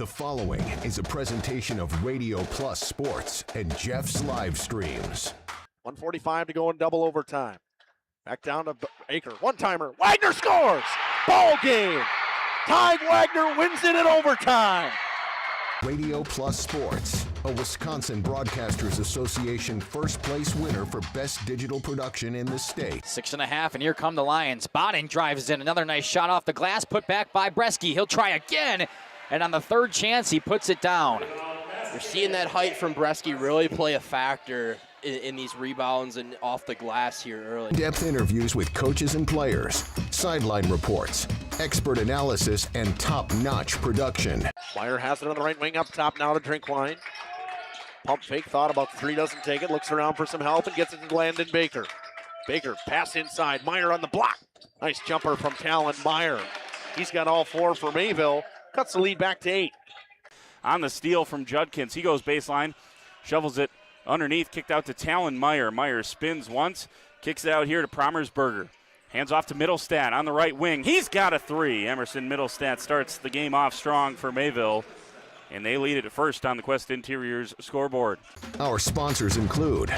The following is a presentation of Radio Plus Sports and Jeff's Livestreams. 1:45 to go in double overtime. Back down to Baker. One-timer. Wagner scores! Ball game! Ty Wagner wins it in overtime. Radio Plus Sports, a Wisconsin Broadcasters Association first place winner for best digital production in the state. 6.5, and here come the Lions. Botting drives in. Another nice shot off the glass, put back by Bresky. He'll try again, and on the third chance, he puts it down. You're seeing that height from Bresky really play a factor in these rebounds and off the glass here early. In-depth interviews with coaches and players, sideline reports, expert analysis, and top-notch production. Meyer has it on the right wing up top now to Drinkwine. Pump fake, thought about three, doesn't take it, looks around for some help and gets it to Landon Baker. Baker, pass inside, Meyer on the block. Nice jumper from Talon Meyer. He's got all four for Mayville, cuts the lead back to 8. On the steal from Judkins, he goes baseline, shovels it underneath, kicked out to Talon Meyer. Meyer spins once, kicks it out here to Promersberger. Hands off to Middlestat on the right wing. He's got a three. Emerson Middlestat starts the game off strong for Mayville, and they lead it first on the Quest Interiors scoreboard. Our sponsors include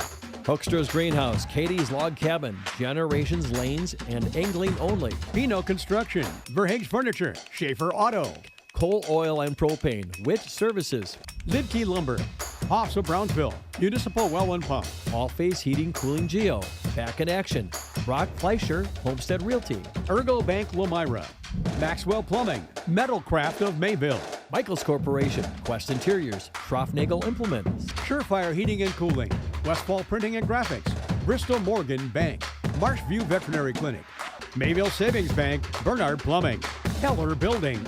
Hoekstra's Greenhouse, Katie's Log Cabin, Generations Lanes, and Angling Only. Pino Construction, Verhaeg's Furniture, Schaefer Auto, Coal Oil and Propane, Witt Services, Lidkey Lumber, Hoffs of Brownsville, Municipal Well and Pump, All Face Heating Cooling Geo, Back in Action, Brock Fleischer, Homestead Realty, Ergo Bank Lomira, Maxwell Plumbing, Metalcraft of Mayville, Michaels Corporation, Quest Interiors, Schroffnagel Implements, Surefire Heating and Cooling, Westfall Printing and Graphics, Bristol Morgan Bank, Marshview Veterinary Clinic, Mayville Savings Bank, Bernard Plumbing, Keller Buildings.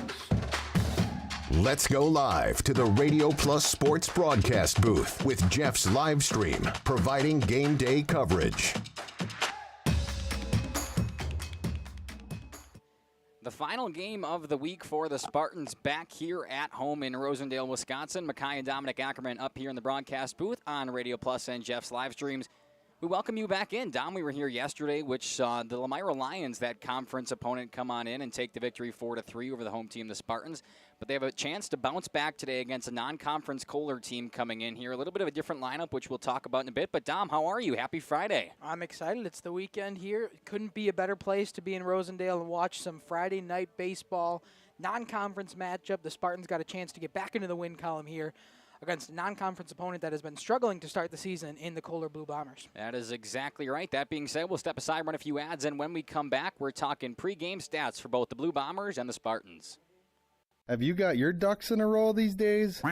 Let's go live to the Radio Plus Sports broadcast booth with Jeff's live stream, providing game day coverage. The final game of the week for the Spartans back here at home in Rosendale, Wisconsin. Mackay and Dominic Ackerman up here in the broadcast booth on Radio Plus and Jeff's live streams. We welcome you back in. Dom, we were here yesterday, which saw the Elmira Lions, that conference opponent, come on in and take the victory 4-3 over the home team, the Spartans. But they have a chance to bounce back today against a non-conference Kohler team coming in here. A little bit of a different lineup, which we'll talk about in a bit. But, Dom, how are you? Happy Friday. I'm excited. It's the weekend here. Couldn't be a better place to be in Rosendale and watch some Friday night baseball, non-conference matchup. The Spartans got a chance to get back into the win column here against a non-conference opponent that has been struggling to start the season in the Kohler Blue Bombers. That is exactly right. That being said, we'll step aside, run a few ads, and when we come back, we're talking pregame stats for both the Blue Bombers and the Spartans. Have you got your ducks in a row these days?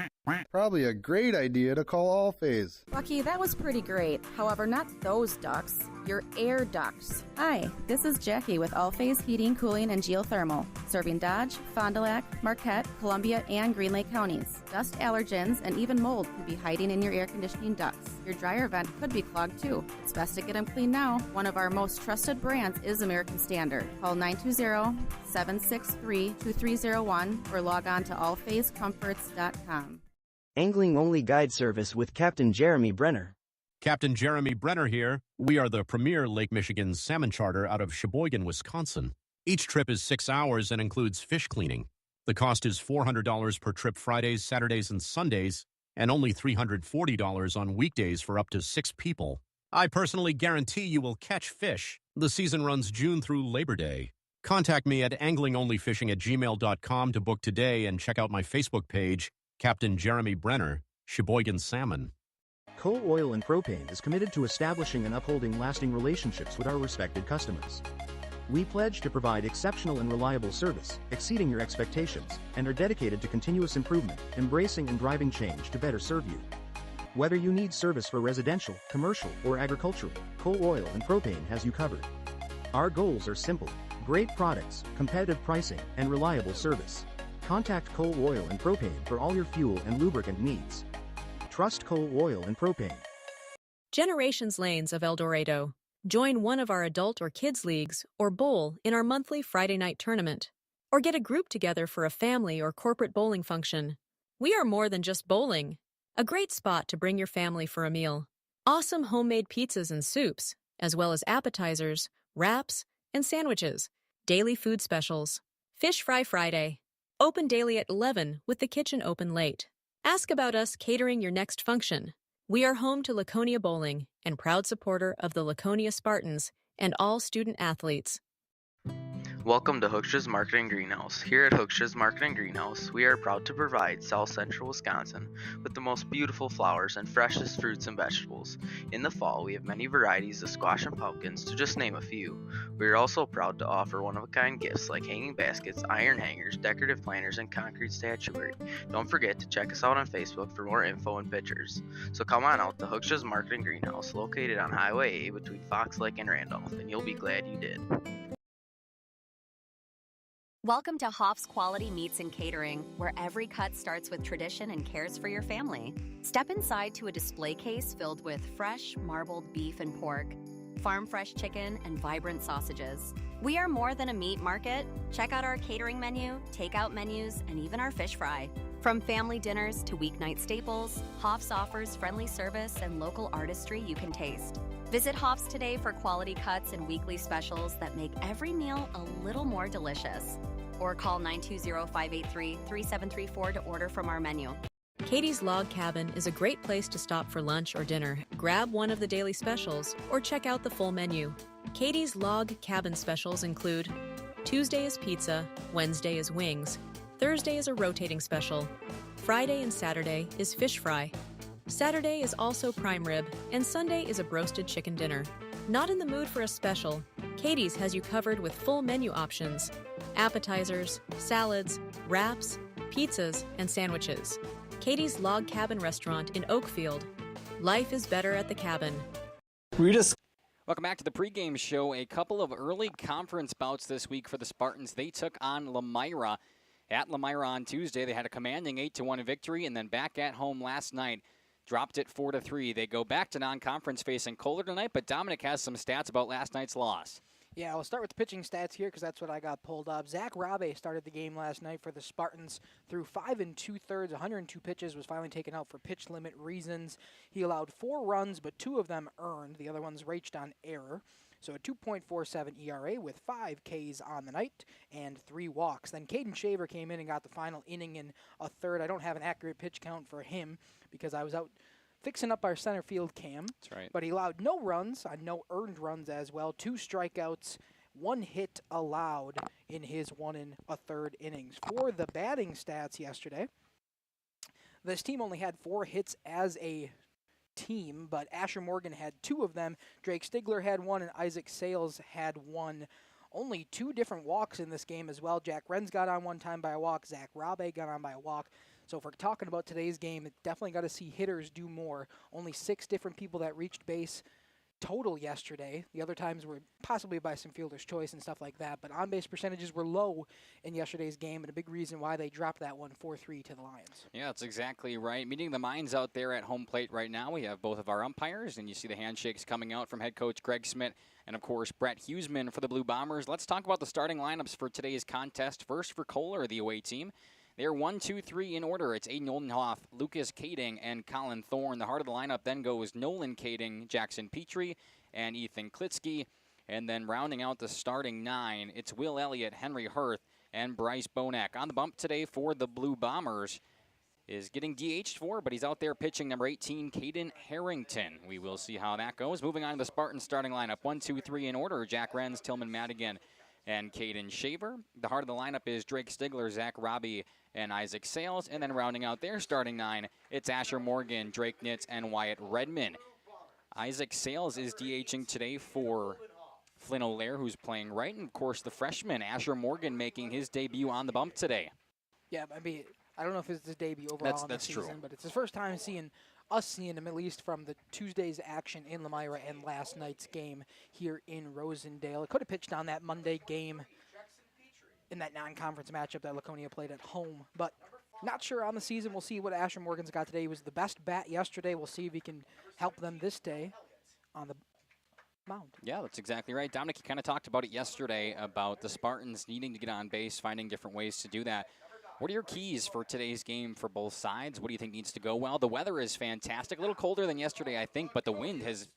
Probably a great idea to call All-Phase. Lucky, that was pretty great. However, not those ducks. Your air ducts. Hi, this is Jackie with All-Phase Heating, Cooling, and Geothermal, serving Dodge, Fond du Lac, Marquette, Columbia, and Green Lake counties. Dust allergens and even mold could be hiding in your air conditioning ducts. Your dryer vent could be clogged too. It's best to get them clean now. One of our most trusted brands is American Standard. Call 920-763-2301 or log on to allphasecomforts.com. Angling Only Guide Service with Captain Jeremy Brenner. Captain Jeremy Brenner here. We are the premier Lake Michigan salmon charter out of Sheboygan, Wisconsin. Each trip is 6 hours and includes fish cleaning. The cost is $400 per trip Fridays, Saturdays, and Sundays, and only $340 on weekdays for up to 6 people. I personally guarantee you will catch fish. The season runs June through Labor Day. Contact me at anglingonlyfishing@gmail.com to book today and check out my Facebook page, Captain Jeremy Brenner, Sheboygan Salmon. Coal Oil and Propane is committed to establishing and upholding lasting relationships with our respected customers. We pledge to provide exceptional and reliable service, exceeding your expectations, and are dedicated to continuous improvement, embracing and driving change to better serve you. Whether you need service for residential, commercial, or agricultural, Coal Oil and Propane has you covered. Our goals are simple: great products, competitive pricing, and reliable service. Contact Coal Oil and Propane for all your fuel and lubricant needs. Trust Coal Oil and Propane. Generations Lanes of El Dorado. Join one of our adult or kids leagues or bowl in our monthly Friday night tournament. Or get a group together for a family or corporate bowling function. We are more than just bowling. A great spot to bring your family for a meal. Awesome homemade pizzas and soups, as well as appetizers, wraps, and sandwiches. Daily food specials. Fish Fry Friday. Open daily at 11 with the kitchen open late. Ask about us catering your next function. We are home to Laconia Bowling and proud supporter of the Laconia Spartans and all student athletes. Welcome to Hookstra's Marketing Greenhouse. Here at Hookstra's Marketing Greenhouse, we are proud to provide South Central Wisconsin with the most beautiful flowers and freshest fruits and vegetables. In the fall, we have many varieties of squash and pumpkins, to just name a few. We are also proud to offer one-of-a-kind gifts like hanging baskets, iron hangers, decorative planters, and concrete statuary. Don't forget to check us out on Facebook for more info and pictures. So come on out to Hookstra's Marketing Greenhouse, located on Highway A between Fox Lake and Randolph, and you'll be glad you did. Welcome to Hoff's Quality Meats and Catering, where every cut starts with tradition and cares for your family. Step inside to a display case filled with fresh, marbled beef and pork, farm-fresh chicken, and vibrant sausages. We are more than a meat market. Check out our catering menu, takeout menus, and even our fish fry. From family dinners to weeknight staples, Hoff's offers friendly service and local artistry you can taste. Visit Hoff's today for quality cuts and weekly specials that make every meal a little more delicious. Or call 920-583-3734 to order from our menu. Katie's Log Cabin is a great place to stop for lunch or dinner, grab one of the daily specials, or check out the full menu. Katie's Log Cabin specials include Tuesday is pizza, Wednesday is wings, Thursday is a rotating special, Friday and Saturday is fish fry, Saturday is also prime rib, and Sunday is a broasted chicken dinner. Not in the mood for a special? Katie's has you covered with full menu options, appetizers, salads, wraps, pizzas, and sandwiches. Katie's Log Cabin Restaurant in Oakfield. Life is better at the cabin. Welcome back to the pregame show. A couple of early conference bouts this week for the Spartans. They took on Lemira. At Lemira on Tuesday, they had a commanding 8-1 victory, and then back at home last night, dropped it 4-3. They go back to non-conference facing Kohler tonight, but Dominic has some stats about last night's loss. Yeah, I'll start with the pitching stats here because that's what I got pulled up. Zach Rabe started the game last night for the Spartans through 5 2/3, 102 pitches, was finally taken out for pitch limit reasons. He allowed 4 runs, but 2 of them earned. The other ones reached on error. So a 2.47 ERA with 5 Ks on the night and 3 walks. Then Caden Shaver came in and got the final inning in a third. I don't have an accurate pitch count for him because I was out fixing up our center field cam. That's right. But he allowed no runs, no earned runs as well, 2 strikeouts, 1 hit allowed in his 1 1/3 innings. For the batting stats yesterday, this team only had 4 hits as a team, but Asher Morgan had 2 of them. Drake Stigler had 1, and Isaac Sales had 1. Only 2 different walks in this game as well. Jack Renz got on one time by a walk. Zach Rabe got on by a walk. So if we're talking about today's game, it's definitely got to see hitters do more. Only 6 different people that reached base total yesterday. The other times were possibly by some fielder's choice and stuff like that. But on-base percentages were low in yesterday's game, and a big reason why they dropped that one 4-3 to the Lions. Yeah, that's exactly right. Meeting the minds out there at home plate right now, we have both of our umpires, and you see the handshakes coming out from head coach Greg Smith and, of course, Brett Huseman for the Blue Bombers. Let's talk about the starting lineups for today's contest. First for Kohler, the away team. They're 1, 2, 3 in order. It's Aiden Oldenhoff, Lucas Kading, and Colin Thorne. The heart of the lineup then goes Nolan Kading, Jackson Petrie, and Ethan Klitsky. And then rounding out the starting 9, it's Will Elliott, Henry Hirth, and Bryce Bonak. On the bump today for the Blue Bombers is getting DH'd for, but he's out there pitching number 18, Caden Harrington. We will see how that goes. Moving on to the Spartans starting lineup, 1, 2, 3 in order. Jack Renz, Tillman Madigan, and Caden Shaver. The heart of the lineup is Drake Stigler, Zach Robbie, and Isaac Sales. And then rounding out their starting 9, it's Asher Morgan, Drake Nitz, and Wyatt Redman. Isaac Sales is DHing today for Flynn O'Lear, who's playing right. And, of course, the freshman, Asher Morgan, making his debut on the bump today. Yeah, I mean, I don't know if it's his debut overall in the season, true. But it's his first time seeing him, at least from the Tuesday's action in Lemira and last night's game here in Rosendale. It could have pitched on that Monday game in that non-conference matchup that Laconia played at home, but not sure on the season. We'll see what Asher Morgan's got today. He was the best bat yesterday. We'll see if he can help them this day on the mound. Yeah, that's exactly right. Dominic, you kind of talked about it yesterday about the Spartans needing to get on base, finding different ways to do that. What are your keys for today's game for both sides? What do you think needs to go well? The weather is fantastic. A little colder than yesterday, I think, but the wind is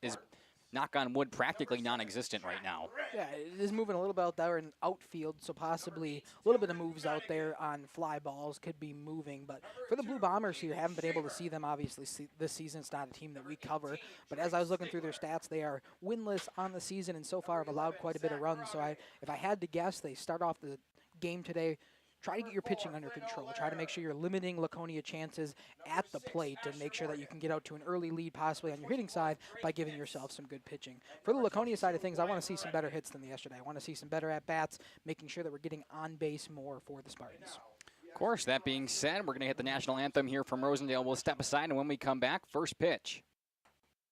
knock on wood, practically non-existent right now. Yeah, it is moving a little bit out there in outfield, so possibly a little bit of moves out there on fly balls could be moving. But for the Blue Bombers here, haven't been able to see them, obviously, this season. It's not a team that we cover. But as I was looking through their stats, they are winless on the season and so far have allowed quite a bit of runs. So if I had to guess, they start off the game today, try to get your pitching under control. Try to make sure you're limiting Laconia chances at the plate and make sure that you can get out to an early lead possibly on your hitting side by giving yourself some good pitching. For the Laconia side of things, I want to see some better hits than yesterday. I want to see some better at-bats, making sure that we're getting on base more for the Spartans. Of course, that being said, we're going to hit the national anthem here from Rosendale. We'll step aside, and when we come back, first pitch.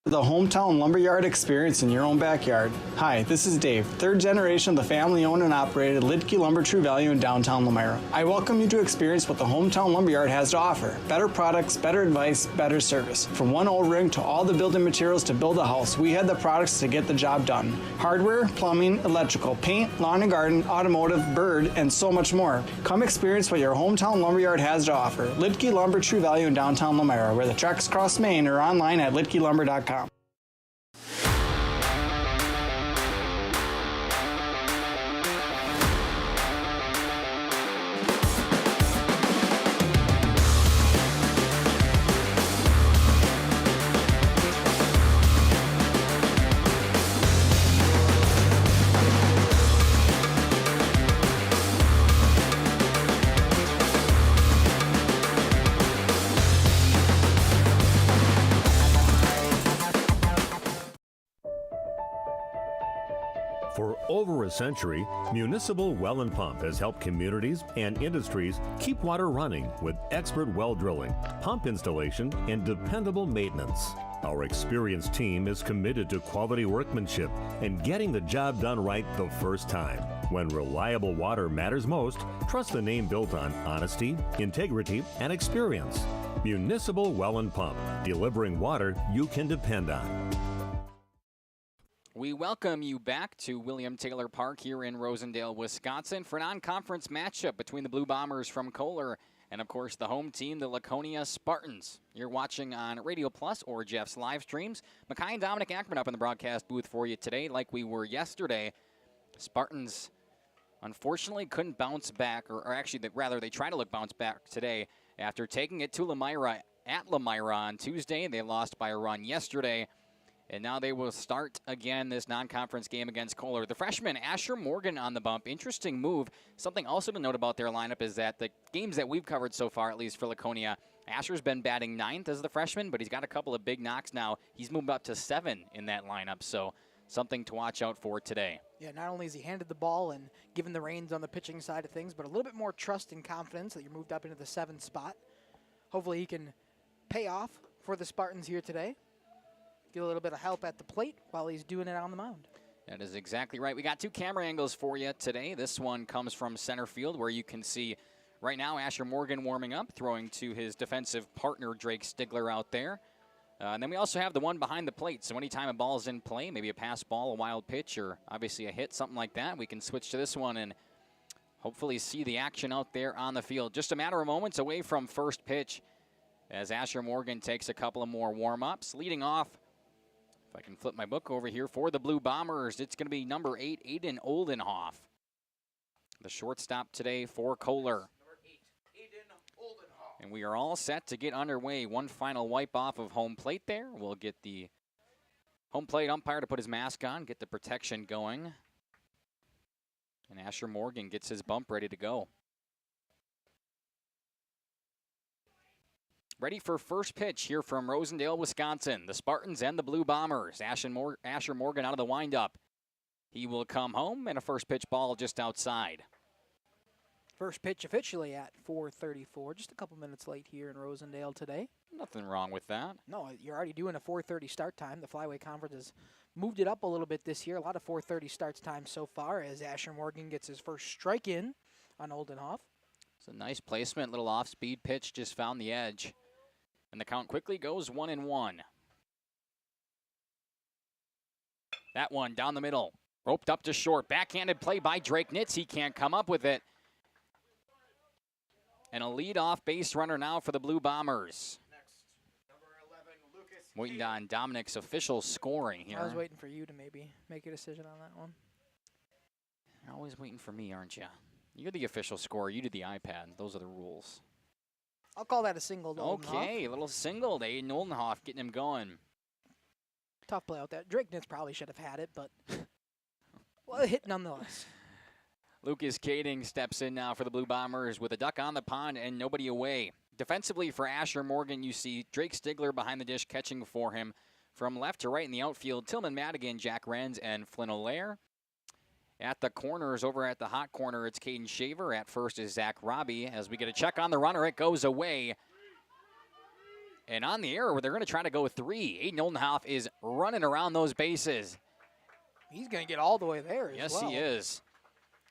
The hometown lumberyard experience in your own backyard. Hi, this is Dave, third generation of the family-owned and operated Lidke Lumber True Value in downtown Lamira. I welcome you to experience what the hometown lumberyard has to offer. Better products, better advice, better service. From one O-ring to all the building materials to build a house, we had the products to get the job done. Hardware, plumbing, electrical, paint, lawn and garden, automotive, bird, and so much more. Come experience what your hometown lumberyard has to offer. Lidke Lumber True Value in downtown Lamira, where the tracks cross Main, or online at lidkelumber.com. For over a century, Municipal Well and Pump has helped communities and industries keep water running with expert well drilling, pump installation, and dependable maintenance. Our experienced team is committed to quality workmanship and getting the job done right the first time. When reliable water matters most, trust the name built on honesty, integrity, and experience. Municipal Well and Pump, delivering water you can depend on. We welcome you back to William Taylor Park here in Rosendale, Wisconsin for a non-conference matchup between the Blue Bombers from Kohler and, of course, the home team, the Laconia Spartans. You're watching on Radio Plus or Jeff's live streams. Mackay and Dominic Ackerman up in the broadcast booth for you today like we were yesterday. Spartans, unfortunately, couldn't bounce back, or actually, they tried to bounce back today after taking it to Lamira at Lamira on Tuesday. They lost by a run yesterday. And now they will start again this non-conference game against Kohler. The freshman, Asher Morgan, on the bump. Interesting move. Something also to note about their lineup is that the games that we've covered so far, at least for Laconia, Asher's been batting ninth as the freshman, but he's got a couple of big knocks now. He's moved up to 7 in that lineup, so something to watch out for today. Yeah, not only has he handed the ball and given the reins on the pitching side of things, but a little bit more trust and confidence that you're moved up into the 7th spot. Hopefully he can pay off for the Spartans here today. Get a little bit of help at the plate while he's doing it on the mound. That is exactly right. We got 2 camera angles for you today. This one comes from center field where you can see right now Asher Morgan warming up, throwing to his defensive partner Drake Stigler out there. And then we also have the one behind the plate. So anytime a ball is in play, maybe a pass ball, a wild pitch, or obviously a hit, something like that, we can switch to this one and hopefully see the action out there on the field. Just a matter of moments away from first pitch as Asher Morgan takes a couple of more warm-ups. Leading off, if I can flip my book over here, for the Blue Bombers, it's going to be number 8, Aiden Oldenhoff. The shortstop today for Kohler. And we are all set to get underway. One final wipe off of home plate there. We'll get the home plate umpire to put his mask on, get the protection going. And Asher Morgan gets his bump ready to go. Ready for first pitch here from Rosendale, Wisconsin. The Spartans and the Blue Bombers. Asher Morgan out of the windup. He will come home, and a first pitch ball just outside. First pitch officially at 4:34. Just a couple minutes late here in Rosendale today. Nothing wrong with that. No, you're already doing a 4:30 start time. The Flyweight Conference has moved it up a little bit this year. A lot of 4:30 starts time so far as Asher Morgan gets his first strike in on Oldenhoff. It's a nice placement. Little off-speed pitch. Just found the edge. And the count quickly goes 1-1. That one down the middle. Roped up to short. Backhanded play by Drake Nitz. He can't come up with it. And a leadoff base runner now for the Blue Bombers. Next, number 11, Lucas Waiting on Dominic's official scoring here. I was waiting for you to maybe make a decision on that one. You're always waiting for me, aren't you? You're the official scorer. You did the iPad. Those are the rules. I'll call that a single to Okay, Oldenhoff. a little single to Aiden Oldenhoff, getting him going. Tough play out there. Drake Nitz probably should have had it, but well, a hit nonetheless. Lucas Kading steps in now for the Blue Bombers with a duck on the pond and nobody away. Defensively for Asher Morgan, you see Drake Stigler behind the dish catching for him. From left to right in the outfield, Tillman Madigan, Jack Renz, and Flynn O'Lear. At the corners, over at the hot corner, it's Caden Shaver. At first is Zach Robbie. As we get a check on the runner, it goes away. And on the air, they're going to try to go 3. Aiden Oldenhoff is running around those bases. He's going to get all the way there as Yes, well. he is.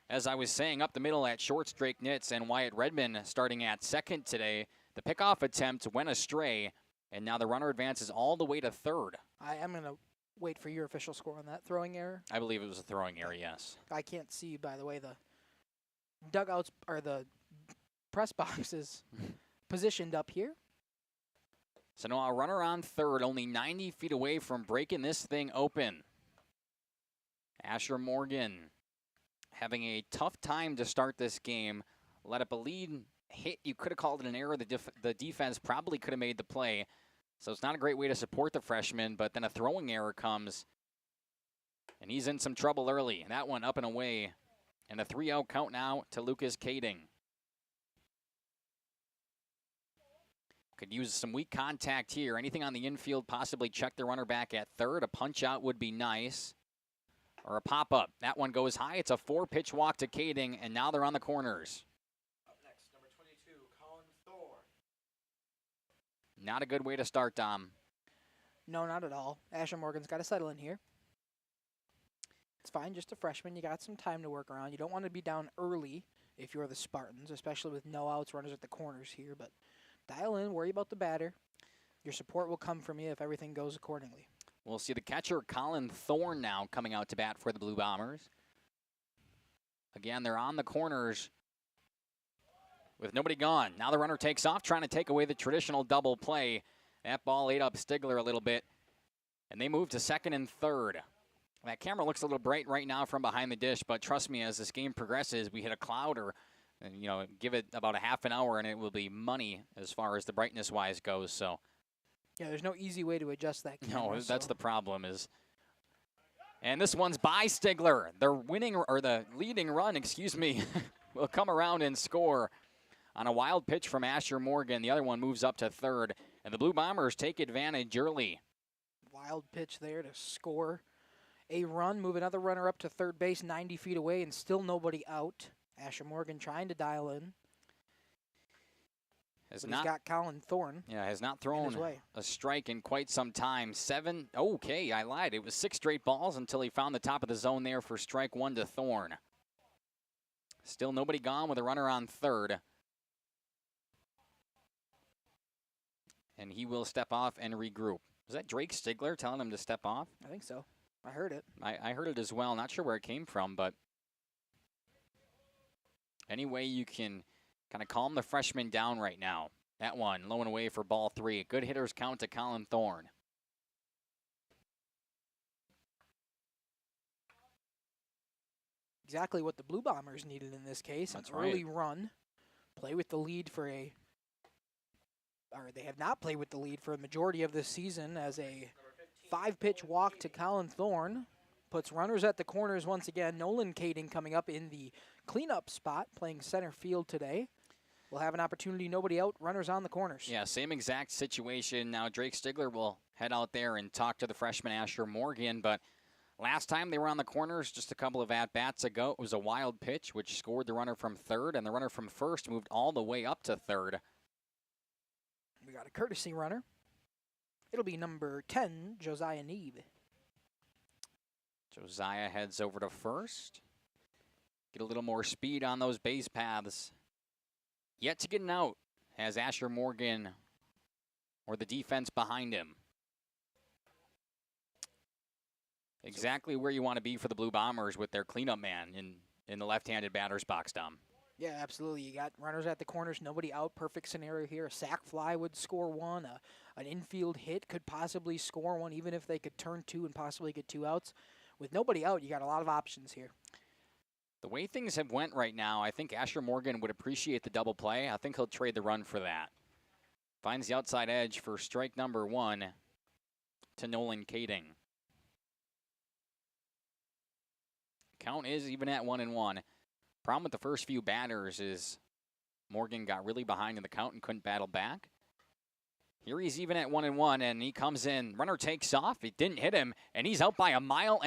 As I was saying, up the middle at shorts, Drake Nitz and Wyatt Redmond starting at second today. The pickoff attempt went astray, and now the runner advances all the way to third. I am going to wait for your official score on that throwing error. I believe it was a throwing error, yes. I can't see, by the way, the dugouts or the press box is positioned up here. So now a runner on third, only 90 feet away from breaking this thing open. Asher Morgan having a tough time to start this game. Let up a lead hit. You could have called it an error. The defense probably could have made the play. So it's not a great way to support the freshman, but then a throwing error comes. And he's in some trouble early. That one up and away. And a 3-0 count now to Lucas Kading. Could use some weak contact here. Anything on the infield, possibly check the runner back at third. A punch out would be nice. Or a pop-up. That one goes high. It's a 4-pitch walk to Kading, and now they're on the corners. Up next, number 22, Colin Thorne. Not a good way to start, Dom. No, not at all. Asher Morgan's got to settle in here. It's fine, just a freshman. You got some time to work around. You don't want to be down early if you're the Spartans, especially with no outs, runners at the corners here. But dial in, worry about the batter. Your support will come from you if everything goes accordingly. We'll see the catcher, Colin Thorne, now coming out to bat for the Blue Bombers. Again, they're on the corners with nobody gone. Now the runner takes off, trying to take away the traditional double play. That ball ate up Stigler a little bit, and they move to second and third. That camera looks a little bright right now from behind the dish, but trust me, as this game progresses, we hit a cloud or, give it about a half an hour, and it will be money as far as the brightness-wise goes, so. Yeah, there's no easy way to adjust that camera. No, that's the problem is. And this one's by Stigler. The leading run, will come around and score on a wild pitch from Asher Morgan. The other one moves up to third, and the Blue Bombers take advantage early. Wild pitch there to score a run, move another runner up to third base 90 feet away, and still nobody out. Asher Morgan trying to dial in. He's got Colin Thorne. Yeah, has not thrown a strike in quite some time. Okay, I lied. It was 6 straight balls until he found the top of the zone there for strike 1 to Thorne. Still nobody gone with a runner on third. And he will step off and regroup. Was that Drake Stigler telling him to step off? I think so. I heard it. I heard it as well. Not sure where it came from, but any way you can kind of calm the freshman down right now. That one, low and away for ball 3. Good hitters count to Colin Thorne. Exactly what the Blue Bombers needed in this case. That's an early run. Play with the lead they have not played with the lead for a majority of this season, as a 5-pitch walk to Colin Thorne puts runners at the corners once again. Nolan Kading coming up in the cleanup spot, playing center field today. We'll have an opportunity, nobody out, runners on the corners. Yeah, same exact situation. Now Drake Stigler will head out there and talk to the freshman Asher Morgan, but last time they were on the corners just a couple of at-bats ago, it was a wild pitch which scored the runner from third, and the runner from first moved all the way up to third. We got a courtesy runner. It'll be number 10, Josiah Neve. Josiah heads over to first. Get a little more speed on those base paths. Yet to get an out has Asher Morgan or the defense behind him. Exactly where you want to be for the Blue Bombers with their cleanup man in the left-handed batter's box, Dom. Yeah, absolutely. You got runners at the corners, nobody out. Perfect scenario here. A sac fly would score one. An infield hit could possibly score one, even if they could turn two and possibly get 2 outs. With nobody out, you got a lot of options here. The way things have went right now, I think Asher Morgan would appreciate the double play. I think he'll trade the run for that. Finds the outside edge for strike number 1 to Nolan Kading. Count is even at 1-1. Problem with the first few batters is Morgan got really behind in the count and couldn't battle back. Here he's even at 1-1, and he comes in. Runner takes off. It didn't hit him, and he's out by 1.5 miles.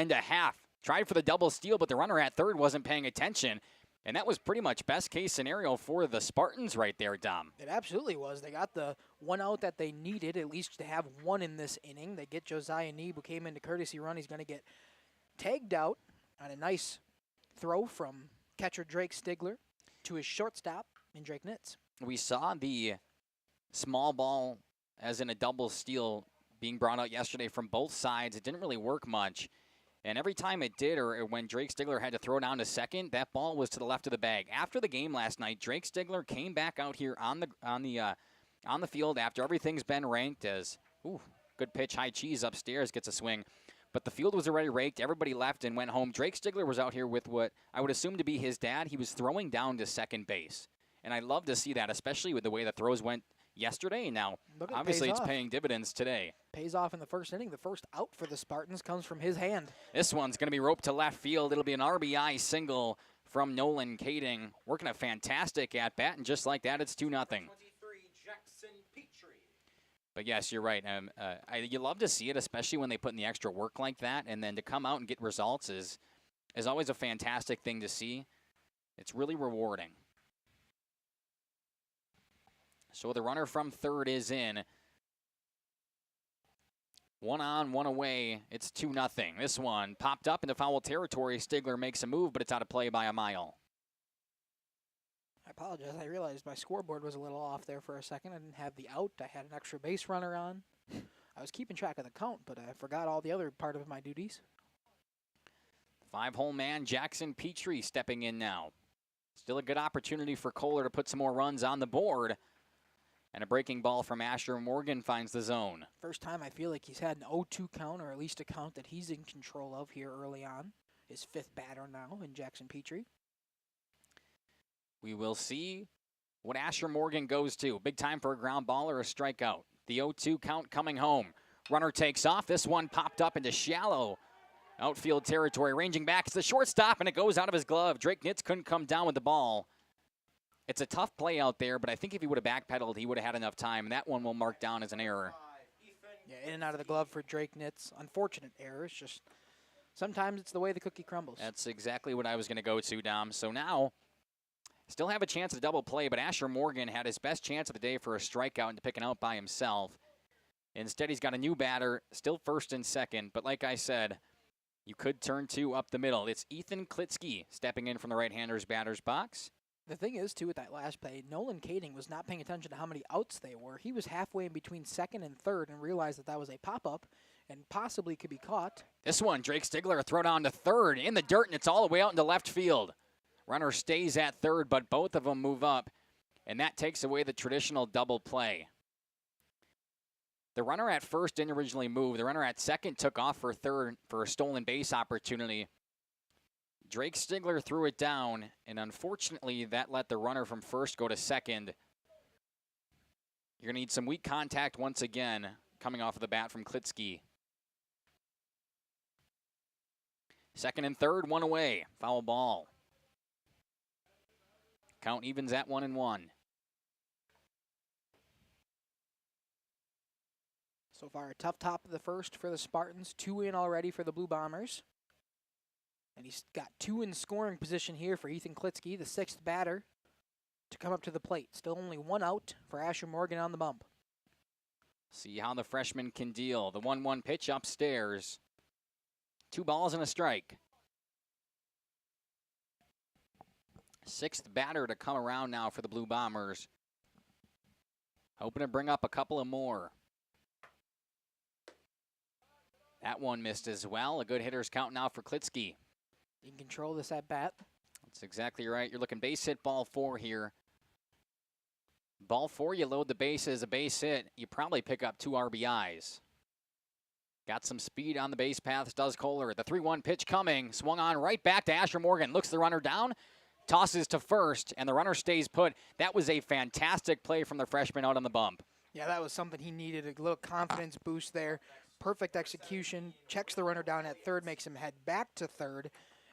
Tried for the double steal, but the runner at third wasn't paying attention. And that was pretty much best case scenario for the Spartans right there, Dom. It absolutely was. They got the 1 out that they needed, at least to have 1 in this inning. They get Josiah Neeb, who came into courtesy run. He's going to get tagged out on a nice throw from catcher Drake Stigler to his shortstop in Drake Nitz. We saw the small ball, as in a double steal, being brought out yesterday from both sides. It didn't really work much. And every time it did, or when Drake Stigler had to throw down to second, that ball was to the left of the bag. After the game last night, Drake Stigler came back out here on the field after everything's been ranked as, good pitch, high cheese upstairs, gets a swing. But the field was already raked. Everybody left and went home. Drake Stigler was out here with what I would assume to be his dad. He was throwing down to second base. And I love to see that, especially with the way the throws went yesterday. Now, obviously, it's paying dividends today. Pays off in the first inning. The first out for the Spartans comes from his hand. This one's going to be roped to left field. It'll be an RBI single from Nolan Kading. Working a fantastic at-bat, and just like that, it's 2-0. But yes, you're right. You love to see it, especially when they put in the extra work like that, and then to come out and get results is always a fantastic thing to see. It's really rewarding. So the runner from third is in. 1 on, 1 away. It's 2-0. This one popped up into foul territory. Stigler makes a move, but it's out of play by 1 mile. I apologize. I realized my scoreboard was a little off there for a second. I didn't have the out. I had an extra base runner on. I was keeping track of the count, but I forgot all the other part of my duties. 5-hole man Jackson Petrie stepping in now. Still a good opportunity for Kohler to put some more runs on the board. And a breaking ball from Asher Morgan finds the zone. First time I feel like he's had an 0-2 count, or at least a count that he's in control of here early on. His 5th batter now in Jackson Petrie. We will see what Asher Morgan goes to. Big time for a ground ball or a strikeout. The 0-2 count coming home. Runner takes off. This one popped up into shallow outfield territory. Ranging back, it's the shortstop, and it goes out of his glove. Drake Nitz couldn't come down with the ball. It's a tough play out there, but I think if he would have backpedaled, he would have had enough time, and that one will mark down as an error. Yeah, in and out of the glove for Drake Nitz. Unfortunate errors. Just sometimes it's the way the cookie crumbles. That's exactly what I was going to go to, Dom. So now, still have a chance to double play, but Asher Morgan had his best chance of the day for a strikeout and to pick it out by himself. Instead, he's got a new batter, still first and second, but like I said, you could turn 2 up the middle. It's Ethan Klitsky stepping in from the right-hander's batter's box. The thing is, too, with that last play, Nolan Kading was not paying attention to how many outs they were. He was halfway in between second and third and realized that that was a pop-up and possibly could be caught. This one, Drake Stigler, throw down to third in the dirt, and it's all the way out into left field. Runner stays at third, but both of them move up, and that takes away the traditional double play. The runner at first didn't originally move. The runner at second took off for third for a stolen base opportunity. Drake Stigler threw it down, and unfortunately, that let the runner from first go to second. You're going to need some weak contact once again, coming off of the bat from Klitsky. Second and third, 1 away. Foul ball. Count evens at 1-1. So far, a tough top of the first for the Spartans. 2 in already for the Blue Bombers. And he's got 2 in scoring position here for Ethan Klitsky, the 6th batter, to come up to the plate. Still only 1 out for Asher Morgan on the bump. See how the freshman can deal. The 1-1 pitch upstairs. 2 balls and a strike. 6th batter to come around now for the Blue Bombers. Hoping to bring up a couple of more. That one missed as well. A good hitter's count now for Klitsky. You can control this at bat. That's exactly right. You're looking base hit, ball 4 here. Ball 4, you load the bases, a base hit. You probably pick up 2 RBIs. Got some speed on the base paths, does Kohler. The 3-1 pitch coming. Swung on right back to Asher Morgan. Looks the runner down, tosses to first, and the runner stays put. That was a fantastic play from the freshman out on the bump. Yeah, that was something he needed, a little confidence boost there. Perfect execution. Checks the runner down at third, makes him head back to third.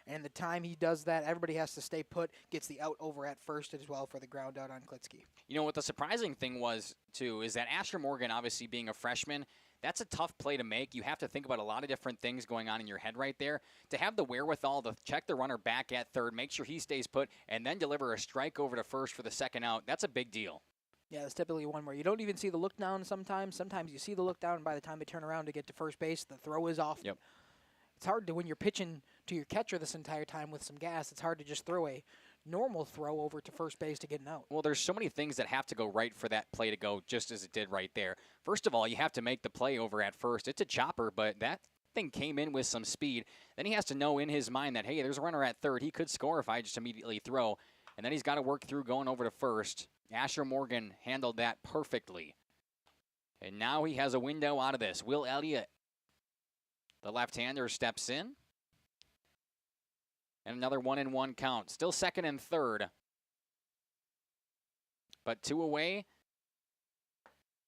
And the time he does that, everybody has to stay put, gets the out over at first as well for the ground out on Klitsky. You know what the surprising thing was, too, is that Asher Morgan, obviously being a freshman, that's a tough play to make. You have to think about a lot of different things going on in your head right there. To have the wherewithal to check the runner back at third, make sure he stays put, and then deliver a strike over to first for the second out, that's a big deal. Yeah, it's typically one where you don't even see the look down sometimes. Sometimes you see the look down, and by the time they turn around to get to first base, the throw is off. Yep. It's hard to, when you're pitching to your catcher this entire time with some gas, it's hard to just throw a normal throw over to first base to get an out. Well, there's so many things that have to go right for that play to go just as it did right there. First of all, you have to make the play over at first. It's a chopper, but that thing came in with some speed. Then he has to know in his mind that, hey, there's a runner at third. He could score if I just immediately throw. And then he's got to work through going over to first. Asher Morgan handled that perfectly. And now he has a window out of this. Will Elliott, the left-hander, steps in. And another 1-1 count. Still second and third. But 2 away.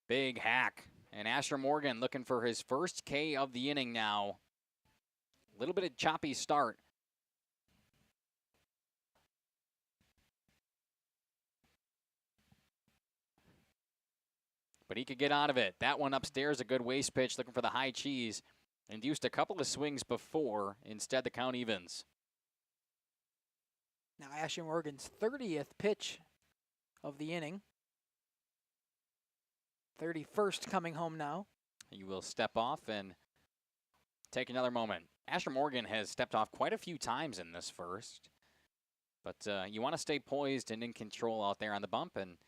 Big hack. And Asher Morgan looking for his first K of the inning now. A little bit of choppy start. But he could get out of it. That one upstairs, a good waste pitch, looking for the high cheese. Induced a couple of swings before. Instead, the count evens. Now Asher Morgan's 30th pitch of the inning. 31st coming home now. He will step off and take another moment. Asher Morgan has stepped off quite a few times in this first. But you want to stay poised and in control out there on the bump, and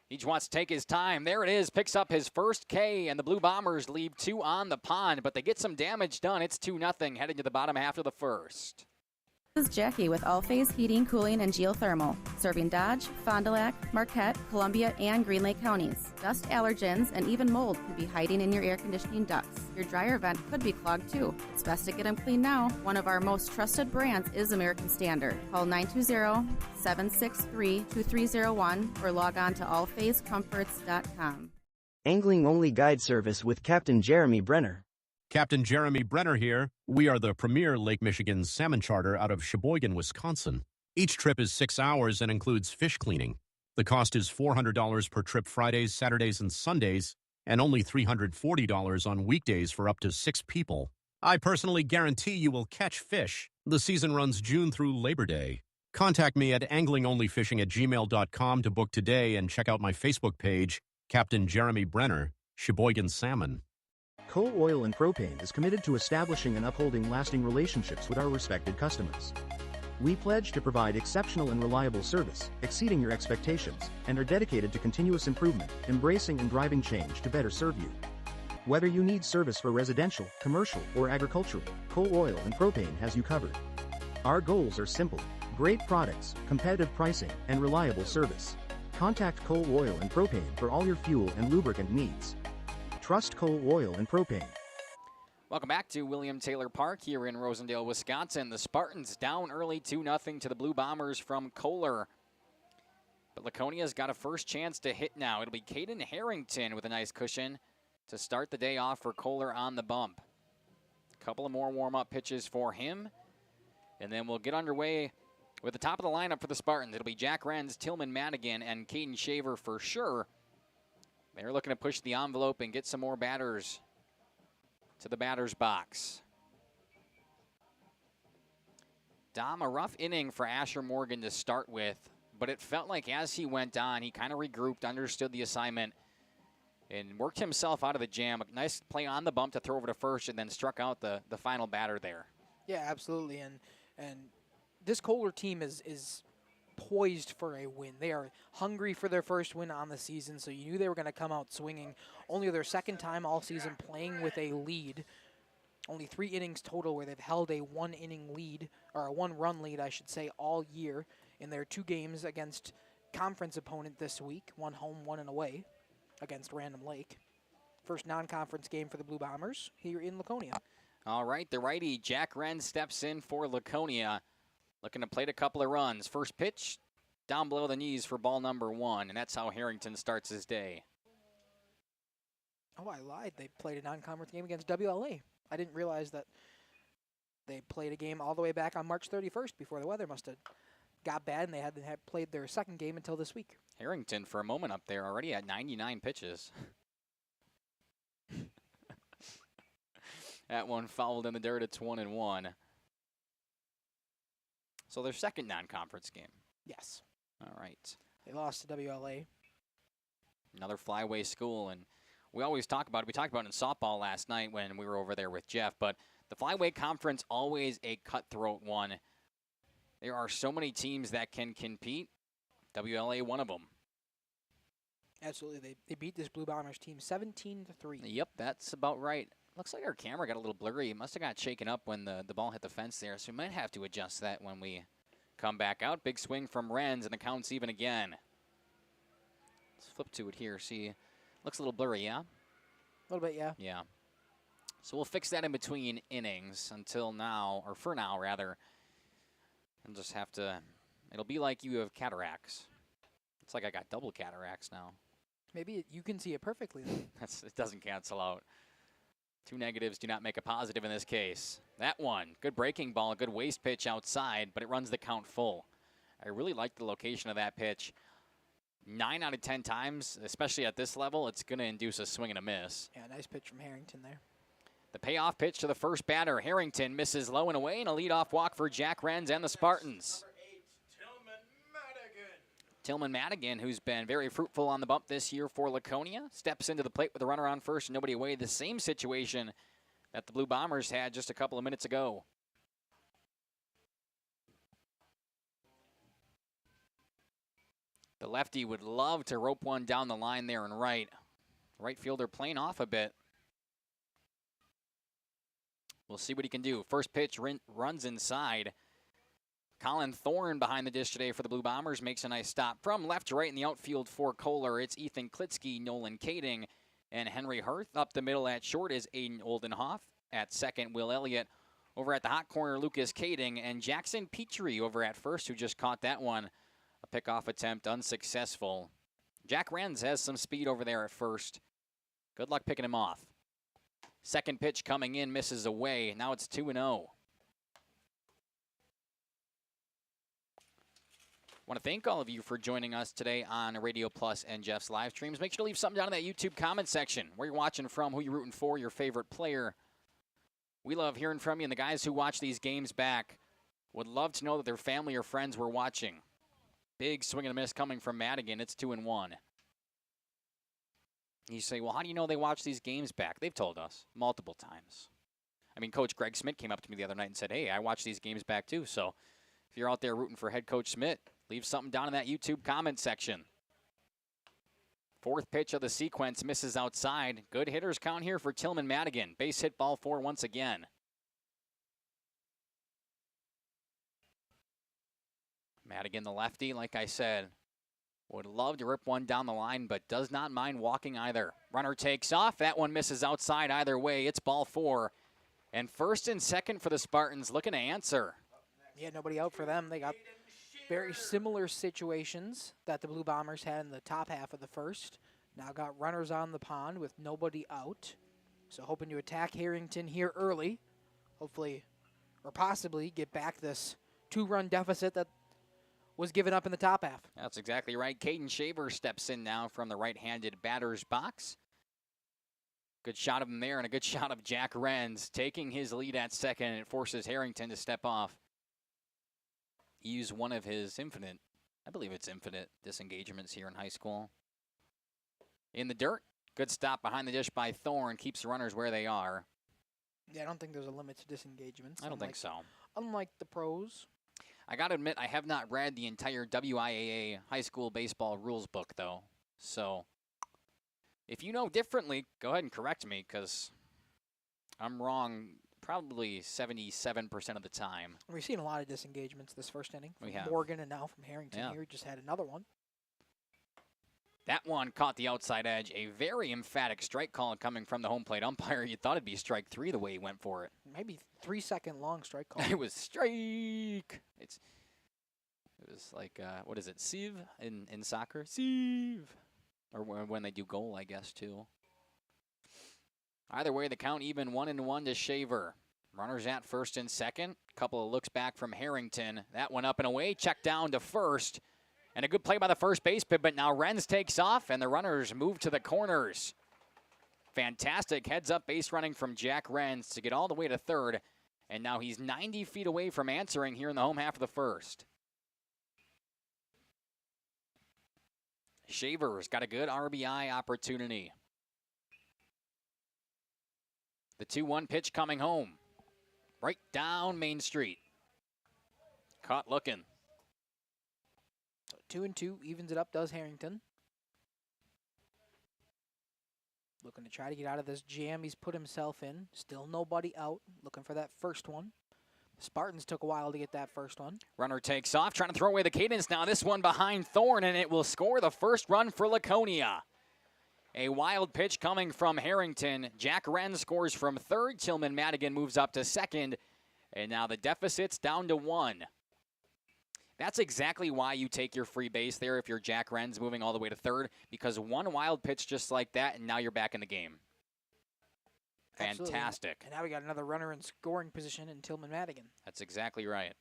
he just wants to take his time. There it is, picks up his first K, and the Blue Bombers leave 2 on the pond, but they get some damage done. It's 2-0 heading to the bottom half of the first. This is Jackie with All Phase Heating, Cooling, and Geothermal, serving Dodge, Fond du Lac, Marquette, Columbia, and Green Lake counties. Dust allergens and even mold could be hiding in your air conditioning ducts. Your dryer vent could be clogged too. It's best to get them cleaned now. One of our most trusted brands is American Standard. Call 920-763-2301 or log on to allphasecomforts.com. Angling only guide service with Captain Jeremy Brenner. Captain Jeremy Brenner here. We are the premier Lake Michigan salmon charter out of Sheboygan, Wisconsin. Each trip is 6 hours and includes fish cleaning. The cost is $400 per trip Fridays, Saturdays, and Sundays, and only $340 on weekdays for up to 6 people. I personally guarantee you will catch fish. The season runs June through Labor Day. Contact me at anglingonlyfishing@gmail.com to book today and check out my Facebook page, Captain Jeremy Brenner, Sheboygan Salmon. Coal Oil and Propane is committed to establishing and upholding lasting relationships with our respected customers. We pledge to provide exceptional and reliable service, exceeding your expectations, and are dedicated to continuous improvement, embracing and driving change to better serve you. Whether you need service for residential, commercial, or agricultural, Coal Oil and Propane has you covered. Our goals are simple: great products, competitive pricing, and reliable service. Contact Coal Oil and Propane for all your fuel and lubricant needs. Trust Coal Oil and Propane. Welcome back to William Taylor Park here in Rosendale, Wisconsin. The Spartans down early 2-0 to the Blue Bombers from Kohler. But Laconia's got a first chance to hit now. It'll be Caden Harrington with a nice cushion to start the day off for Kohler on the bump. A couple of more warm-up pitches for him. And then we'll get underway with the top of the lineup for the Spartans. It'll be Jack Renz, Tillman Madigan, and Caden Shaver for sure. They're looking to push the envelope and get some more batters to the batter's box. Dom, a rough inning for Asher Morgan to start with, but it felt like as he went on, he kind of regrouped, understood the assignment, and worked himself out of the jam. A nice play on the bump to throw over to first, and then struck out the final batter there. Yeah, absolutely. And this Kohler team is poised for a win. They are hungry for their first win on the season, so you knew they were going to come out swinging. Only their second time all season playing with a lead. Only 3 innings total where they've held a 1-inning lead, or a 1-run lead, I should say, all year in their 2 games against conference opponent this week. 1 home, 1 and away against Random Lake. First non-conference game for the Blue Bombers here in Laconia. All right, the righty, Jack Wren, steps in for Laconia, looking to plate a couple of runs. First pitch, down below the knees for ball number 1, and that's how Harrington starts his day. Oh, I lied. They played a non-conference game against WLA. I didn't realize that they played a game all the way back on March 31st before the weather must have got bad, and they hadn't played their second game until this week. Harrington for a moment up there, already at 99 pitches. That one fouled in the dirt. It's 1-1. So their second non-conference game. Yes. All right. They lost to WLA. Another flyway school, and we always talk about it. We talked about it in softball last night when we were over there with Jeff, but the flyway conference, always a cutthroat one. There are so many teams that can compete. WLA, one of them. Absolutely. They beat this Blue Bombers team 17-3. Yep, that's about right. Looks like our camera got a little blurry. It must have got shaken up when the ball hit the fence there, so we might have to adjust that when we come back out. Big swing from Renz, and the count's even again. Let's flip to it here. See, looks a little blurry, yeah? A little bit, yeah. Yeah. So we'll fix that in between innings until now, or for now, rather. And just have to, it'll be like you have cataracts. It's like I got double cataracts now. Maybe you can see it perfectly, then. It doesn't cancel out. 2 negatives do not make a positive in this case. That one, good breaking ball, good waist pitch outside, but it runs the count full. I really like the location of that pitch. 9 out of 10 times, especially at this level, it's going to induce a swing and a miss. Yeah, nice pitch from Harrington there. The payoff pitch to the first batter. Harrington misses low and away, and a leadoff walk for Jack Renz and the Spartans. Tillman Madigan, who's been very fruitful on the bump this year for Laconia, steps into the plate with a runner on first and nobody away. The same situation that the Blue Bombers had just a couple of minutes ago. The lefty would love to rope one down the line there in right. Right fielder playing off a bit. We'll see what he can do. First pitch runs inside. Colin Thorne behind the dish today for the Blue Bombers makes a nice stop. From left to right in the outfield for Kohler, it's Ethan Klitsky, Nolan Kading, and Henry Hirth. Up the middle at short is Aiden Oldenhoff. At second, Will Elliott. Over at the hot corner, Lucas Kading, and Jackson Petrie over at first, who just caught that one. A pickoff attempt unsuccessful. Jack Renz has some speed over there at first. Good luck picking him off. Second pitch coming in, misses away. Now it's 2-0. I want to thank all of you for joining us today on Radio Plus and Jeff's live streams. Make sure to leave something down in that YouTube comment section. Where you're watching from, who you're rooting for, your favorite player. We love hearing from you, and the guys who watch these games back would love to know that their family or friends were watching. Big swing and a miss coming from Madigan. It's 2-1. You say, well, how do you know they watch these games back? They've told us multiple times. I mean, Coach Greg Smith came up to me the other night and said, hey, I watch these games back too. So if you're out there rooting for head coach Smith, leave something down in that YouTube comment section. Fourth pitch of the sequence misses outside. Good hitters count here for Tillman Madigan. Base hit, ball 4 once again. Madigan, the lefty, like I said, would love to rip one down the line, but does not mind walking either. Runner takes off. That one misses outside either way. It's ball 4. And first and second for the Spartans looking to answer. Yeah, nobody out for them. They got very similar situations that the Blue Bombers had in the top half of the first. Now got runners on the pond with nobody out. So hoping to attack Harrington here early. Hopefully, or possibly, get back this 2-run deficit that was given up in the top half. That's exactly right. Caden Shaver steps in now from the right-handed batter's box. Good shot of him there, and a good shot of Jack Renz taking his lead at second, and it forces Harrington to step off. Use one of his infinite, I believe it's infinite, disengagements here in high school. In the dirt, good stop behind the dish by Thorne, keeps the runners where they are. Yeah, I don't think there's a limit to disengagements. I don't think so. Unlike the pros. I got to admit, I have not read the entire WIAA high school baseball rules book, though. So if you know differently, go ahead and correct me, because I'm wrong probably 77% of the time. We've seen a lot of disengagements this first inning. We From have. Morgan and now from Harrington Yeah. here. We just had another one. That one caught the outside edge. A very emphatic strike call coming from the home plate umpire. You thought it'd be strike 3 the way he went for it. Maybe 3-second long strike call. It was strike. It was like, what is it, sieve in soccer? Sieve. Or when they do goal, I guess, too. Either way, the count even 1-1 to Shaver. Runners at first and second. Couple of looks back from Harrington. That one up and away. Check down to first. And a good play by the first baseman, but now Renz takes off, and the runners move to the corners. Fantastic heads-up base running from Jack Renz to get all the way to third, and now he's 90 feet away from answering here in the home half of the first. Shaver's got a good RBI opportunity. The 2-1 pitch coming home. Right down Main Street. Caught looking. 2-2 evens it up, does Harrington. Looking to try to get out of this jam he's put himself in. Still nobody out. Looking for that first one. The Spartans took a while to get that first one. Runner takes off, trying to throw away the cadence. Now this one behind Thorne, and it will score the first run for Laconia. A wild pitch coming from Harrington. Jack Wren scores from third. Tillman Madigan moves up to second. And now the deficit's down to 1. That's exactly why you take your free base there if you're Jack Wren's moving all the way to third, because one wild pitch just like that, and now you're back in the game. Absolutely. Fantastic. And now we got another runner in scoring position in Tillman Madigan. That's exactly right.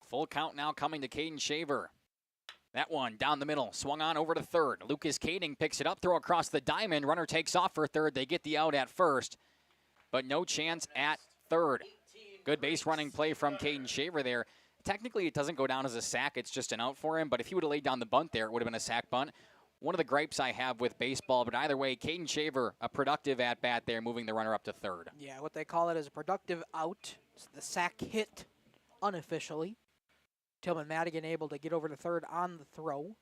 Full count now coming to Caden Shaver. That one down the middle, swung on over to third. Lucas Kading picks it up, throw across the diamond. Runner takes off for third. They get the out at first, but no chance at third. Good base running play from Caden Shaver there. Technically, it doesn't go down as a sack. It's just an out for him. But if he would have laid down the bunt there, it would have been a sack bunt. One of the gripes I have with baseball, but either way, Caden Shaver, a productive at-bat there, moving the runner up to third. Yeah, what they call it is a productive out. It's the sack hit unofficially. Tillman Madigan able to get over to third on the throw.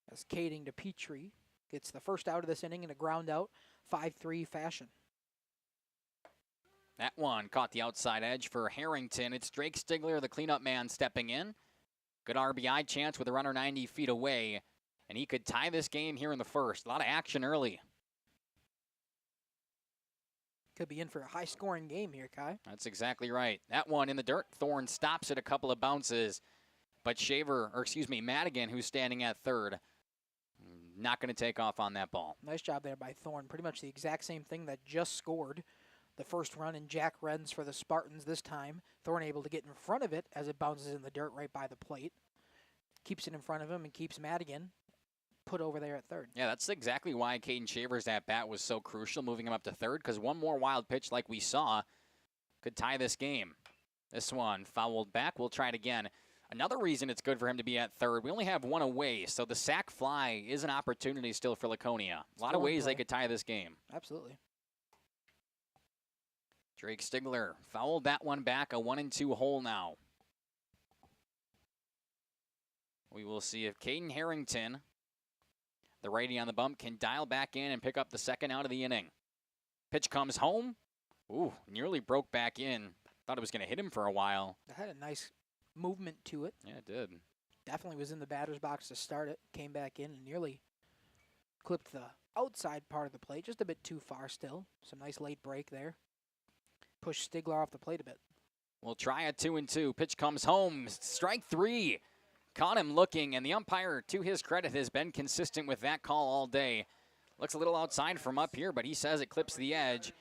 As Kading to Petrie gets the first out of this inning in a ground out, 5-3 fashion. That one caught the outside edge for Harrington. It's Drake Stigler, the cleanup man, stepping in. Good RBI chance with the runner 90 feet away. And he could tie this game here in the first. A lot of action early. Could be in for a high-scoring game here, Kai. That's exactly right. That one in the dirt. Thorne stops it a couple of bounces. But Madigan, who's standing at third, not going to take off on that ball. Nice job there by Thorne. Pretty much the exact same thing that just scored the first run in Jack Wren's for the Spartans this time. Thorne able to get in front of it as it bounces in the dirt right by the plate. Keeps it in front of him and keeps Madigan put over there at third. Yeah, that's exactly why Caden Shaver's at-bat was so crucial, moving him up to third, because one more wild pitch like we saw could tie this game. This one fouled back. We'll try it again. Another reason it's good for him to be at third, we only have one away, so the sac fly is an opportunity still for Laconia. A lot of ways they could tie this game. Absolutely. Drake Stigler fouled that one back, a 1-2 hole now. We will see if Caden Harrington, the righty on the bump, can dial back in and pick up the second out of the inning. Pitch comes home. Ooh, nearly broke back in. Thought it was going to hit him for a while. It had a nice movement to it. Yeah, it did. Definitely was in the batter's box to start it. Came back in and nearly clipped the outside part of the plate. Just a bit too far still. Some nice late break there. Push Stigler off the plate a bit. We'll try a 2-2. Pitch comes home. Strike 3. Caught him looking, and the umpire, to his credit, has been consistent with that call all day. Looks a little outside from up here, but he says it clips the edge.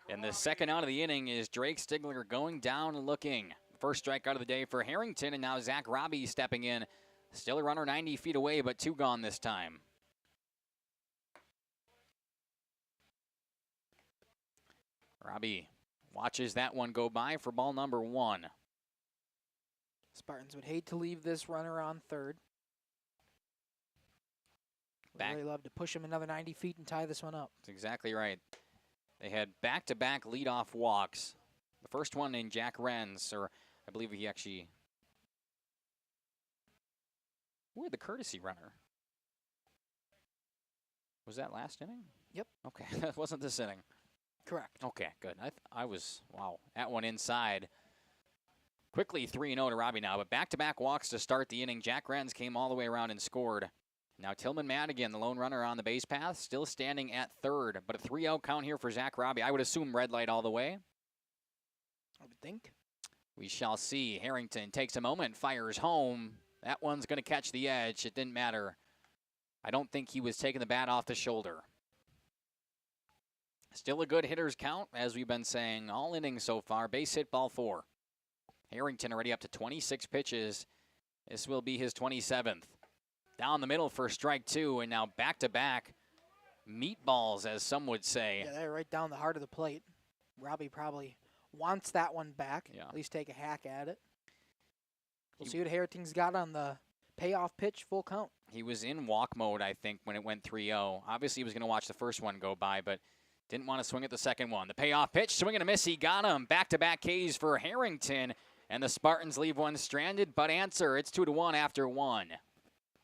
And the second out of the inning is Drake Stigler going down and looking. First strikeout of the day for Harrington, and now Zach Robbie stepping in. Still a runner 90 feet away, but 2 gone this time. Robbie watches that one go by for ball number 1. Spartans would hate to leave this runner on third. Would really love to push him another 90 feet and tie this one up. That's exactly right. They had back-to-back leadoff walks. The first one in Jack Wren's, or I believe he actually... Who had the courtesy runner? Was that last inning? Yep. Okay, that wasn't this inning. Correct. Okay, good. I was, wow, that one inside. Quickly 3-0 to Robbie now, but back-to-back walks to start the inning. Jack Renz came all the way around and scored. Now Tillman Madigan, the lone runner on the base path, still standing at third, but a 3-0 count here for Zach Robbie. I would assume red light all the way. I would think. We shall see. Harrington takes a moment, fires home. That one's going to catch the edge. It didn't matter. I don't think he was taking the bat off the shoulder. Still a good hitter's count, as we've been saying, all innings so far. Base hit, ball 4. Harrington already up to 26 pitches. This will be his 27th. Down the middle for strike 2, and now back-to-back meatballs, as some would say. Yeah, they're right down the heart of the plate. Robbie probably wants that one back, at least take a hack at it. We'll see what Harrington's got on the payoff pitch, full count. He was in walk mode, I think, when it went 3-0. Obviously, he was going to watch the first one go by, but didn't want to swing at the second one. The payoff pitch, swing and a miss, he got him. Back-to-back Ks for Harrington, and the Spartans leave one stranded, but answer, it's 2-1 after 1.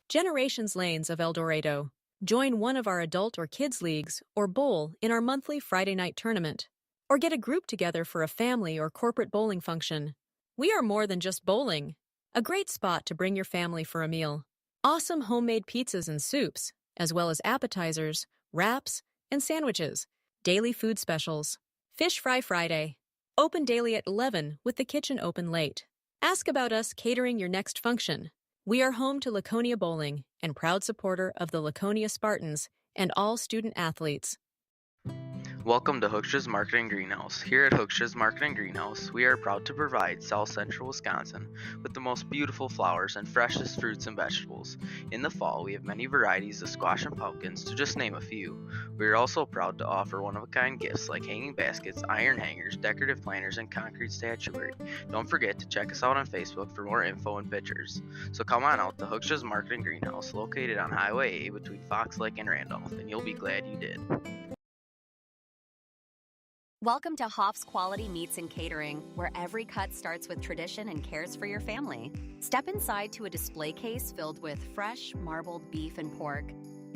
Generations Lanes of El Dorado. Join one of our adult or kids leagues or bowl in our monthly Friday night tournament. Or get a group together for a family or corporate bowling function. We are more than just bowling. A great spot to bring your family for a meal. Awesome homemade pizzas and soups, as well as appetizers, wraps, and sandwiches. Daily food specials. Fish Fry Friday. Open daily at 11 with the kitchen open late. Ask about us catering your next function. We are home to Laconia Bowling and proud supporter of the Laconia Spartans and all student athletes. Welcome to Hooksha's Market and Greenhouse. Here at Hooksha's Market and Greenhouse, we are proud to provide South Central Wisconsin with the most beautiful flowers and freshest fruits and vegetables. In the fall, we have many varieties of squash and pumpkins, to just name a few. We are also proud to offer one-of-a-kind gifts like hanging baskets, iron hangers, decorative planters, and concrete statuary. Don't forget to check us out on Facebook for more info and pictures. So come on out to Hooksha's Market and Greenhouse, located on Highway A between Fox Lake and Randolph, and you'll be glad you did. Welcome to Hoff's Quality Meats and Catering, where every cut starts with tradition and cares for your family. Step inside to a display case filled with fresh, marbled beef and pork,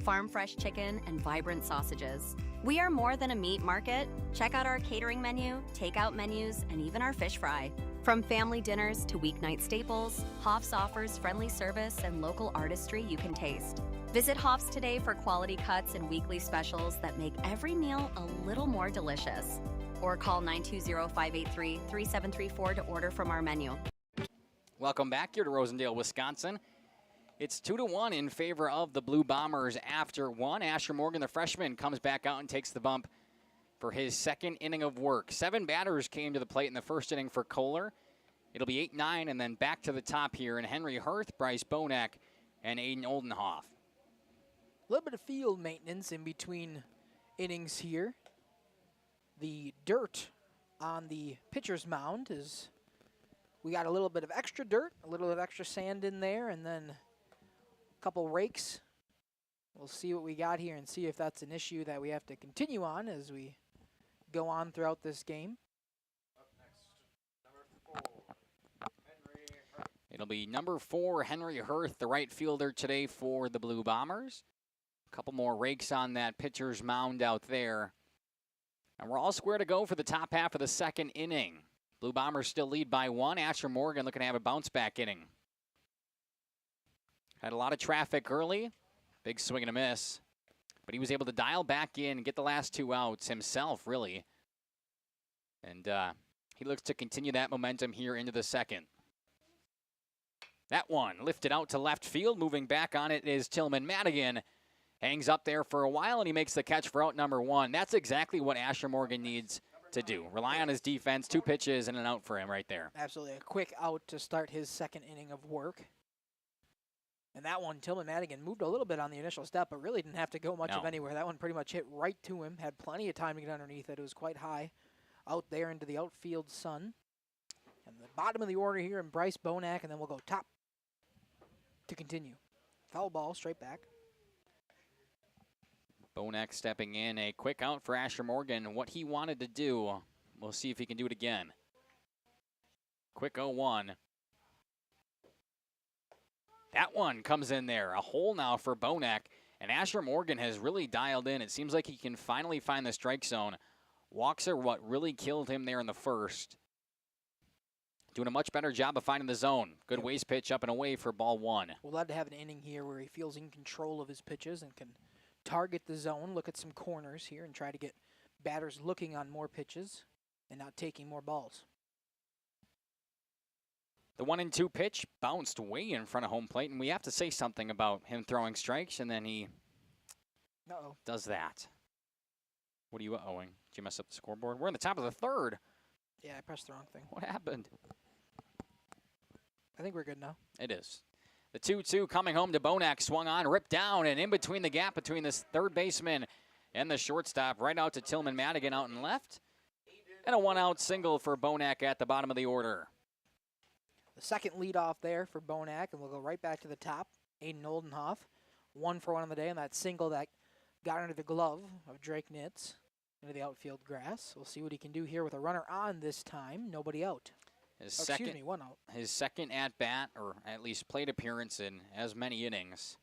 farm-fresh chicken, and vibrant sausages. We are more than a meat market. Check out our catering menu, takeout menus, and even our fish fry. From family dinners to weeknight staples, Hoff's offers friendly service and local artistry you can taste. Visit Hoff's today for quality cuts and weekly specials that make every meal a little more delicious. Or call 920-583-3734 to order from our menu. Welcome back here to Rosendale, Wisconsin. It's 2-1 in favor of the Blue Bombers after 1. Asher Morgan, the freshman, comes back out and takes the bump for his second inning of work. 7 batters came to the plate in the first inning for Kohler. It'll be 8-9, and then back to the top here in Henry Hurth, Bryce Bonek, and Aiden Oldenhoff. A little bit of field maintenance in between innings here. The dirt on the pitcher's mound is, we got a little bit of extra dirt, a little bit of extra sand in there, and then a couple rakes. We'll see what we got here and see if that's an issue that we have to continue on as we go on throughout this game. It'll be number 4, Henry Hurth, the right fielder today for the Blue Bombers. A couple more rakes on that pitcher's mound out there. And we're all square to go for the top half of the second inning. Blue Bombers still lead by 1. Asher Morgan looking to have a bounce-back inning. Had a lot of traffic early. Big swing and a miss. But he was able to dial back in and get the last 2 outs himself, really. And he looks to continue that momentum here into the second. That one lifted out to left field. Moving back on it is Tillman Madigan. Hangs up there for a while, and he makes the catch for out number 1. That's exactly what Asher Morgan needs to do. Rely on his defense. 2 pitches and an out for him right there. Absolutely. A quick out to start his second inning of work. And that one, Tillman Madigan moved a little bit on the initial step, but really didn't have to go much of anywhere. That one pretty much hit right to him. Had plenty of time to get underneath it. It was quite high out there into the outfield sun. And the bottom of the order here in Bryce Bonek, and then we'll go top to continue. Foul ball, straight back. Bonek stepping in. A quick out for Asher Morgan. What he wanted to do. We'll see if he can do it again. Quick 0-1. That one comes in there. A hole now for Bonek. And Asher Morgan has really dialed in. It seems like he can finally find the strike zone. Walks are what really killed him there in the first. Doing a much better job of finding the zone. Good waist pitch up and away for ball 1. We're glad to have an inning here where he feels in control of his pitches and can target the zone, look at some corners here, and try to get batters looking on more pitches and not taking more balls. The 1-2 pitch bounced way in front of home plate, and we have to say something about him throwing strikes, and then he does that. What are you owing? Did you mess up the scoreboard? We're in the top of the third. Yeah, I pressed the wrong thing. What happened? I think we're good now. It is. The 2-2 coming home to Bonac, swung on, ripped down, and in between the gap between this third baseman and the shortstop, right out to Tillman Madigan out and left. And a 1-out single for Bonac at the bottom of the order. The second leadoff there for Bonac, and we'll go right back to the top. Aiden Oldenhoff, 1 for 1 on the day, and that single that got under the glove of Drake Nitz into the outfield grass. We'll see what he can do here with a runner on this time. Nobody out. Excuse me, 1 out. His second at-bat, or at least plate appearance in as many innings.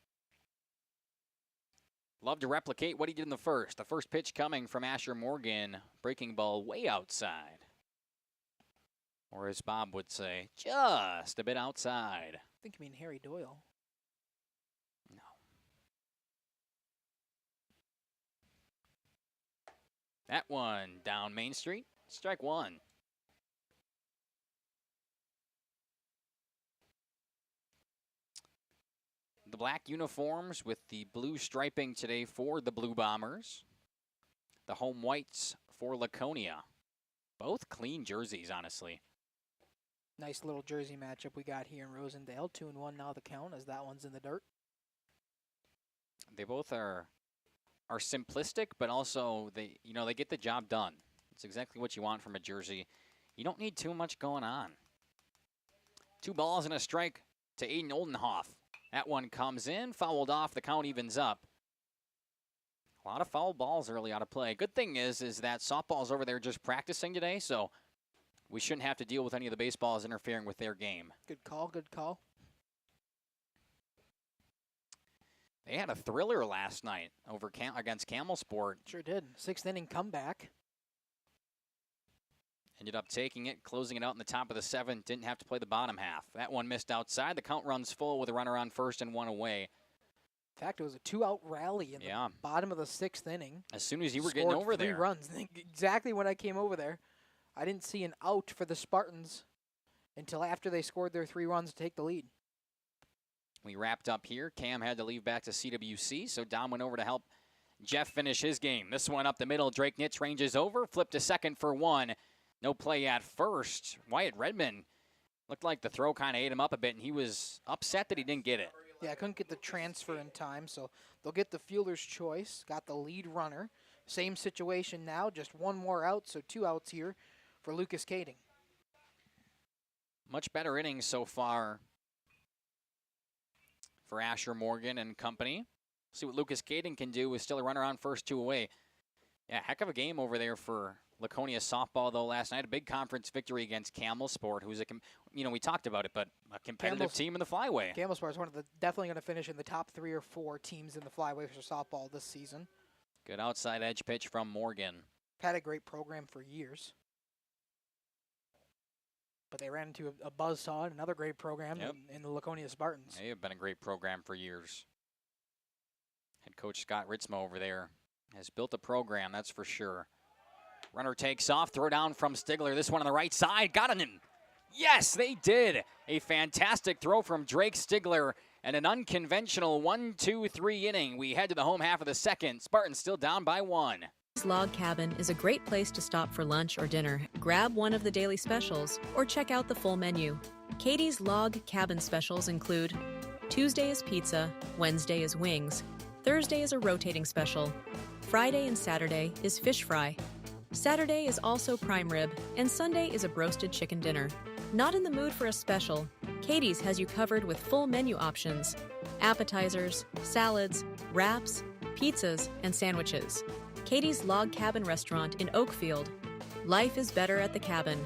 Love to replicate what he did in the first. The first pitch coming from Asher Morgan, breaking ball way outside. Or as Bob would say, just a bit outside. I think you mean Harry Doyle. No. That one down Main Street. Strike 1. The black uniforms with the blue striping today for the Blue Bombers. The home whites for Laconia. Both clean jerseys, honestly. Nice little jersey matchup we got here in Rosendale. 2-1 now the count as that one's in the dirt. They both are simplistic, but also they get the job done. It's exactly what you want from a jersey. You don't need too much going on. 2 balls and a strike to Aiden Oldenhoff. That one comes in, fouled off. The count evens up. A lot of foul balls early out of play. Good thing is that softball's over there just practicing today, so we shouldn't have to deal with any of the baseballs interfering with their game. Good call, good call. They had a thriller last night against Camel Sport. Sure did. 6th inning comeback. Ended up taking it, closing it out in the top of the 7th. Didn't have to play the bottom half. That one missed outside. The count runs full with a runner on first and 1 away. In fact, it was a 2-out rally in the bottom of the 6th inning. As soon as you were getting over there. 3 runs. Exactly when I came over there. I didn't see an out for the Spartans until after they scored their 3 runs to take the lead. We wrapped up here. Cam had to leave back to CWC, so Dom went over to help Jeff finish his game. This one up the middle. Drake Nitz ranges over, flipped to second for 1. No play at first. Wyatt Redmond looked like the throw kind of ate him up a bit, and he was upset that he didn't get it. Yeah, I couldn't get the transfer in time, so they'll get the fielder's choice. Got the lead runner. Same situation now, just 1 more out, so 2 outs here for Lucas Kading. Much better innings so far for Asher Morgan and company. See what Lucas Kading can do with still a runner on first, 2 away. Yeah, heck of a game over there for Laconia softball, though, last night. A big conference victory against Camel Sport, who's we talked about it, but a competitive team in the flyway. Camel Sport is definitely going to finish in the top 3 or 4 teams in the flyway for softball this season. Good outside edge pitch from Morgan. Had a great program for years. But they ran into a buzzsaw, another great program in the Laconia Spartans. They have been a great program for years. Head coach Scott Ritzma over there has built a program, that's for sure. Runner takes off, throw down from Stigler. This one on the right side, got him. Yes, they did. A fantastic throw from Drake Stigler and an unconventional 1-2-3 inning. We head to the home half of the second. Spartans still down by 1. Katie's Log Cabin is a great place to stop for lunch or dinner. Grab one of the daily specials or check out the full menu. Katie's Log Cabin specials include Tuesday is pizza, Wednesday is wings, Thursday is a rotating special, Friday and Saturday is fish fry, Saturday is also prime rib, and Sunday is a broasted chicken dinner. Not in the mood for a special? Katie's has you covered with full menu options, appetizers, salads, wraps, pizzas, and sandwiches. Katie's Log Cabin Restaurant in Oakfield. Life is better at the cabin.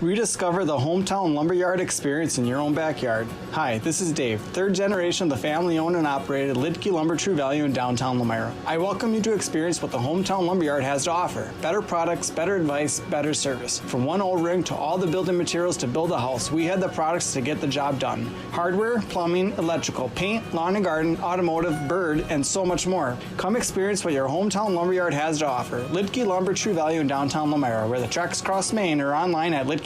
Rediscover the hometown lumberyard experience in your own backyard. Hi, this is Dave, third generation of the family-owned and operated Lidke Lumber True Value in downtown Lamira. I welcome you to experience what the hometown lumberyard has to offer. Better products, better advice, better service. From one O-ring to all the building materials to build a house, we had the products to get the job done. Hardware, plumbing, electrical, paint, lawn and garden, automotive, bird, and so much more. Come experience what your hometown lumberyard has to offer. Lidke Lumber True Value in downtown Lamira, where the tracks cross Main, or online at lidkelumber.com.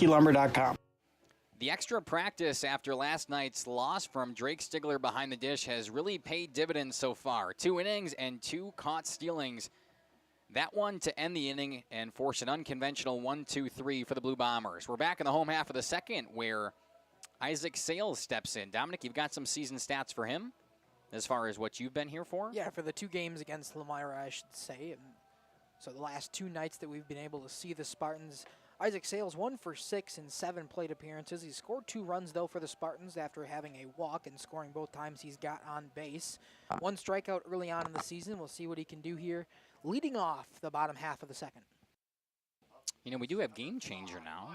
The extra practice after last night's loss from Drake Stigler behind the dish has really paid dividends so far. 2 innings and 2 caught stealings. That one to end the inning and force an unconventional 1-2-3 for the Blue Bombers. We're back in the home half of the second where Isaac Sales steps in. Dominic, you've got some season stats for him as far as what you've been here for? Yeah, for the 2 games against Lamira, I should say. So the last 2 nights that we've been able to see the Spartans, Isaac Sales 1 for 6 in 7 plate appearances. He scored 2 runs, though, for the Spartans after having a walk and scoring both times he's got on base. 1 strikeout early on in the season. We'll see what he can do here, leading off the bottom half of the second. You know, we do have Game Changer now.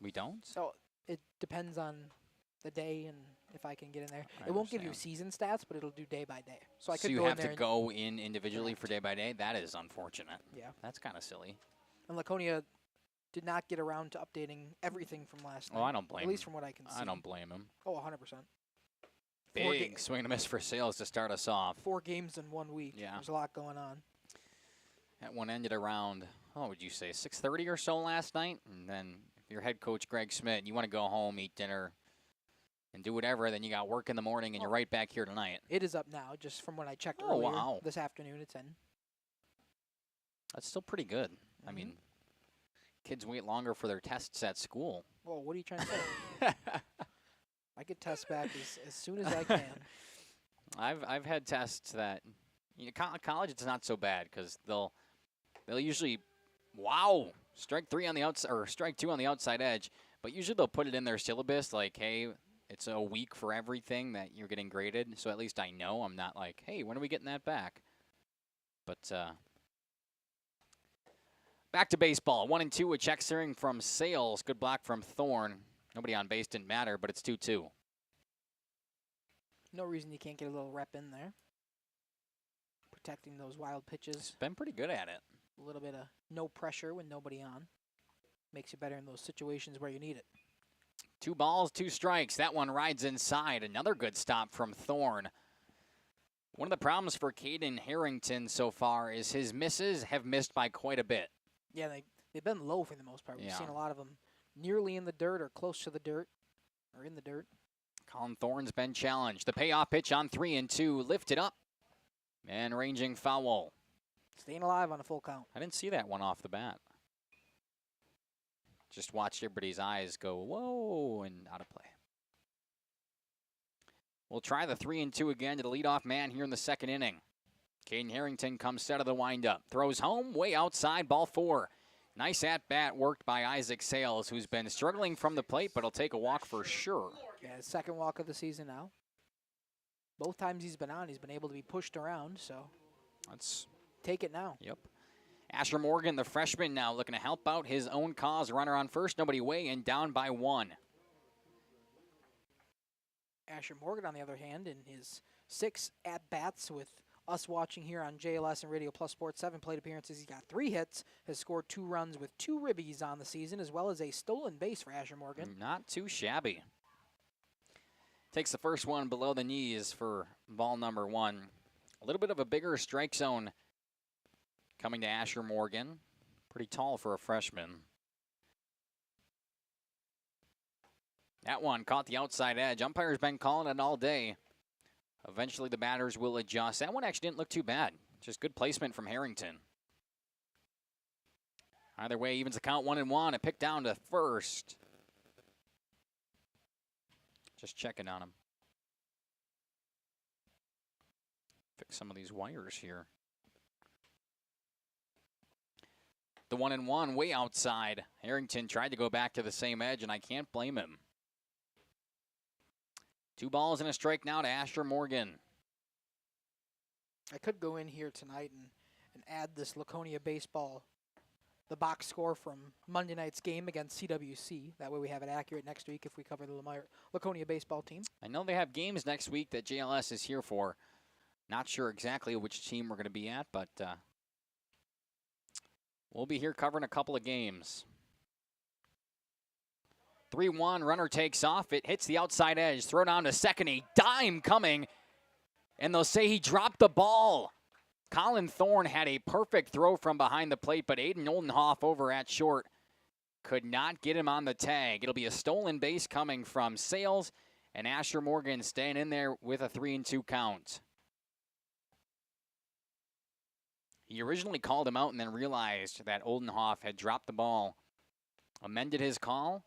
We don't? So it depends on the day and if I can get in there. It won't give you season stats, but it'll do day by day. So I could you go have in there to go in individually for day by day? That is unfortunate. Yeah. That's kind of silly. And Laconia did not get around to updating everything from last night. Oh, I don't blame him. At least from what I can see. I don't blame him. Oh, 100%. Big swing and a miss for Sales to start us off. 4 games in 1 week. Yeah. There's a lot going on. That one ended around, what would you say, 6:30 or so last night? And then if you're head coach Greg Schmidt, you want to go home, eat dinner, and do whatever, then you got work in the morning, and you're right back here tonight. It is up now, just from when I checked Oh, earlier. wow. This afternoon, it's in. That's still pretty good. I mean, kids wait longer for their tests at school. Well, what are you trying to say? I get tests back as soon as I can. I've had tests that, college it's not so bad because they'll usually, strike 3 on the outside or strike 2 on the outside edge, but usually they'll put it in their syllabus like, hey, it's a week for everything that you're getting graded, so at least I know. I'm not like, hey, when are we getting that back? But back to baseball. 1-2, a check steering from Sales. Good block from Thorne. Nobody on base, didn't matter, but it's 2-2. No reason you can't get a little rep in there. Protecting those wild pitches. Been pretty good at it. A little bit of no pressure when nobody on. Makes you better in those situations where you need it. 2 balls, 2 strikes. That one rides inside. Another good stop from Thorne. One of the problems for Caden Harrington so far is his misses have missed by quite a bit. Yeah, they've been low for the most part. We've Yeah. seen a lot of them nearly in the dirt or close to the dirt or in the dirt. Colin Thorne's been challenged. The payoff pitch on 3-2, lifted up and ranging foul. Staying alive on a full count. I didn't see that one off the bat. Just watched everybody's eyes go, whoa, and out of play. We'll try the 3-2 again to the leadoff man here in the second inning. Caden Harrington comes set of the windup. Throws home, way outside, ball 4. Nice at-bat worked by Isaac Sales, who's been struggling from the plate, but he'll take a walk for sure. Yeah, his second walk of the season now. Both times he's been on, he's been able to be pushed around, so let's take it now. Yep. Asher Morgan, the freshman, now looking to help out his own cause. Runner on first, nobody away, and down by 1. Asher Morgan, on the other hand, in his 6 at-bats with us watching here on JLS and Radio Plus Sports, 7 plate appearances. He's got 3 hits, has scored 2 runs with 2 ribbies on the season, as well as a stolen base for Asher Morgan. Not too shabby. Takes the first one below the knees for ball number 1. A little bit of a bigger strike zone coming to Asher Morgan. Pretty tall for a freshman. That one caught the outside edge. Umpire's been calling it all day. Eventually the batters will adjust. That one actually didn't look too bad. Just good placement from Harrington. Either way, evens the count 1-1. A pick down to first. Just checking on him. Fix some of these wires here. The 1-1 way outside. Harrington tried to go back to the same edge, and I can't blame him. 2 balls and a strike now to Asher Morgan. I could go in here tonight and add this Laconia baseball, the box score from Monday night's game against CWC. That way we have it accurate next week if we cover the Laconia baseball team. I know they have games next week that JLS is here for. Not sure exactly which team we're going to be at, but we'll be here covering a couple of games. 3-1, runner takes off. It hits the outside edge. Throw down to second, a dime coming. And they'll say he dropped the ball. Colin Thorne had a perfect throw from behind the plate, but Aiden Oldenhoff over at short could not get him on the tag. It'll be a stolen base coming from Sales, and Asher Morgan staying in there with a 3-2 count. He originally called him out and then realized that Oldenhoff had dropped the ball. Amended his call.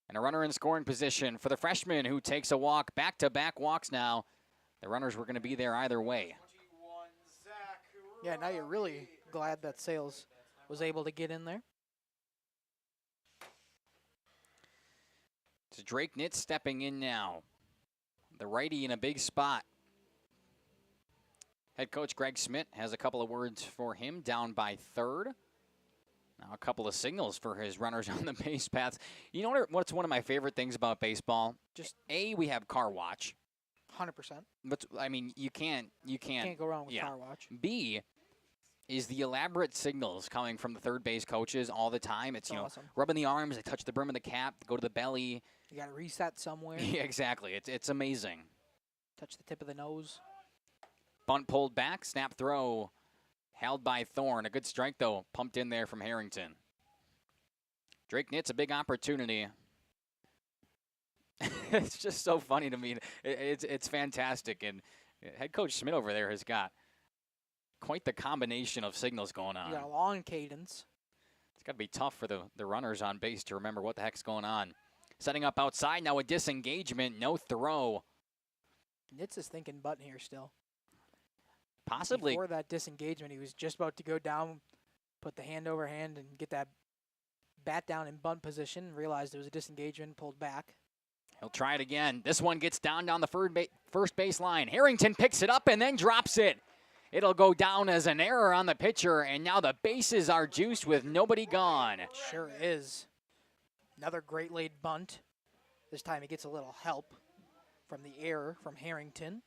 And a runner in scoring position for the freshman who takes a walk. Back-to-back walks now. The runners were going to be there either way. Yeah, now you're really glad that Sales was able to get in there. It's Drake Nitz stepping in now. The righty in a big spot. Head coach Greg Smith has a couple of words for him down by third. Now a couple of signals for his runners on the base paths. You know what's one of my favorite things about baseball? Just A, we have car watch. 100%. But I mean, you can't go wrong with car watch. B is the elaborate signals coming from the third base coaches all the time. It's awesome. Rubbing the arms, they touch the brim of the cap, go to the belly. You got to reset somewhere. Yeah, exactly. It's amazing. Touch the tip of the nose. Bunt pulled back, snap throw. Held by Thorne. A good strike, though, pumped in there from Harrington. Drake Nitz, a big opportunity. It's just so funny to me. It's fantastic. And head coach Schmidt over there has got quite the combination of signals going on. You got a long cadence. It's got to be tough for the runners on base to remember what the heck's going on. Setting up outside, now a disengagement, no throw. Nitz is thinking button here still. Possibly. Before that disengagement, he was just about to go down, put the hand over hand, and get that bat down in bunt position. Realized it was a disengagement, pulled back. He'll try it again. This one gets down the first base line. Harrington picks it up and then drops it. It'll go down as an error on the pitcher, and now the bases are juiced with nobody gone. Sure is. Another great laid bunt. This time he gets a little help from the error from Harrington.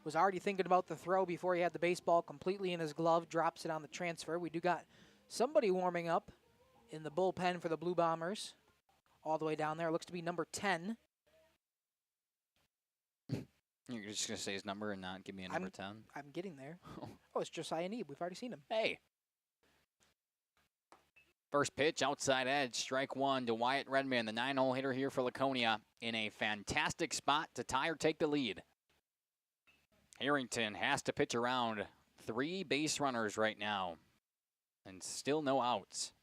Was already thinking about the throw before he had the baseball completely in his glove, drops it on the transfer. We do got somebody warming up in the bullpen for the Blue Bombers. All the way down there. Looks to be number 10. You're just going to say his number and not give me a number 10? I'm getting there. Oh, it's Josiah Neeb. We've already seen him. Hey. First pitch, outside edge, strike one to Wyatt Redman, the 9-hole hitter here for Laconia, in a fantastic spot to tie or take the lead. Harrington has to pitch around 3 base runners right now, and still no outs.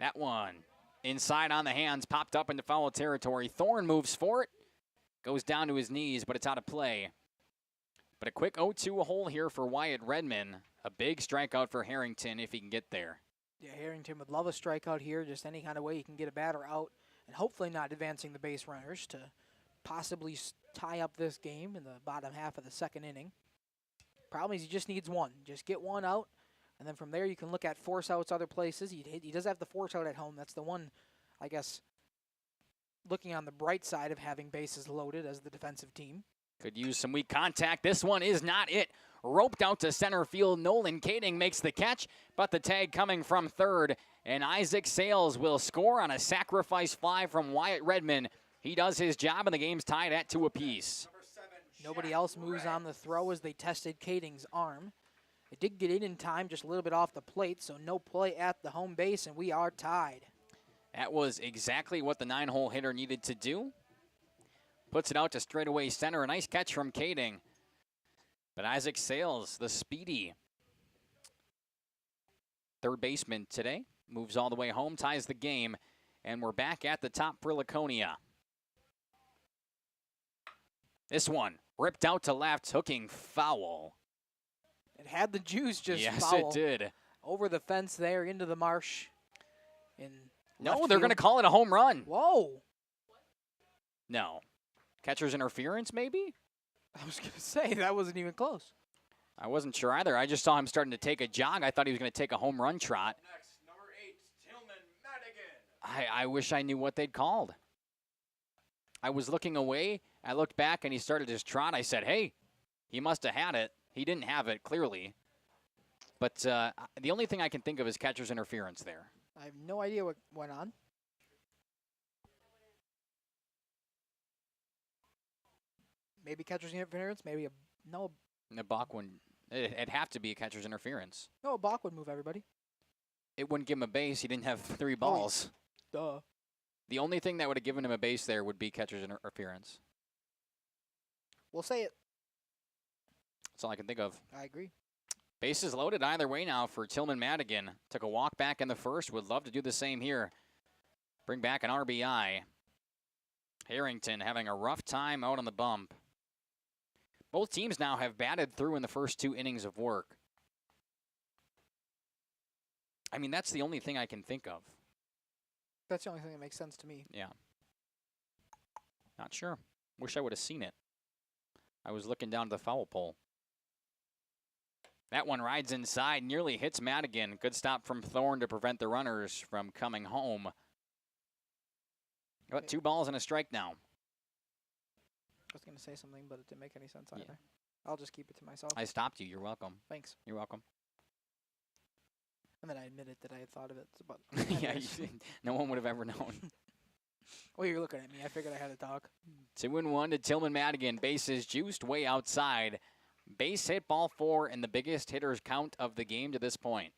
That one inside on the hands, popped up into foul territory. Thorne moves for it, goes down to his knees, but it's out of play. But a quick 0-2 hole here for Wyatt Redman. A big strikeout for Harrington if he can get there. Yeah, Harrington would love a strikeout here, just any kind of way he can get a batter out, and hopefully not advancing the base runners to possibly tie up this game in the bottom half of the second inning. Problem is he just needs one. Just get one out, and then from there you can look at force outs other places. He does have the force out at home. That's the one, I guess, looking on the bright side of having bases loaded as the defensive team. Could use some weak contact. This one is not it. Roped out to center field. Nolan Kading makes the catch, but the tag coming from third. And Isaac Sales will score on a sacrifice fly from Wyatt Redman. He does his job, and the game's tied at 2 apiece. Nobody else moves on the throw as they tested Kading's arm. It did get in time, just a little bit off the plate, so no play at the home base, and we are tied. That was exactly what the 9-hole hitter needed to do. Puts it out to straightaway center. A nice catch from Kading. But Isaac Sales, the speedy third baseman today, moves all the way home, ties the game, and we're back at the top for Laconia. This one ripped out to left, hooking foul. It had the juice, just yes, foul. It did. Over the fence there, into the marsh. No, they're going to call it a home run. Whoa. No. Catcher's interference, maybe? I was going to say, that wasn't even close. I wasn't sure either. I just saw him starting to take a jog. I thought he was going to take a home run trot. Next, number 8, Tillman Madigan. I wish I knew what they'd called. I was looking away. I looked back, and he started his trot. I said, hey, he must have had it. He didn't have it, clearly. But the only thing I can think of is catcher's interference there. I have no idea what went on. Maybe catcher's interference. Maybe no. The balk wouldn't. It'd have to be a catcher's interference. No, a balk would move everybody. It wouldn't give him a base. He didn't have 3 balls. Duh. The only thing that would have given him a base there would be catcher's interference. We'll say it. That's all I can think of. I agree. Bases loaded either way now for Tillman Madigan. Took a walk back in the first. Would love to do the same here. Bring back an RBI. Harrington having a rough time out on the bump. Both teams now have batted through in the first 2 innings of work. I mean, that's the only thing I can think of. That's the only thing that makes sense to me. Yeah. Not sure. Wish I would have seen it. I was looking down to the foul pole. That one rides inside, nearly hits Madigan. Good stop from Thorne to prevent the runners from coming home. Got 2 balls and a strike now. I was going to say something, but it didn't make any sense either. Yeah. I'll just keep it to myself. I stopped you. You're welcome. Thanks. You're welcome. And then I admitted that I had thought of it. But yeah, no one would have ever known. Well, you're looking at me. I figured I had to talk. 2-1 to Tillman Madigan. Bases juiced way outside. Base hit, ball 4, and the biggest hitters count of the game to this point.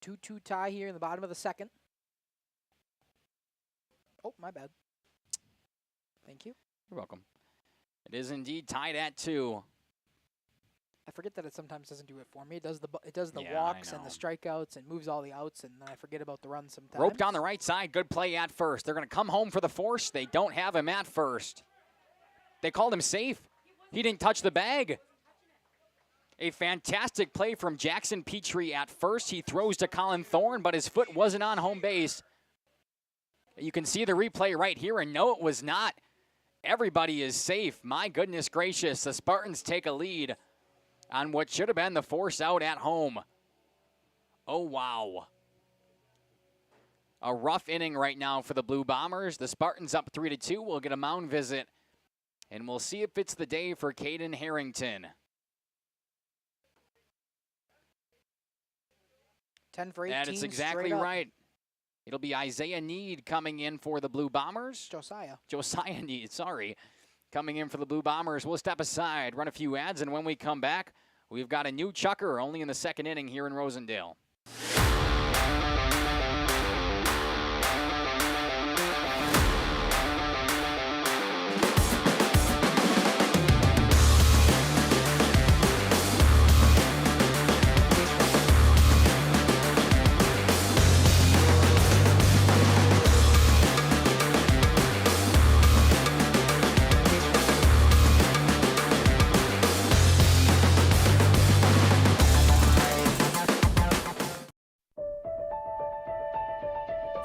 2-2 tie here in the bottom of the second. Oh, my bad. Thank you. You're welcome. It is indeed tied at 2. I forget that it sometimes doesn't do it for me. It does the Yeah, walks and the strikeouts and moves all the outs, and then I forget about the runs sometimes. Rope down the right side. Good play at first. They're going to come home for the force. They don't have him at first. They called him safe. He didn't touch the bag. A fantastic play from Jackson Petrie at first. He throws to Colin Thorne, but his foot wasn't on home base. You can see the replay right here, and no, it was not. Everybody is safe. My goodness gracious. The Spartans take a lead on what should have been the force out at home. Oh, wow. A rough inning right now for the Blue Bombers. The Spartans up 3-2. We'll get a mound visit, and we'll see if it's the day for Caden Harrington. 10 for 18. That is exactly right. It'll be Isaiah Need coming in for the Blue Bombers. Josiah Need, sorry. Coming in for the Blue Bombers. We'll step aside, run a few ads, and when we come back, we've got a new chucker only in the second inning here in Rosendale.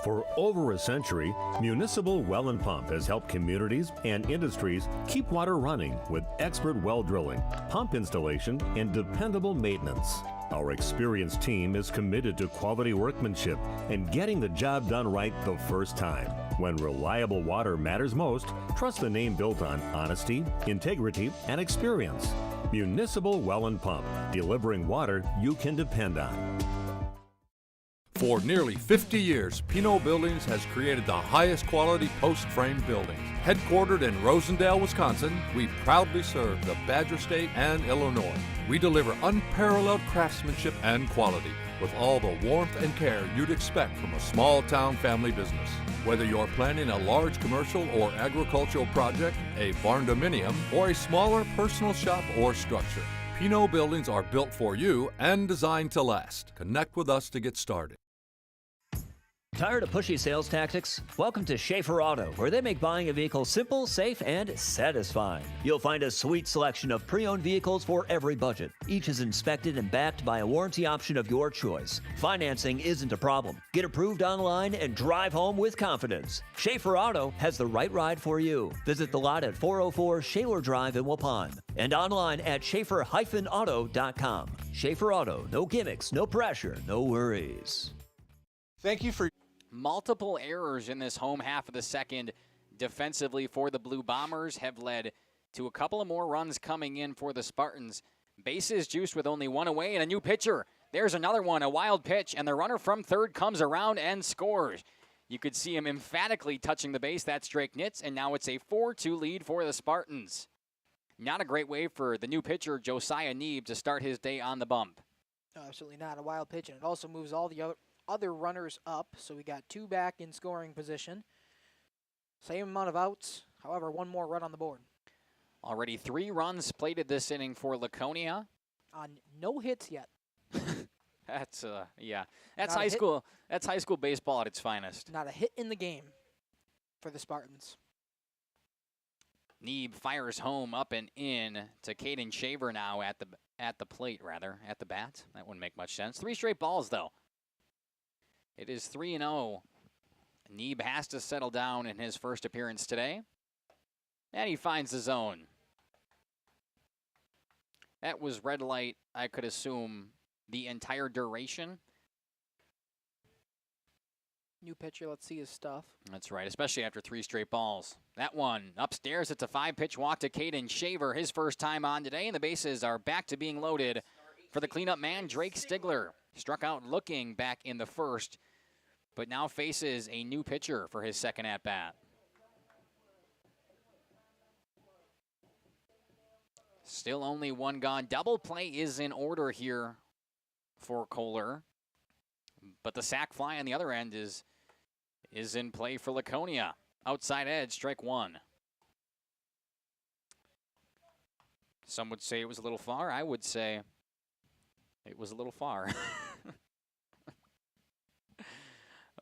For over a century, Municipal Well and Pump has helped communities and industries keep water running with expert well drilling, pump installation, and dependable maintenance. Our experienced team is committed to quality workmanship and getting the job done right the first time. When reliable water matters most, trust the name built on honesty, integrity, and experience. Municipal Well and Pump, delivering water you can depend on. For nearly 50 years, Pinot Buildings has created the highest quality post-frame buildings. Headquartered in Rosendale, Wisconsin, we proudly serve the Badger State and Illinois. We deliver unparalleled craftsmanship and quality with all the warmth and care you'd expect from a small-town family business. Whether you're planning a large commercial or agricultural project, a barn-dominium, or a smaller personal shop or structure, Pinot Buildings are built for you and designed to last. Connect with us to get started. Tired of pushy sales tactics? Welcome to Schaefer Auto, where they make buying a vehicle simple, safe, and satisfying. You'll find a sweet selection of pre-owned vehicles for every budget. Each is inspected and backed by a warranty option of your choice. Financing isn't a problem. Get approved online and drive home with confidence. Schaefer Auto has the right ride for you. Visit the lot at 404 Shaler Drive in Waupun and online at schaefer-auto.com. Schaefer Auto, no gimmicks, no pressure, no worries. Thank you for multiple errors in this home half of the second defensively for the Blue Bombers have led to a couple of more runs coming in for the Spartans. Bases juiced with only one away and a new pitcher. There's another one, a wild pitch, and the runner from third comes around and scores. You could see him emphatically touching the base. That's Drake Nitz, and now it's a 4-2 lead for the Spartans. Not a great way for the new pitcher, Josiah Neeb, to start his day on the bump. No, absolutely not. A wild pitch, and it also moves all the other runners up, so we got 2 back in scoring position. Same amount of outs, however, 1 more run on the board. Already 3 runs plated this inning for Laconia. On no hits yet. That's yeah. That's high school. That's high school baseball at its finest. Not a hit in the game for the Spartans. Neeb fires home up and in to Caden Shaver now at the plate, rather, at the bat. That wouldn't make much sense. 3 straight balls, though. It is 3-0. Neeb has to settle down in his first appearance today. And he finds the zone. That was red light, I could assume, the entire duration. New pitcher, let's see his stuff. That's right, especially after 3 straight balls. That one upstairs, it's a 5-pitch walk to Caden Shaver, his first time on today, and the bases are back to being loaded for the cleanup man, Drake Stigler. Struck out looking back in the first, but now faces a new pitcher for his second at-bat. Still only 1 gone. Double play is in order here for Kohler, but the sac fly on the other end is in play for Laconia. Outside edge, strike 1. Some would say it was a little far. I would say it was a little far.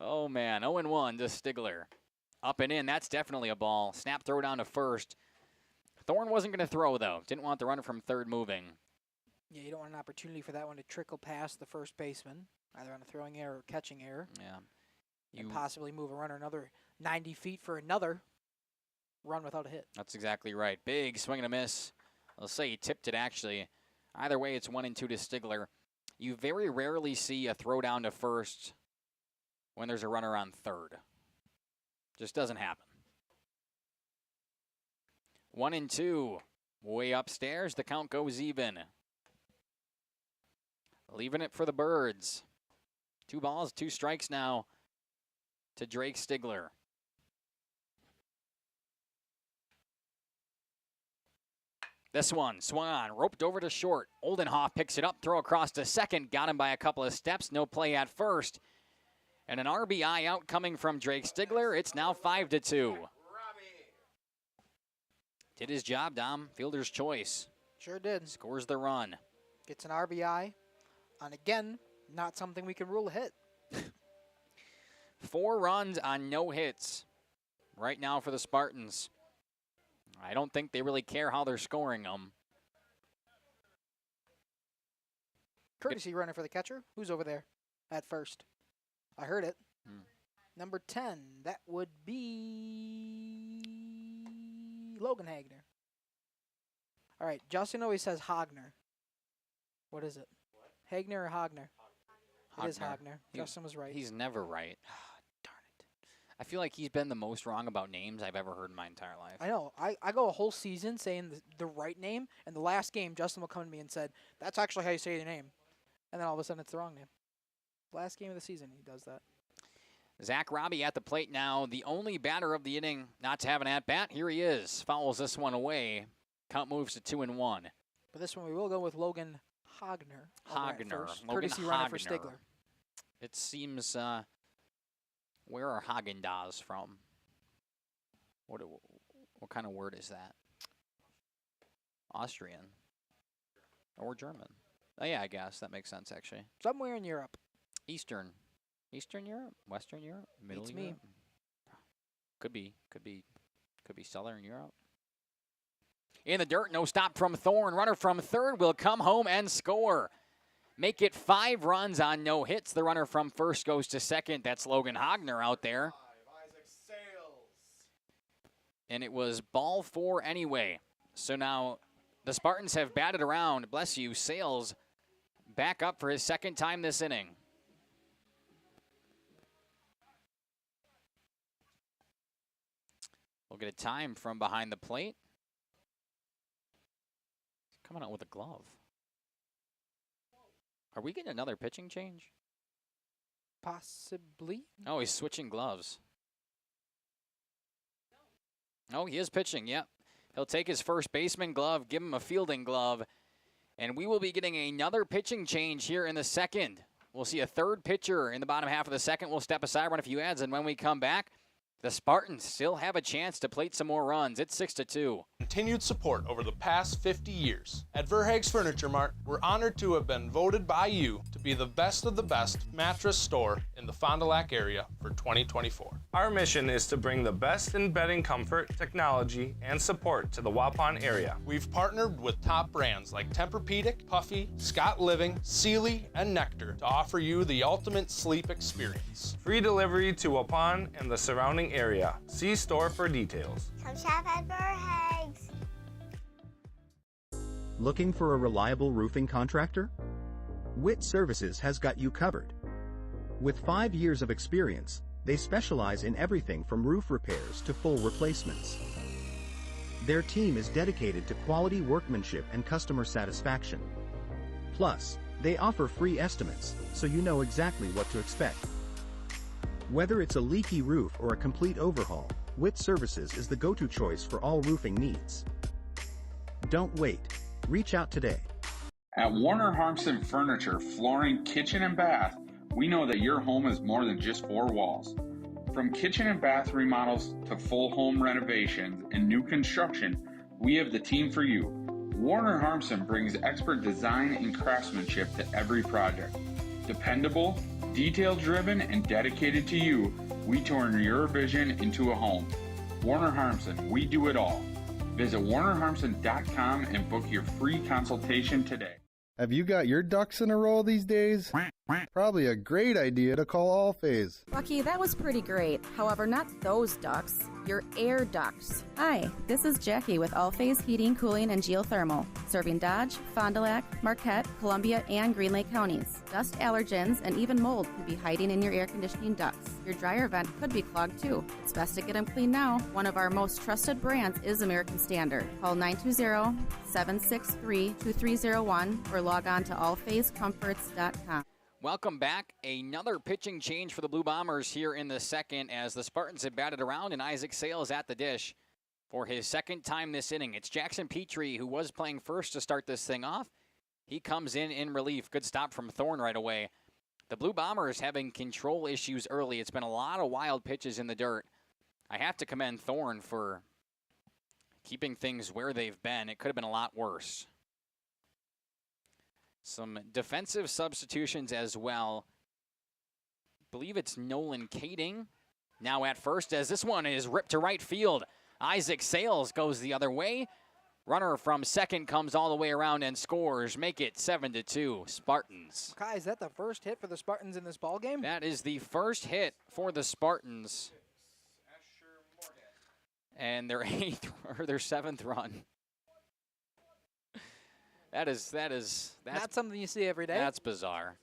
Oh, man. 0-1 to Stigler. Up and in. That's definitely a ball. Snap throw down to first. Thorne wasn't going to throw, though. Didn't want the runner from third moving. Yeah, you don't want an opportunity for that one to trickle past the first baseman, either on a throwing error or catching error. Yeah. And possibly move a runner another 90 feet for another run without a hit. That's exactly right. Big swing and a miss. I'll say he tipped it, actually. Either way, it's 1-2 to Stigler. You very rarely see a throw down to first when there's a runner on third. Just doesn't happen. 1-2. Way upstairs, the count goes even. Leaving it for the Birds. 2 balls, 2 strikes now to Drake Stigler. This one, swung on, roped over to short. Oldenhoff picks it up, throw across to second. Got him by a couple of steps, no play at first. And an RBI out coming from Drake Stigler. It's now 5-2. Did his job, Dom. Fielder's choice. Sure did. Scores the run. Gets an RBI. And again, not something we can rule a hit. 4 runs on no hits right now for the Spartans. I don't think they really care how they're scoring them. Courtesy runner for the catcher. Who's over there at first? I heard it. Number 10. That would be Logan Hagner. All right. Justin always says Hogner. What is it? Hagner or Hogner? It is Hogner. Justin was right. He's never right. Darn it. I feel like he's been the most wrong about names I've ever heard in my entire life. I know. I go a whole season saying the right name, and the last game, Justin will come to me and said, that's actually how you say your name. And then all of a sudden, it's the wrong name. Last game of the season, he does that. Zach Robbie at the plate now. The only batter of the inning not to have an at-bat. Here he is. Fouls this one away. Count moves to 2-1. But this one, we will go with Logan Hogner. Courtesy Logan runner for Hogner. Stigler. It seems, where are Haagen-Dazs from? What kind of word is that? Austrian. Or German. Oh, yeah, I guess. That makes sense, actually. Somewhere in Europe. Eastern Eastern Europe, Western Europe, Middle Beats Europe. me. Could be Southern Europe. In the dirt, no stop from Thorne. Runner from third will come home and score. Make it 5 runs on no hits. The runner from first goes to second. That's Logan Hogner out there. And it was ball 4 anyway. So now the Spartans have batted around. Bless you, Sales back up for his second time this inning. We'll get a time from behind the plate. Coming out with a glove. Are we getting another pitching change? Possibly. Oh, he's switching gloves. Oh, he is pitching, yep. He'll take his first baseman glove, give him a fielding glove, and we will be getting another pitching change here in the second. We'll see a third pitcher in the bottom half of the second. We'll step aside, run a few ads, and when we come back, the Spartans still have a chance to plate some more runs. It's 6-2. Continued support over the past 50 years. At Verhaeg's Furniture Mart, we're honored to have been voted by you to be the best of the best mattress store in the Fond du Lac area for 2024. Our mission is to bring the best in bedding comfort, technology, and support to the Waupun area. We've partnered with top brands like Tempur-Pedic, Puffy, Scott Living, Sealy, and Nectar to offer you the ultimate sleep experience. Free delivery to Waupun and the surrounding area. See store for details. Come shop at Verhaeg's. Looking for a reliable roofing contractor? Witt Services has got you covered. With 5 years of experience, they specialize in everything from roof repairs to full replacements. Their team is dedicated to quality workmanship and customer satisfaction. Plus, they offer free estimates, so you know exactly what to expect. Whether it's a leaky roof or a complete overhaul, Witt Services is the go-to choice for all roofing needs. Don't wait. Reach out today. At Warner Harmson Furniture, Flooring, Kitchen, and Bath, we know that your home is more than just 4 walls. From kitchen and bath remodels to full home renovations and new construction, we have the team for you. Warner Harmson brings expert design and craftsmanship to every project. Dependable, detail-driven, and dedicated to you, we turn your vision into a home. Warner Harmson, we do it all. Visit warnerharmson.com and book your free consultation today. Have you got your ducks in a row these days? Probably a great idea to call Allphase. Lucky, that was pretty great. However, not those ducks. Your air ducts. Hi, this is Jackie with Allphase Heating, Cooling, and Geothermal, serving Dodge, Fond du Lac, Marquette, Columbia, and Green Lake counties. Dust allergens and even mold could be hiding in your air conditioning ducts. Your dryer vent could be clogged too. It's best to get them cleaned now. One of our most trusted brands is American Standard. Call 920-763-2301 or log on to allphasecomforts.com. Welcome back. Another pitching change for the Blue Bombers here in the second as the Spartans have batted around and Isaac Sales at the dish for his second time this inning. It's Jackson Petrie who was playing first to start this thing off. He comes in relief. Good stop from Thorne right away. The Blue Bombers having control issues early. It's been a lot of wild pitches in the dirt. I have to commend Thorne for keeping things where they've been. It could have been a lot worse. Some defensive substitutions as well. I believe it's Nolan Kading now at first as this one is ripped to right field. Isaac Sales goes the other way. Runner from second comes all the way around and scores. Make it 7-2 Spartans. Kai, is that the first hit for the Spartans in this ballgame? That is the first hit for the Spartans. And their 7th run. That's not something you see every day. That's bizarre.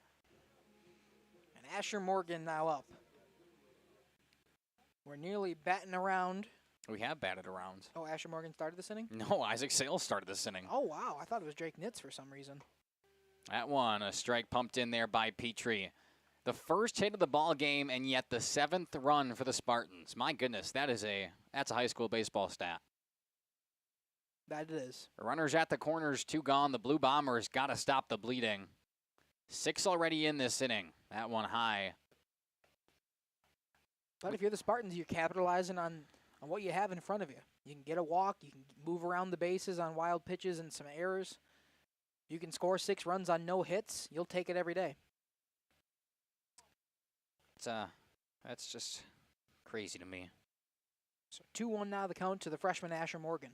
And Asher Morgan now up. We're nearly batting around. We have batted around. Oh, Asher Morgan started this inning? No, Isaac Sales started this inning. Oh, wow. I thought it was Drake Nitz for some reason. That one, a strike pumped in there by Petrie. The first hit of the ball game, and yet the 7th run for the Spartans. My goodness, that's a high school baseball stat. That it is. The runners at the corners, 2 gone. The Blue Bombers got to stop the bleeding. 6 already in this inning. That one high. But if you're the Spartans, you're capitalizing on what you have in front of you. You can get a walk. You can move around the bases on wild pitches and some errors. You can score 6 runs on no hits. You'll take it every day. That's just crazy to me. So 2-1 now the count to the freshman Asher Morgan.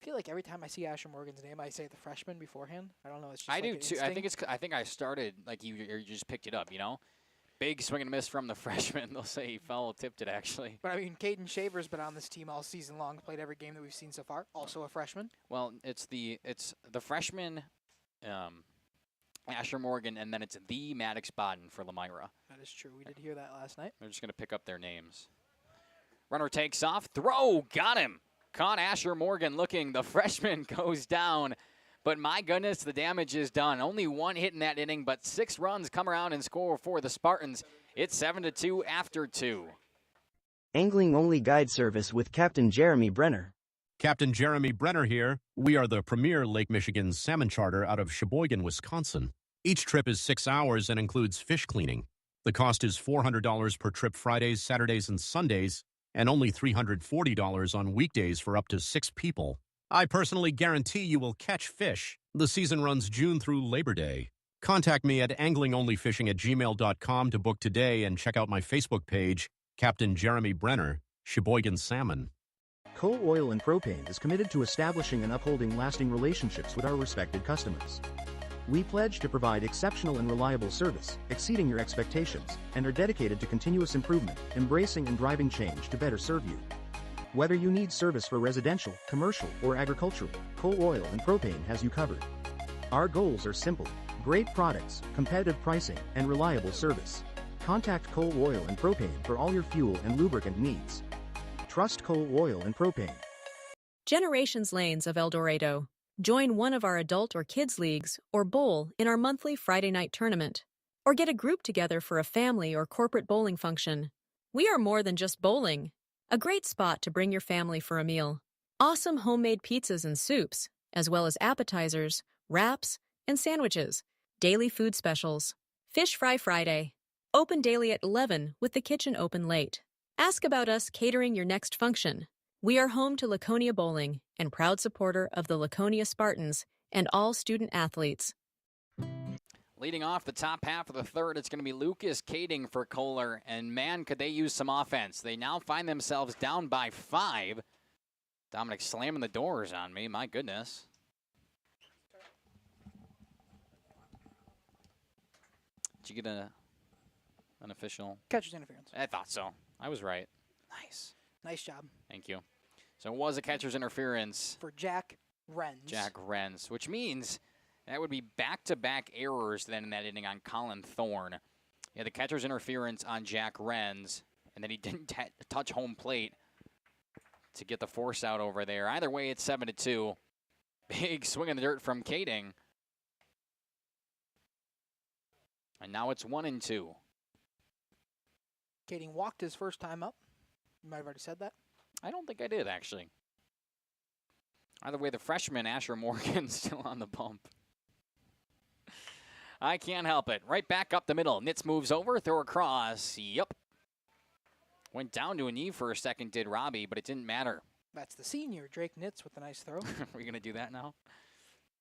I feel like every time I see Asher Morgan's name, I say the freshman beforehand. I don't know. It's just I like do an too. instinct. I think I started like you just picked it up. You know, big swing and miss from the freshman. They'll say he foul tipped it actually. But I mean, Caden Shaver's been on this team all season long, played every game that we've seen so far. Also a freshman. Well, it's the freshman, Asher Morgan, and then it's the Maddox Bodden for Lamira. That is true. We did hear that last night. They're just gonna pick up their names. Runner takes off. Throw. Got him. Caught Asher Morgan looking. The freshman goes down. But my goodness, the damage is done. Only one hit in that inning, but 6 runs come around and score for the Spartans. It's 7-2 after 2. Angling only guide service with Captain Jeremy Brenner. Captain Jeremy Brenner here. We are the premier Lake Michigan salmon charter out of Sheboygan, Wisconsin. Each trip is 6 hours and includes fish cleaning. The cost is $400 per trip Fridays, Saturdays, and Sundays, and only $340 on weekdays for up to 6 people. I personally guarantee you will catch fish. The season runs June through Labor Day. Contact me at anglingonlyfishing@gmail.com to book today and check out my Facebook page, Captain Jeremy Brenner, Sheboygan Salmon. Coal Oil and Propane is committed to establishing and upholding lasting relationships with our respected customers. We pledge to provide exceptional and reliable service, exceeding your expectations, and are dedicated to continuous improvement, embracing and driving change to better serve you. Whether you need service for residential, commercial, or agricultural, Coal Oil and Propane has you covered. Our goals are simple: great products, competitive pricing, and reliable service. Contact Coal Oil and Propane for all your fuel and lubricant needs. Trust Coal Oil and Propane. Generations Lanes of El Dorado. Join one of our adult or kids leagues or bowl in our monthly Friday night tournament. Or get a group together for a family or corporate bowling function. We are more than just bowling. A great spot to bring your family for a meal. Awesome homemade pizzas and soups, as well as appetizers, wraps, and sandwiches. Daily food specials. Fish Fry Friday. Open daily at 11 with the kitchen open late. Ask about us catering your next function. We are home to Laconia Bowling and proud supporter of the Laconia Spartans and all student athletes. Leading off the top half of the third, it's going to be Lucas Kading for Kohler, and man, could they use some offense. They now find themselves down by 5. Dominic slamming the doors on me, my goodness. Did you get an official? Catcher's interference. I thought so. I was right. Nice. Nice job. Thank you. So it was a catcher's interference. For Jack Renz. Jack Renz, which means that would be back-to-back errors then in that inning on Colin Thorne. Yeah, the catcher's interference on Jack Renz, and then he didn't touch home plate to get the force out over there. Either way, it's 7-2. Big swing in the dirt from Kading. And now it's 1-2. Kading walked his first time up. You might have already said that. I don't think I did, actually. Either way, the freshman, Asher Morgan, still on the bump. I can't help it. Right back up the middle. Nitz moves over, throw across. Yep. Went down to a knee for a second, did Robbie, but it didn't matter. That's the senior, Drake Nitz, with a nice throw. Are we going to do that now?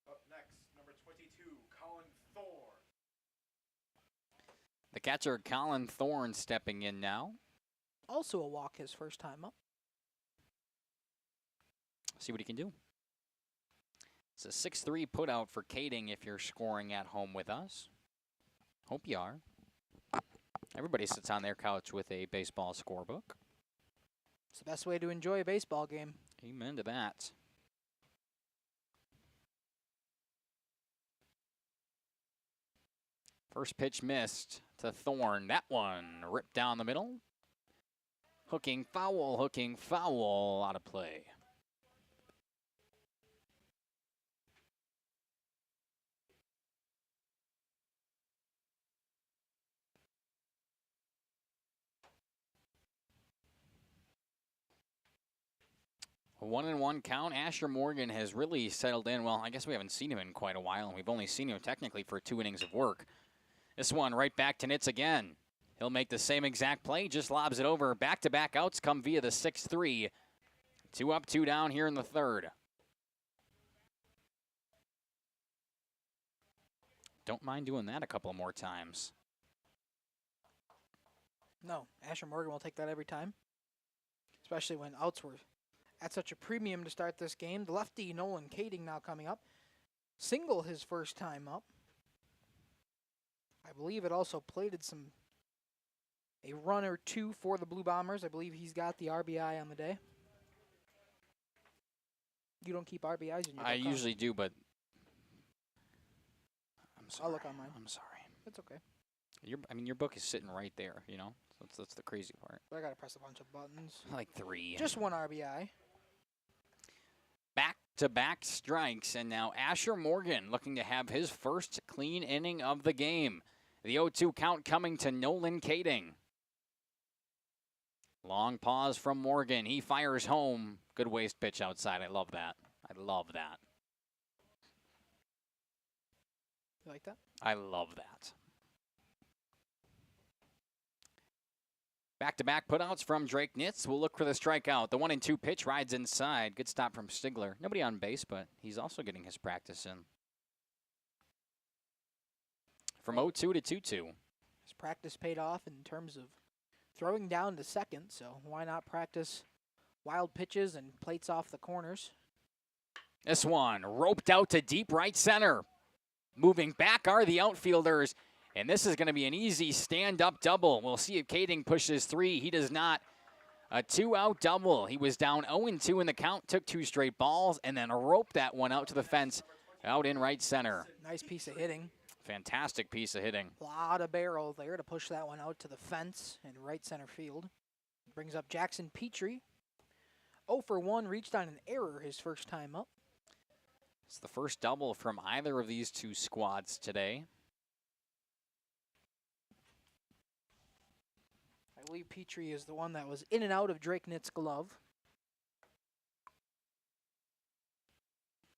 Up next, number 22, Colin Thorne. The catcher, Colin Thorne, stepping in now. Also a walk his first time up. See what he can do. It's a 6-3 put out for Kading if you're scoring at home with us. Hope you are. Everybody sits on their couch with a baseball scorebook. It's the best way to enjoy a baseball game. Amen to that. First pitch missed to Thorne. That one ripped down the middle. Hooking foul, out of play. A 1-1 count. Asher Morgan has really settled in. Well, I guess we haven't seen him in quite a while, and we've only seen him technically for 2 innings of work. This one right back to Nitz again. He'll make the same exact play, just lobs it over. Back-to-back outs come via the 6-3. 2 up, 2 down here in the third. Don't mind doing that a couple more times. No, Asher Morgan will take that every time, especially when outs were at such a premium to start this game. The lefty, Nolan Kading, now coming up. Single his first time up. I believe it also plated a run or two for the Blue Bombers. I believe he's got the RBI on the day. You don't keep RBIs in your book, I usually do, but I'm sorry. I'll look on mine. I'm sorry. It's okay. Your book is sitting right there, you know? That's the crazy part. But I got to press a bunch of buttons. Like 3. Just one RBI. Back-to-back strikes, and now Asher Morgan looking to have his first clean inning of the game. The 0-2 count coming to Nolan Kading. Long pause from Morgan. He fires home. Good waste pitch outside. I love that. I love that. You like that? I love that. Back-to-back putouts from Drake Nitz. We'll look for the strikeout. The 1-2 pitch rides inside. Good stop from Stigler. Nobody on base, but he's also getting his practice in. From 0-2 to 2-2. His practice paid off in terms of throwing down to second, so why not practice wild pitches and plates off the corners? This one roped out to deep right center. Moving back are the outfielders, and this is going to be an easy stand-up double. We'll see if Kading pushes 3. He does not. A 2-out double. He was down 0-2 in the count, took 2 straight balls, and then roped that one out to the fence out in right center. Nice piece of hitting. Fantastic piece of hitting. A lot of barrel there to push that one out to the fence in right center field. Brings up Jackson Petrie. 0 for 1, reached on an error his first time up. It's the first double from either of these two squads today. I believe Petrie is the one that was in and out of Drake Nitz's glove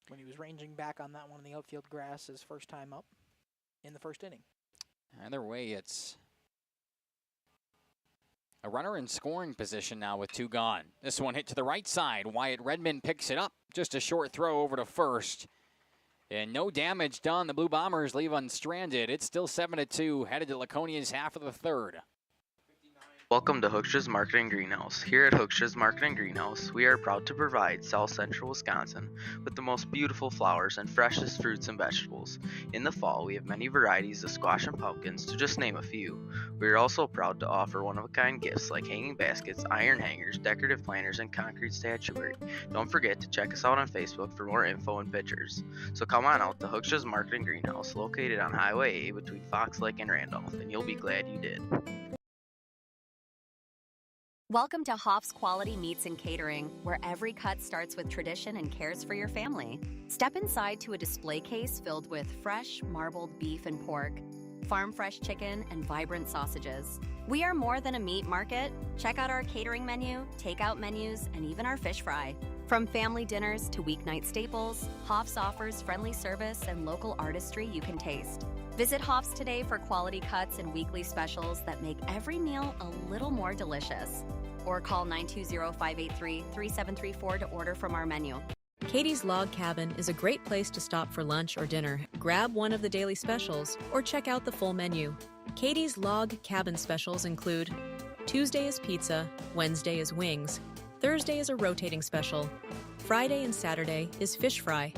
when he was ranging back on that one in the outfield grass his first time up in the first inning. Either way, it's a runner in scoring position now with 2 gone. This one hit to the right side. Wyatt Redmond picks it up. Just a short throw over to first. And no damage done. The Blue Bombers leave unstranded. It's still 7-2, headed to Laconia's half of the third. Welcome to Hookstra's Marketing Greenhouse. Here at Hookstra's Marketing Greenhouse, we are proud to provide South Central Wisconsin with the most beautiful flowers and freshest fruits and vegetables. In the fall, we have many varieties of squash and pumpkins, to just name a few. We are also proud to offer one-of-a-kind gifts like hanging baskets, iron hangers, decorative planters, and concrete statuary. Don't forget to check us out on Facebook for more info and pictures. So come on out to Hookstra's Marketing Greenhouse, located on Highway A between Fox Lake and Randolph, and you'll be glad you did. Welcome to Hoff's Quality Meats and Catering, where every cut starts with tradition and cares for your family. Step inside to a display case filled with fresh, marbled beef and pork, farm-fresh chicken, and vibrant sausages. We are more than a meat market. Check out our catering menu, takeout menus, and even our fish fry. From family dinners to weeknight staples, Hoff's offers friendly service and local artistry you can taste. Visit Hoff's today for quality cuts and weekly specials that make every meal a little more delicious. Or call 920-583-3734 to order from our menu. Katie's Log Cabin is a great place to stop for lunch or dinner. Grab one of the daily specials or check out the full menu. Katie's Log Cabin specials include Tuesday is pizza, Wednesday is wings, Thursday is a rotating special, Friday and Saturday is fish fry,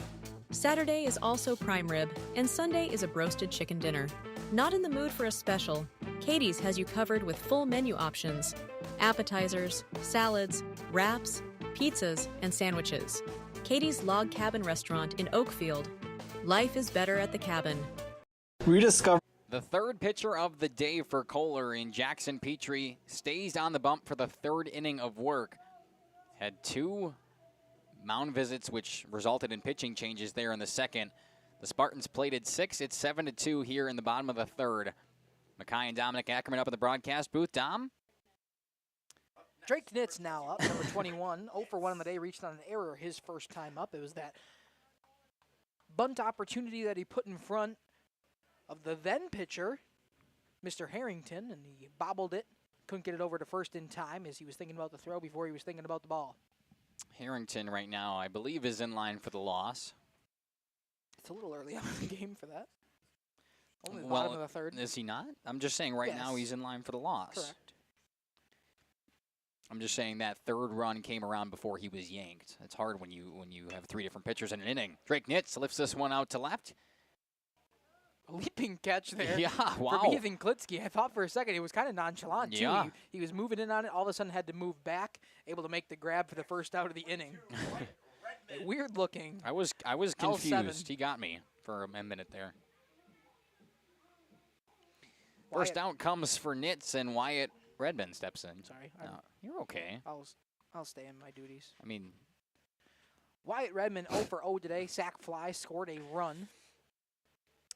Saturday is also prime rib, and Sunday is a broasted chicken dinner. Not in the mood for a special? Katie's has you covered with full menu options, appetizers, salads, wraps, pizzas, and sandwiches. Katie's Log Cabin Restaurant in Oakfield. Life is better at the cabin. Rediscover. The third pitcher of the day for Kohler in Jackson Petrie stays on the bump for the third inning of work. Had 2 mound visits, which resulted in pitching changes there in the second. The Spartans plated 6. It's 7-2 here in the bottom of the third. Mackay and Dominic Ackerman up in the broadcast booth. Dom? Drake Nitz now up, number 21. 0 for 1 on the day, reached on an error his first time up. It was that bunt opportunity that he put in front of the then pitcher, Mr. Harrington, and he bobbled it. Couldn't get it over to first in time as he was thinking about the throw before he was thinking about the ball. Harrington right now, I believe, is in line for the loss. It's a little early on in the game for that. Only the bottom of the third. Is he not? I'm just saying right now he's in line for the loss. Correct. I'm just saying that third run came around before he was yanked. It's hard when you have 3 different pitchers in an inning. Drake Nitz lifts this one out to left. A leaping catch there. Yeah, wow. For Ethan Klitsky. I thought for a second he was kind of nonchalant, too. Yeah. He was moving in on it. All of a sudden had to move back, able to make the grab for the first out of the inning. Weird looking. I was L7. confused. He got me for a minute there. First out comes for Nitz, and Wyatt Redmond steps in. Sorry. No, you're okay. I'll stay in my duties. I mean, Wyatt Redmond 0 for 0 today. Sack fly, scored a run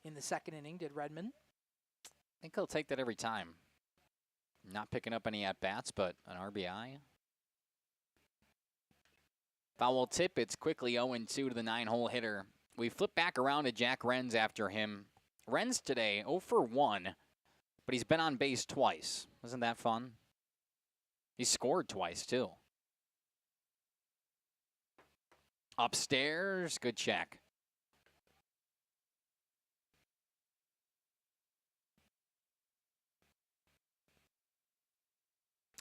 in the second inning, did Redmond. I think he'll take that every time. Not picking up any at-bats, but an RBI. Foul tip, it's quickly 0-2 to the 9-hole hitter. We flip back around to Jack Renz after him. Renz today 0 for 1, but he's been on base twice. Wasn't that fun? He scored twice, too. Upstairs, good check.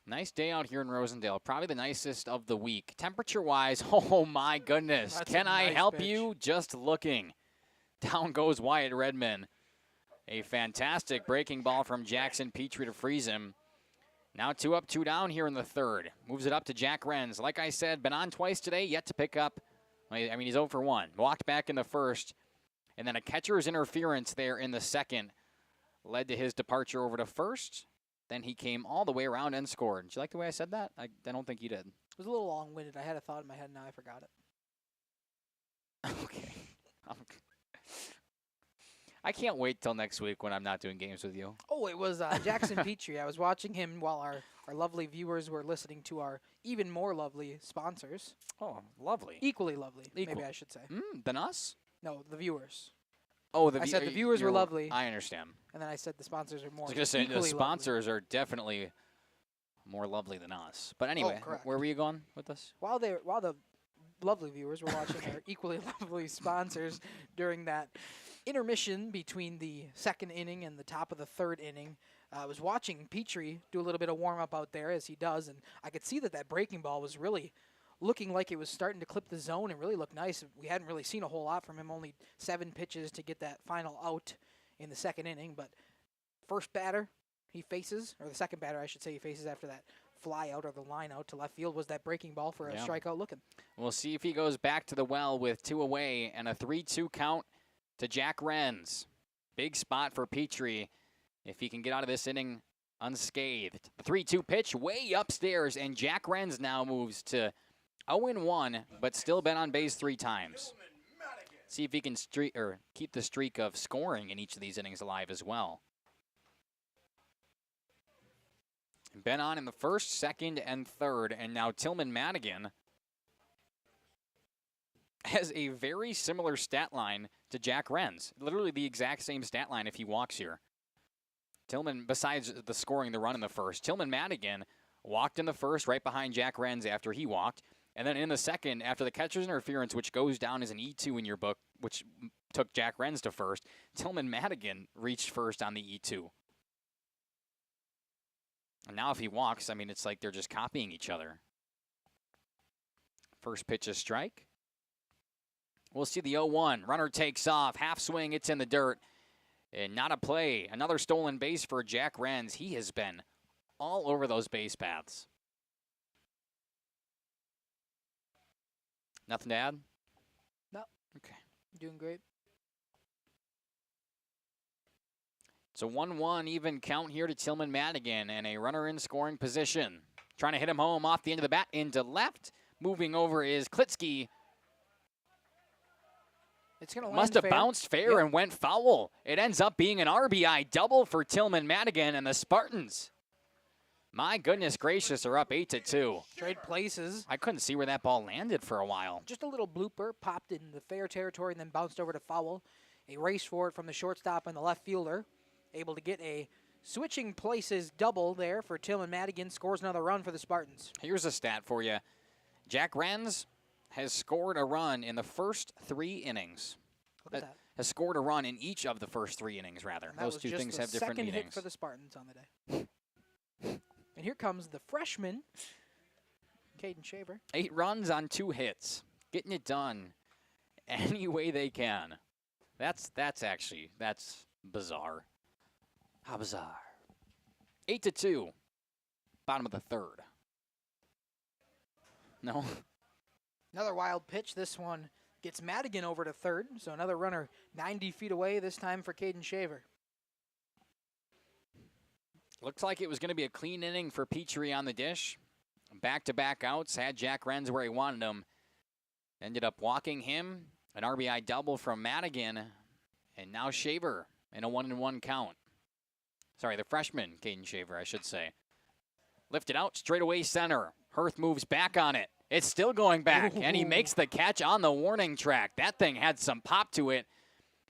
Nice day out here in Rosendale. Probably the nicest of the week. Temperature-wise, oh my goodness. That's Can a I nice help pitch. you? Just looking. Down goes Wyatt Redmond. A fantastic breaking ball from Jackson Petrie to freeze him. Now 2 up, 2 down here in the third. Moves it up to Jack Renz. Like I said, been on twice today, yet to pick up. I mean, he's 0 for 1. Walked back in the first. And then a catcher's interference there in the second led to his departure over to first. Then he came all the way around and scored. Did you like the way I said that? I don't think you did. It was a little long-winded. I had a thought in my head, now I forgot it. Okay. I can't wait till next week when I'm not doing games with you. Oh, it was Jackson Petrie. I was watching him while our lovely viewers were listening to our even more lovely sponsors. Oh, lovely. Equally lovely, Equal. maybe I should say. Than us? No, the viewers. Oh, I said the viewers were lovely. I understand. And then I said the sponsors are more. I was going to say the equally sponsors are definitely more lovely than us. But anyway, correct. where were you going with this? While the lovely viewers were watching our equally lovely sponsors during that intermission between the second inning and the top of the third inning, I was watching Petrie do a little bit of warm-up out there, as he does, and I could see that breaking ball was really looking like it was starting to clip the zone and really look nice. We hadn't really seen a whole lot from him, only 7 pitches to get that final out in the second inning, but first batter he faces, or the second batter I should say he faces after that fly out or the line out to left field was that breaking ball for a strikeout looking. We'll see if he goes back to the well with 2 away and a 3-2 count to Jack Renz. Big spot for Petrie if he can get out of this inning unscathed. The 3-2 pitch way upstairs, and Jack Renz now moves to 0-1, but still been on base 3 times. See if he can keep the streak of scoring in each of these innings alive as well. Been on in the first, second, and third, and now Tillman Madigan has a very similar stat line to Jack Renz. Literally the exact same stat line if he walks here. Tillman, besides the scoring the run in the first, Tillman Madigan walked in the first right behind Jack Renz after he walked. And then in the second, after the catcher's interference, which goes down as an E2 in your book, which took Jack Renz to first, Tillman Madigan reached first on the E2. And now if he walks, I mean, it's like they're just copying each other. First pitch is strike. We'll see the 0-1. Runner takes off. Half swing, it's in the dirt. And not a play. Another stolen base for Jack Renz. He has been all over those base paths. Nothing to add? No. Okay. Doing great. It's a 1-1 even count here to Tillman Madigan and a runner in scoring position. Trying to hit him home off the end of the bat into left. Moving over is Klitsky. It's gonna land Must have fair. bounced fair and went foul. It ends up being an RBI double for Tillman Madigan and the Spartans. My goodness gracious, are up 8-2. Trade places. I couldn't see where that ball landed for a while. Just a little blooper, popped in the fair territory and then bounced over to foul. A race for it from the shortstop and the left fielder. Able to get a switching places double there for Tillman Madigan. Scores another run for the Spartans. Here's a stat for you. Jack Renz has scored a run in the first 3 innings. Look at that. Has scored a run in each of the first 3 innings, rather. And that Those was 2 just things the have different second meanings. hit for the Spartans on the day. And here comes the freshman Caden Shaver. 8 runs on 2 hits. Getting it done any way they can. That's bizarre. How bizarre. 8-2. Bottom of the 3rd. No. Another wild pitch. This one gets Madigan over to third. So another runner 90 feet away, this time for Caden Shaver. Looks like it was going to be a clean inning for Petrie on the dish. Back-to-back outs. Had Jack Renz where he wanted him. Ended up walking him. An RBI double from Madigan. And now Shaver in a 1-1 count. Sorry, the freshman, Caden Shaver, I should say. Lifted out, straight away center. Hurth moves back on it. It's still going back, and he makes the catch on the warning track. That thing had some pop to it.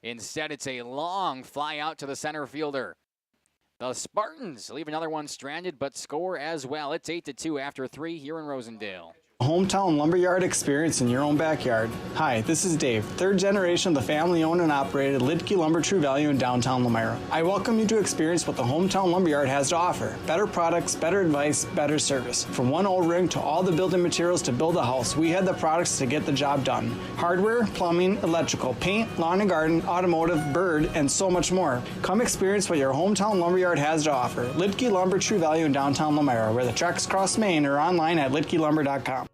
Instead, it's a long fly out to the center fielder. The Spartans leave another one stranded, but score as well. It's 8-2 after 3 here in Rosendale. Hometown lumberyard experience in your own backyard. Hi, this is Dave, 3rd generation of the family-owned and operated Lidke Lumber True Value in downtown Lamira. I welcome you to experience what the Hometown Lumberyard has to offer. Better products, better advice, better service. From one O-ring to all the building materials to build a house, we have the products to get the job done. Hardware, plumbing, electrical, paint, lawn and garden, automotive, bird, and so much more. Come experience what your Hometown Lumberyard has to offer. Lidke Lumber True Value in downtown Lamira, where the tracks cross Main, or online at lidkelumber.com.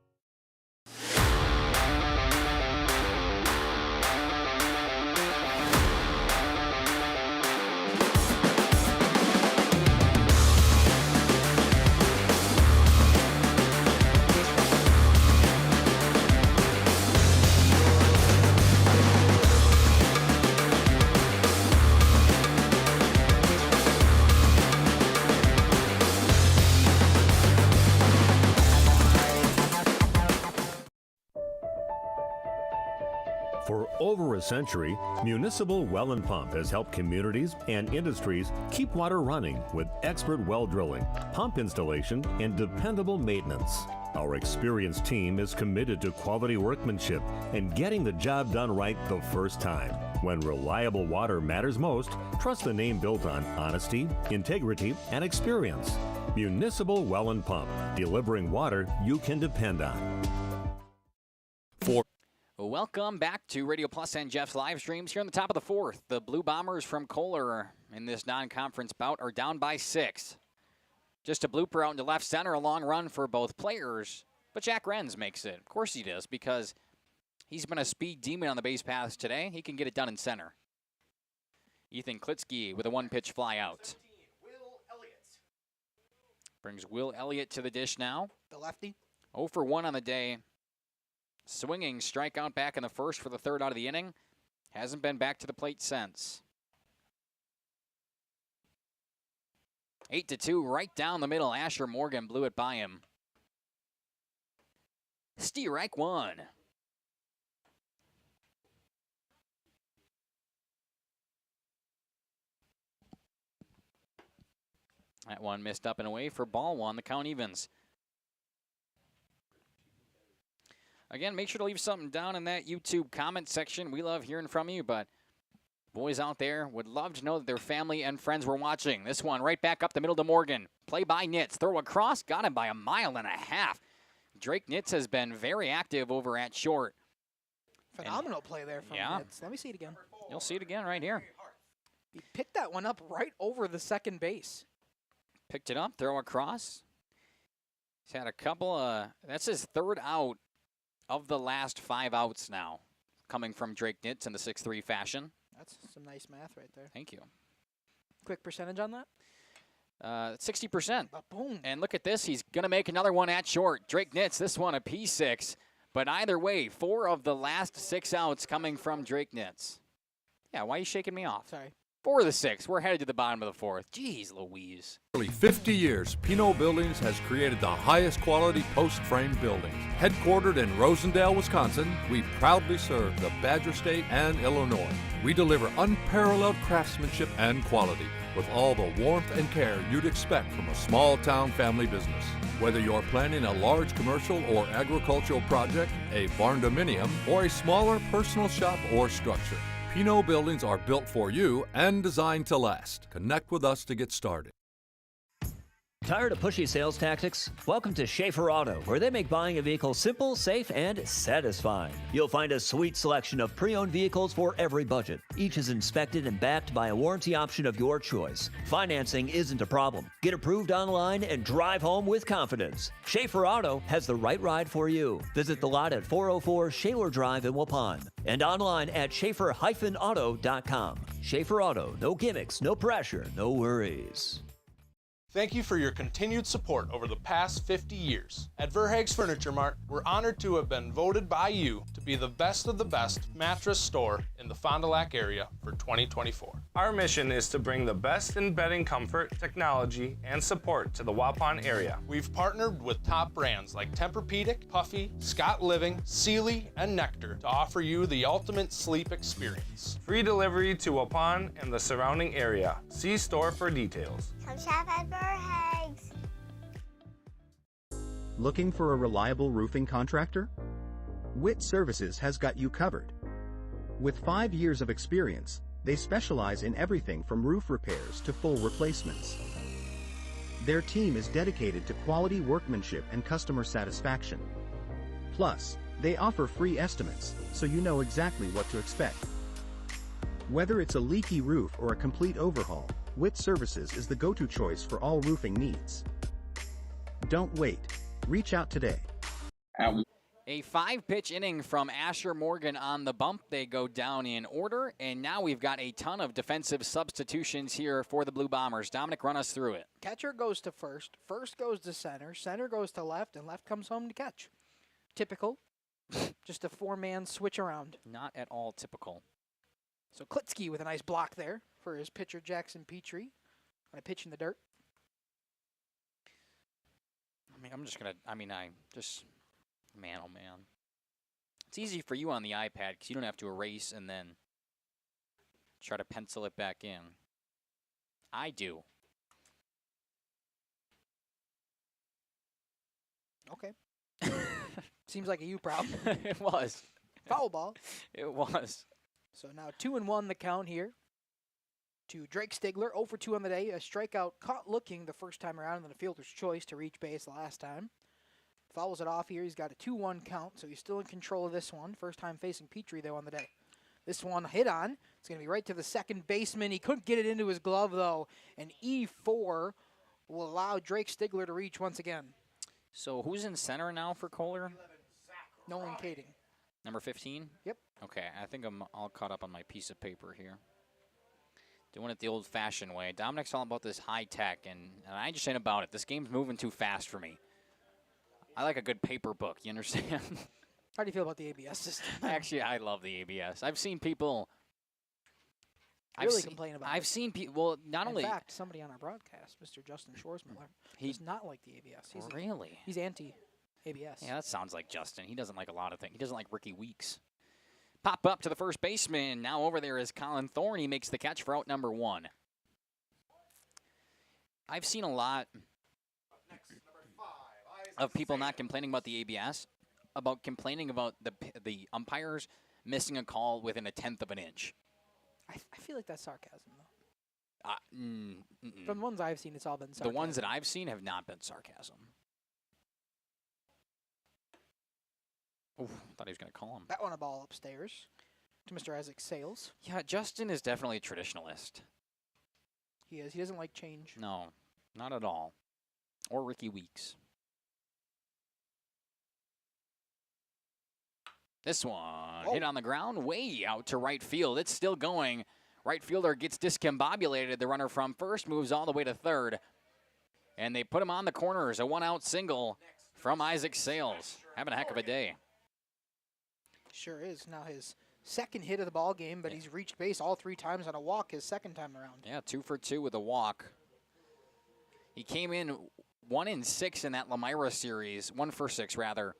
For over a century, Municipal Well and Pump has helped communities and industries keep water running with expert well drilling, pump installation, and dependable maintenance. Our experienced team is committed to quality workmanship and getting the job done right the first time. When reliable water matters most, trust the name built on honesty, integrity, and experience. Municipal Well and Pump, delivering water you can depend on. Welcome back to Radio Plus and Jeff's live streams here on the top of the 4th. The Blue Bombers from Kohler in this non-conference bout are down by 6. Just a blooper out into left center, a long run for both players. But Jack Renz makes it. Of course he does, because he's been a speed demon on the base paths today. He can get it done in center. Ethan Klitsky with a 1-pitch fly out. Brings Will Elliott to the dish now. The lefty. 0 for 1 on the day. Swinging strikeout back in the first for the 3rd out of the inning. Hasn't been back to the plate since. 8-2 right down the middle. Asher Morgan blew it by him. Strike 1. That one missed up and away for ball 1. The count evens. Again, make sure to leave something down in that YouTube comment section. We love hearing from you, but boys out there would love to know that their family and friends were watching. This one right back up the middle to Morgan. Play by Nitz. Throw across. Got him by 1.5 miles. Drake Nitz has been very active over at short. Phenomenal play there from Nitz. Let me see it again. You'll see it again right here. He picked that one up right over the second base. Picked it up. Throw across. He's had a couple that's his 3rd out of the last 5 outs now, coming from Drake Nitz in the 6-3 fashion. That's some nice math right there. Thank you. Quick percentage on that? 60%. Boom. And look at this. He's going to make another one at short. Drake Nitz, this one a P6. But either way, 4 of the last 6 outs coming from Drake Nitz. Yeah, why are you shaking me off? Sorry. 4 of the 6. We're headed to the bottom of the 4th. Jeez Louise. Nearly 50 years, Pinot Buildings has created the highest quality post-frame buildings. Headquartered in Rosendale, Wisconsin, we proudly serve the Badger State and Illinois. We deliver unparalleled craftsmanship and quality with all the warmth and care you'd expect from a small-town family business. Whether you're planning a large commercial or agricultural project, a barn dominium, or a smaller personal shop or structure, Pinot Buildings are built for you and designed to last. Connect with us to get started. Tired of pushy sales tactics? Welcome to Schaefer Auto, where they make buying a vehicle simple, safe, and satisfying. You'll find a sweet selection of pre-owned vehicles for every budget. Each is inspected and backed by a warranty option of your choice. Financing isn't a problem. Get approved online and drive home with confidence. Schaefer Auto has the right ride for you. Visit the lot at 404 Shaler Drive in Waupun and online at schaefer-auto.com. Schaefer Auto, no gimmicks, no pressure, no worries. Thank you for your continued support over the past 50 years. At Verhaeg's Furniture Mart, we're honored to have been voted by you to be the best of the best mattress store in the Fond du Lac area for 2024. Our mission is to bring the best in bedding comfort, technology, and support to the Waupun area. We've partnered with top brands like Tempur-Pedic, Puffy, Scott Living, Sealy, and Nectar to offer you the ultimate sleep experience. Free delivery to Waupun and the surrounding area. See store for details. Come shop at Verhaeg's. Looking for a reliable roofing contractor? Witt Services has got you covered. With 5 years of experience, they specialize in everything from roof repairs to full replacements. Their team is dedicated to quality workmanship and customer satisfaction. Plus, they offer free estimates, so you know exactly what to expect. Whether it's a leaky roof or a complete overhaul, Witt Services is the go-to choice for all roofing needs. Don't wait. Reach out today. A 5-pitch inning from Asher Morgan on the bump. They go down in order, and now we've got a ton of defensive substitutions here for the Blue Bombers. Dominic, run us through it. Catcher goes to first, first goes to center goes to left, and left comes home to catch. Typical. Just a 4-man switch around. Not at all typical. So Klitsky with a nice block there for his pitcher, Jackson Petrie, on a pitch in the dirt. Man, oh man. It's easy for you on the iPad because you don't have to erase and then try to pencil it back in. I do. Okay. Seems like a you problem. It was. Foul ball. It was. So now 2-1 the count here to Drake Stigler. 0 for 2 on the day. A strikeout caught looking the first time around, and then a fielder's choice to reach base the last time. Fouls it off here. He's got a 2-1 count, so he's still in control of this one. First time facing Petrie, though, on the day. This one hit on. It's going to be right to the second baseman. He couldn't get it into his glove, though. And E4 will allow Drake Stigler to reach once again. So who's in center now for Kohler? Nolan Kading. Number 15? Yep. Okay, I think I'm all caught up on my piece of paper here. Doing it the old-fashioned way. Dominic's all about this high-tech, and I just ain't about it. This game's moving too fast for me. I like a good paper book, you understand? How do you feel about the ABS system? Actually, I love the ABS. I've seen people complain about it. I've seen people, well, not only... In fact, somebody on our broadcast, Mr. Justin Schwarzmiller, does not like the ABS. Really? He's anti-ABS. Yeah, that sounds like Justin. He doesn't like a lot of things. He doesn't like Ricky Weeks. Pop up to the first baseman. Now over there is Colin Thorne. He makes the catch for out number 1. I've seen a lot of people not complaining about the ABS, about complaining about the umpires missing a call within a 1/10 of an inch. I feel like that's sarcasm, though. From the ones I've seen, it's all been sarcasm. The ones that I've seen have not been sarcasm. Oh, I thought he was going to call him. That one a ball upstairs to Mr. Isaac Sales. Yeah, Justin is definitely a traditionalist. He is. He doesn't like change. No, not at all. Or Ricky Weeks. This one hit on the ground, way out to right field. It's still going. Right fielder gets discombobulated. The runner from first moves all the way to third. And they put him on the corners. A 1-out single from Isaac Sales. Having a heck of a day. Sure is. Now his second hit of the ball game, but he's reached base all 3 times on a walk his second time around. Yeah, 2 for 2 with a walk. He came in 1 in 6 in that Lamira series. 1 for 6, rather.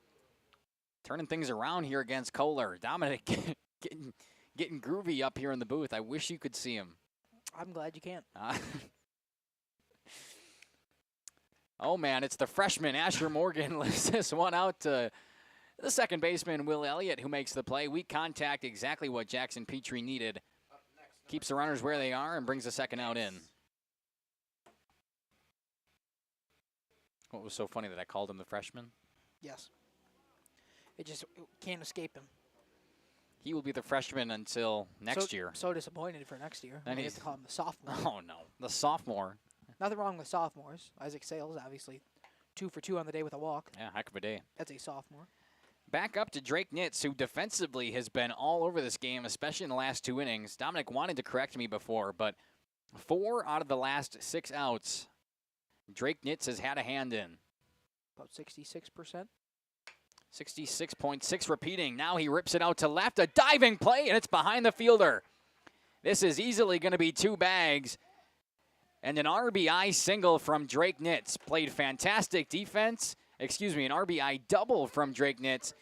Turning things around here against Kohler. Dominic getting groovy up here in the booth. I wish you could see him. I'm glad you can't. Oh, man, it's the freshman, Asher Morgan, lifts this one out to the second baseman, Will Elliott, who makes the play. Weak contact, exactly what Jackson Petrie needed. Keeps the runners where they are and brings the second out in. What was so funny that I called him the freshman? Yes. It can't escape him. He will be the freshman until next year. So disappointed for next year. Then We he's have to call him the sophomore. Oh, no. The sophomore. Nothing wrong with sophomores. Isaac Sales, obviously, 2 for 2 on the day with a walk. Yeah, heck of a day. That's a sophomore. Back up to Drake Nitz, who defensively has been all over this game, especially in the last 2 innings. Dominic wanted to correct me before, but 4 out of the last 6 outs, Drake Nitz has had a hand in. About 66%. 66.6 repeating. Now he rips it out to left. A diving play, and it's behind the fielder. This is easily going to be 2 bags. And an RBI single from Drake Nitz. Played fantastic defense. An RBI double from Drake Nitz.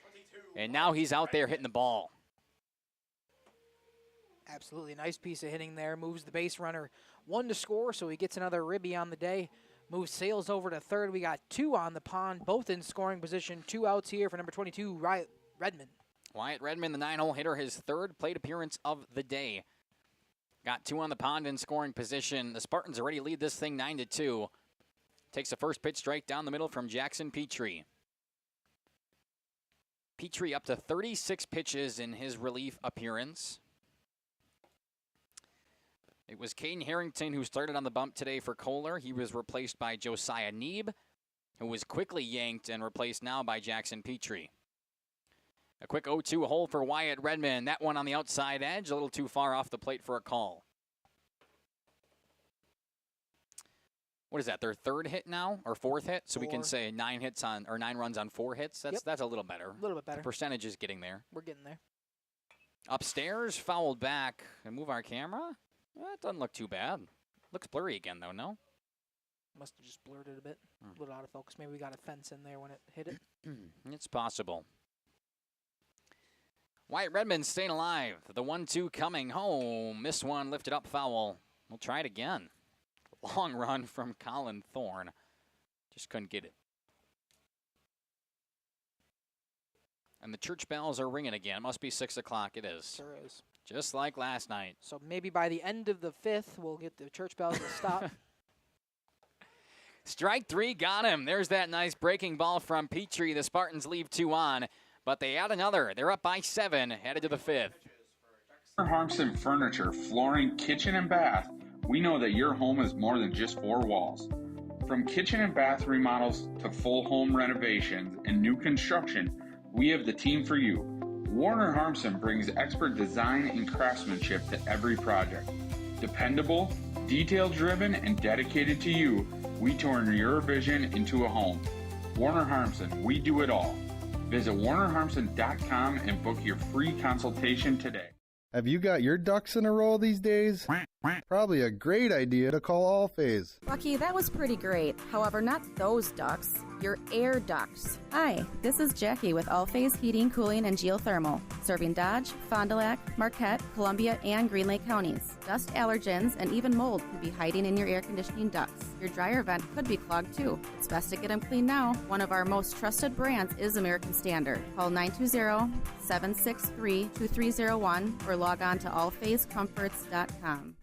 And now he's out there hitting the ball. Absolutely nice piece of hitting there. Moves the base runner 1 to score, so he gets another ribby on the day. Moves Sales over to third. We got 2 on the pond, both in scoring position. 2 outs here for number 22, Redmond. Wyatt Redmond, the 9-hole hitter, his 3rd plate appearance of the day. Got 2 on the pond in scoring position. The Spartans already lead this thing 9-2. Takes the first pitch straight down the middle from Jackson Petrie. Petrie up to 36 pitches in his relief appearance. It was Caden Harrington who started on the bump today for Kohler. He was replaced by Josiah Neeb, who was quickly yanked and replaced now by Jackson Petrie. A quick 0-2 hole for Wyatt Redmond. That one on the outside edge, a little too far off the plate for a call. What is that, their 3rd hit now, or 4th hit? So we can say 9 runs on 4 hits. That's a little better. A little bit better. The percentage is getting there. We're getting there. Upstairs, fouled back. And move our camera. That doesn't look too bad. Looks blurry again, though, no? Must have just blurred it a bit. A little out of focus. Maybe we got a fence in there when it hit it. It's possible. Wyatt Redmond staying alive. The 1-2 coming home. Missed one, lifted up foul. We'll try it again. Long run from Colin Thorne. Just couldn't get it. And the church bells are ringing again. It must be 6 o'clock. It is. Sure is. Just like last night. So maybe by the end of the 5th, we'll get the church bells to stop. Strike 3, got him. There's that nice breaking ball from Petrie. The Spartans leave 2 on, but they add another. They're up by 7, headed to the 5th. Harmson Furniture, Flooring, Kitchen, and Bath. We know that your home is more than just 4 walls. From kitchen and bath remodels to full home renovations and new construction, we have the team for you. Warner Harmson brings expert design and craftsmanship to every project. Dependable, detail-driven, and dedicated to you, we turn your vision into a home. Warner Harmson, we do it all. Visit warnerharmson.com and book your free consultation today. Have you got your ducks in a row these days? Probably a great idea to call Allphase. Lucky, that was pretty great. However, not those ducks. Your air ducts. Hi, this is Jackie with Allphase Heating, Cooling, and Geothermal, serving Dodge, Fond du Lac, Marquette, Columbia, and Green Lake counties. Dust allergens and even mold could be hiding in your air conditioning ducts. Your dryer vent could be clogged too. It's best to get them clean now. One of our most trusted brands is American Standard. Call 920-763-2301 or log on to allphasecomforts.com.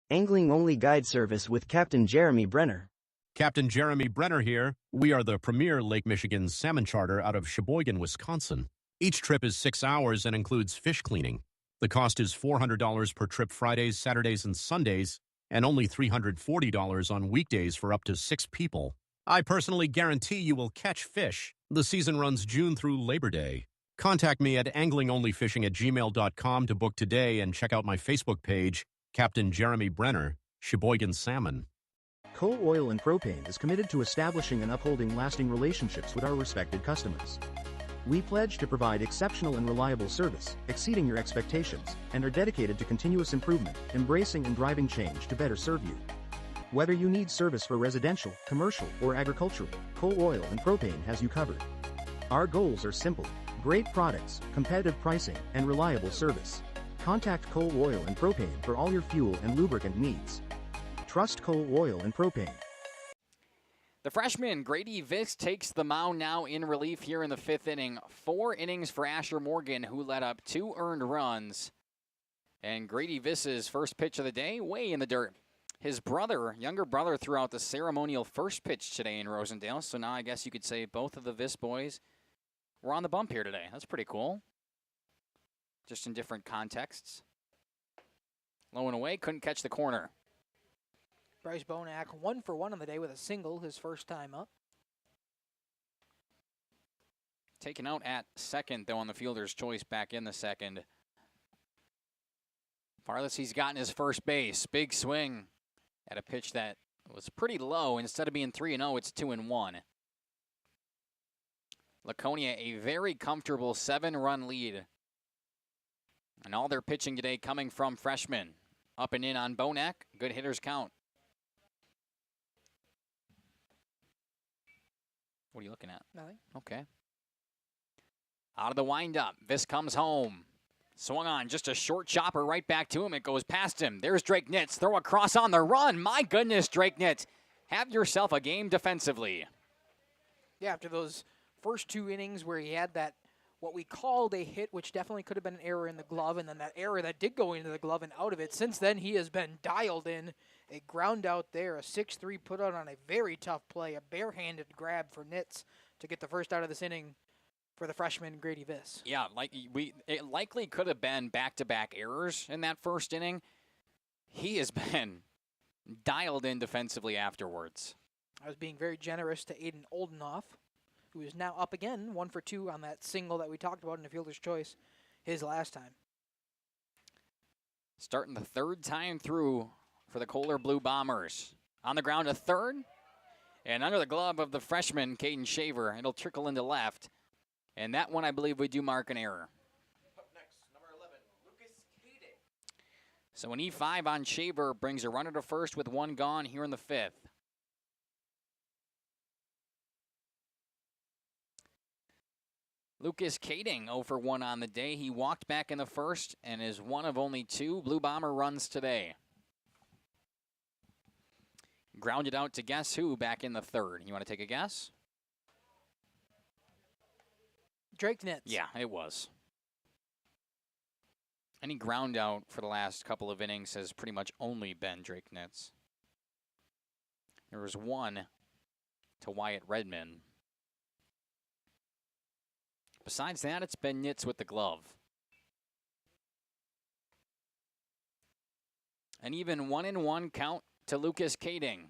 Angling-only guide service with Captain Jeremy Brenner. Captain Jeremy Brenner here. We are the premier Lake Michigan salmon charter out of Sheboygan, Wisconsin. Each trip is 6 hours and includes fish cleaning. The cost is $400 per trip Fridays, Saturdays, and Sundays, and only $340 on weekdays for up to 6 people. I personally guarantee you will catch fish. The season runs June through Labor Day. Contact me at anglingonlyfishing@gmail.com to book today and check out my Facebook page, Captain Jeremy Brenner, Sheboygan Salmon. Coal Oil and Propane is committed to establishing and upholding lasting relationships with our respected customers. We pledge to provide exceptional and reliable service, exceeding your expectations, and are dedicated to continuous improvement, embracing and driving change to better serve you. Whether you need service for residential, commercial, or agricultural, Coal Oil and Propane has you covered. Our goals are simple: great products, competitive pricing, and reliable service. Contact Coal Oil and Propane for all your fuel and lubricant needs. Trust Coal Oil and Propane. The freshman Grady Viss takes the mound now in relief here in the 5th inning. 4 innings for Asher Morgan, who led up 2 earned runs. And Grady Viss's first pitch of the day, way in the dirt. His younger brother, threw out the ceremonial first pitch today in Rosendale. So now I guess you could say both of the Vis boys were on the bump here today. That's pretty cool. Just in different contexts. Low and away, couldn't catch the corner. Bryce Bonack 1 for 1 on the day with a single, his first time up. Taken out at second, though, on the fielder's choice back in the second. Farthest he's gotten his first base. Big swing at a pitch that was pretty low. Instead of being 3-0, it's 2-1. Laconia, a very comfortable 7-run lead. And all their pitching today coming from freshmen. Up and in on Bonack. Good hitters count. What are you looking at? Nothing. Okay. Out of the windup. Vis comes home. Swung on, just a short chopper right back to him. It goes past him. There's Drake Nitz. Throw across on the run. My goodness, Drake Nitz. Have yourself a game defensively. Yeah, after those first 2 innings where he had that, what we called a hit, which definitely could have been an error in the glove, and then that error that did go into the glove and out of it. Since then, he has been dialed in. A ground out there, a 6-3 put out on a very tough play, a barehanded grab for Nitz to get the first out of this inning for the freshman Grady Vis. Yeah, it likely could have been back-to-back errors in that first inning. He has been dialed in defensively afterwards. I was being very generous to Aiden Oldenoff, who is now up again, 1 for 2 on that single that we talked about in the fielder's choice his last time. Starting the third time through for the Kohler Blue Bombers. On the ground, a third. And under the glove of the freshman, Caden Shaver, it'll trickle into left. And that one, I believe, we do mark an error. Up next, number 11, Lucas Kading. So an E5 on Shaver brings a runner to first with 1 gone here in the 5th. Lucas Kading 0 for 1 on the day. He walked back in the first and is one of only 2 Blue Bomber runs today. Grounded out to guess who back in the 3rd. You want to take a guess? Drake Nitz. Yeah, it was. Any ground out for the last couple of innings has pretty much only been Drake Nitz. There was 1 to Wyatt Redmond. Besides that, it's been Nitz with the glove. An even 1-1 count to Lucas Kading.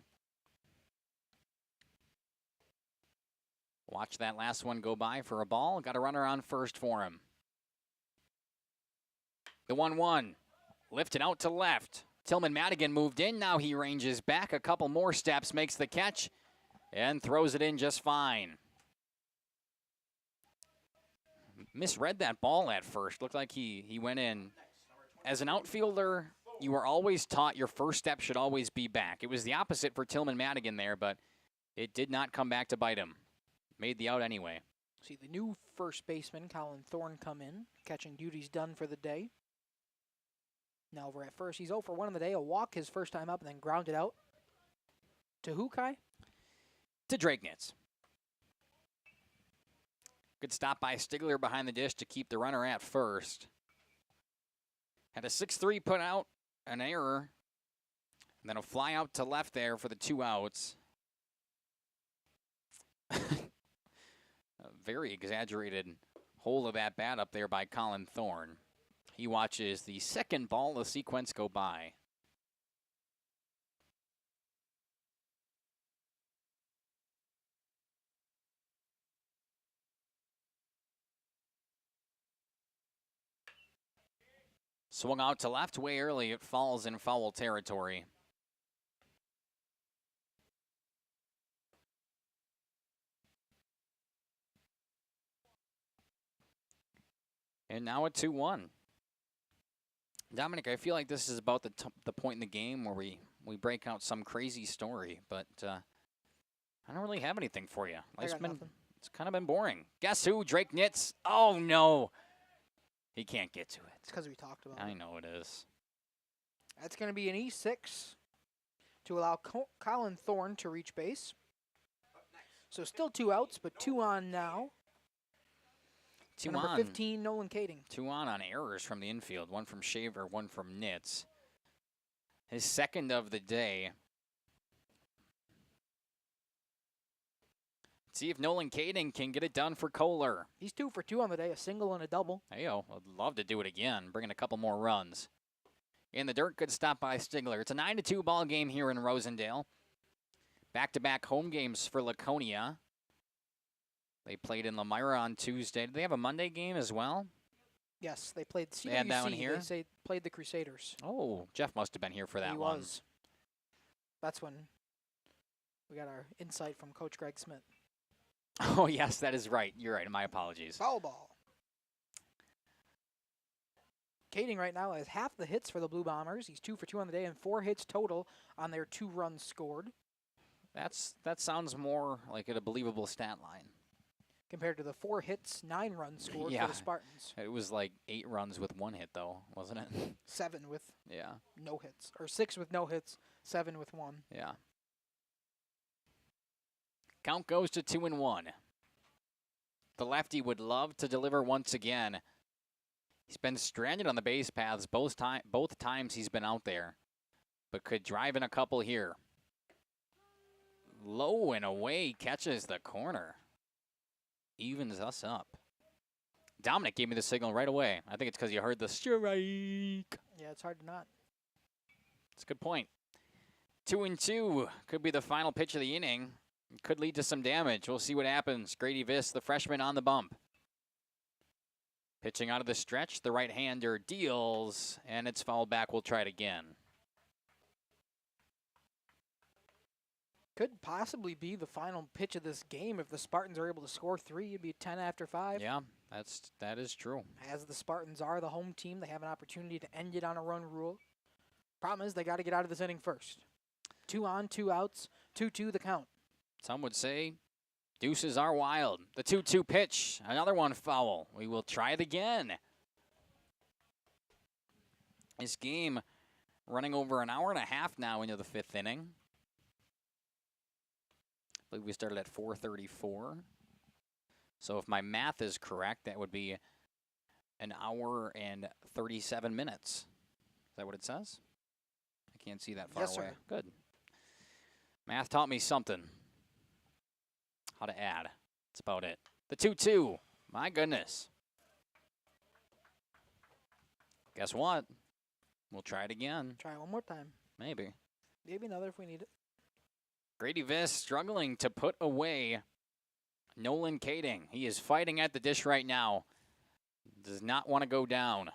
Watch that last one go by for a ball. Got a runner on first for him. The 1-1. Lifted out to left. Tillman Madigan moved in. Now he ranges back a couple more steps, makes the catch, and throws it in just fine. Misread that ball at first. Looked like he went in. As an outfielder, you were always taught your first step should always be back. It was the opposite for Tillman Madigan there, but it did not come back to bite him. Made the out anyway. See the new first baseman, Colin Thorne, come in. Catching duties done for the day. Now over at first, he's 0 for 1 on the day. A walk his first time up and then grounded out. To who, Kai? To Drake Nitz. Good stop by Stigler behind the dish to keep the runner at first. Had a 6-3 put out, an error, and then a fly out to left there for the 2 outs. A very exaggerated hold of that bat up there by Colin Thorne. He watches the second ball of the sequence go by. Swung out to left way early. It falls in foul territory. And now a 2-1. Dominic, I feel like this is about the point in the game where we break out some crazy story, but I don't really have anything for you. It's kind of been boring. Guess who? Drake Nitz. Oh, no. He can't get to it. It's because we talked about it. I know it is. That's going to be an E6 to allow Colin Thorne to reach base. So still 2 outs, but 2 on now. Two number on. 15, Nolan Kading. 2 on errors from the infield. 1 from Shaver, 1 from Nitz. His second of the day. See if Nolan Kading can get it done for Kohler. He's 2 for 2 on the day, a single and a double. Heyo, I'd love to do it again, bring in a couple more runs. In the dirt, good stop by Stigler. It's a 9-2 ball game here in Rosendale. Back-to-back home games for Laconia. They played in Lamira on Tuesday. Did they have a Monday game as well? Yes, they played CWC. They had that one here? They played the Crusaders. Oh, Jeff must have been here for that one. He was. That's when we got our insight from Coach Greg Smith. Oh, yes, that is right. You're right. My apologies. Foul ball. Kading right now has half the hits for the Blue Bombers. He's 2 for 2 on the day and 4 hits total on their 2 runs scored. That sounds more like a believable stat line. Compared to the 4 hits, 9 runs scored for the Spartans. It was like 8 runs with 1 hit, though, wasn't it? 7 with yeah. no hits. Or 6 with no hits, 7 with 1. Yeah. Count goes to 2-1. The lefty would love to deliver once again. He's been stranded on the base paths both times he's been out there, but could drive in a couple here. Low and away, catches the corner. Evens us up. Dominic gave me the signal right away. I think it's because you heard the strike. Yeah, it's hard to not. It's a good point. 2-2 could be the final pitch of the inning. It could lead to some damage. We'll see what happens. Grady Viss, the freshman, on the bump. Pitching out of the stretch, the right-hander deals, and it's fouled back. We'll try it again. Could possibly be the final pitch of this game if the Spartans are able to score 3. It'd be 10 after 5. Yeah, that is true. As the Spartans are the home team, they have an opportunity to end it on a run rule. Problem is they got to get out of this inning first. 2 on, 2 outs, 2-2 the count. Some would say deuces are wild. The 2-2 pitch, another one foul. We will try it again. This game running over an hour and a half now into the 5th inning. I believe we started at 4:34. So if my math is correct, that would be an hour and 37 minutes. Is that what it says? I can't see that far Yes, away. sir. Good. Math taught me something. How to add. That's about it. The 2-2. My goodness. Guess what? We'll try it again. Try one more time. Maybe. Maybe another if we need it. Grady Viss struggling to put away Nolan Kading. He is fighting at the dish right now. Does not want to go down.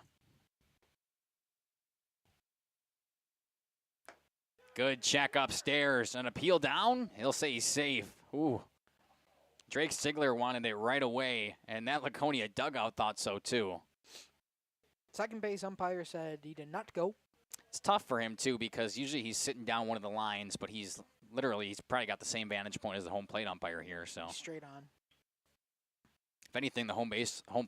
Good check upstairs. An appeal down. He'll say he's safe. Ooh. Drake Stigler wanted it right away, and that Laconia dugout thought so too. Second base umpire said he did not go. It's tough for him too because usually he's sitting down one of the lines, but he's probably got the same vantage point as the home plate umpire here. So straight on. If anything, the home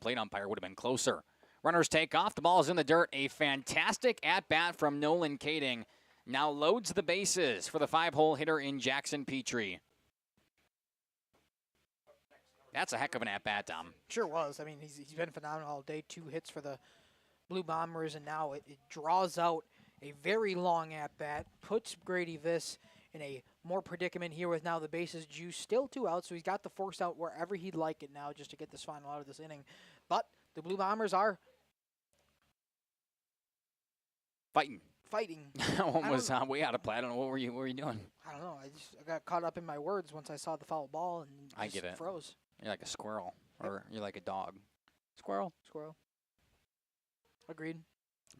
plate umpire would have been closer. Runners take off. The ball is in the dirt. A fantastic at-bat from Nolan Kading. Now loads the bases for the 5-hole hitter in Jackson Petrie. That's a heck of an at-bat, Dom. Sure was. I mean, he's been phenomenal all day. 2 hits for the Blue Bombers, and now it draws out a very long at-bat, puts Grady Viss in a more predicament here with now the bases juiced. Still 2 outs, so he's got the force out wherever he'd like it now just to get this final out of this inning. But the Blue Bombers are fighting. That one was way out of play. I don't know. What were you doing? I don't know. I got caught up in my words once I saw the foul ball and I get it. Froze. You're like a squirrel, or you're like a dog. Squirrel. Agreed.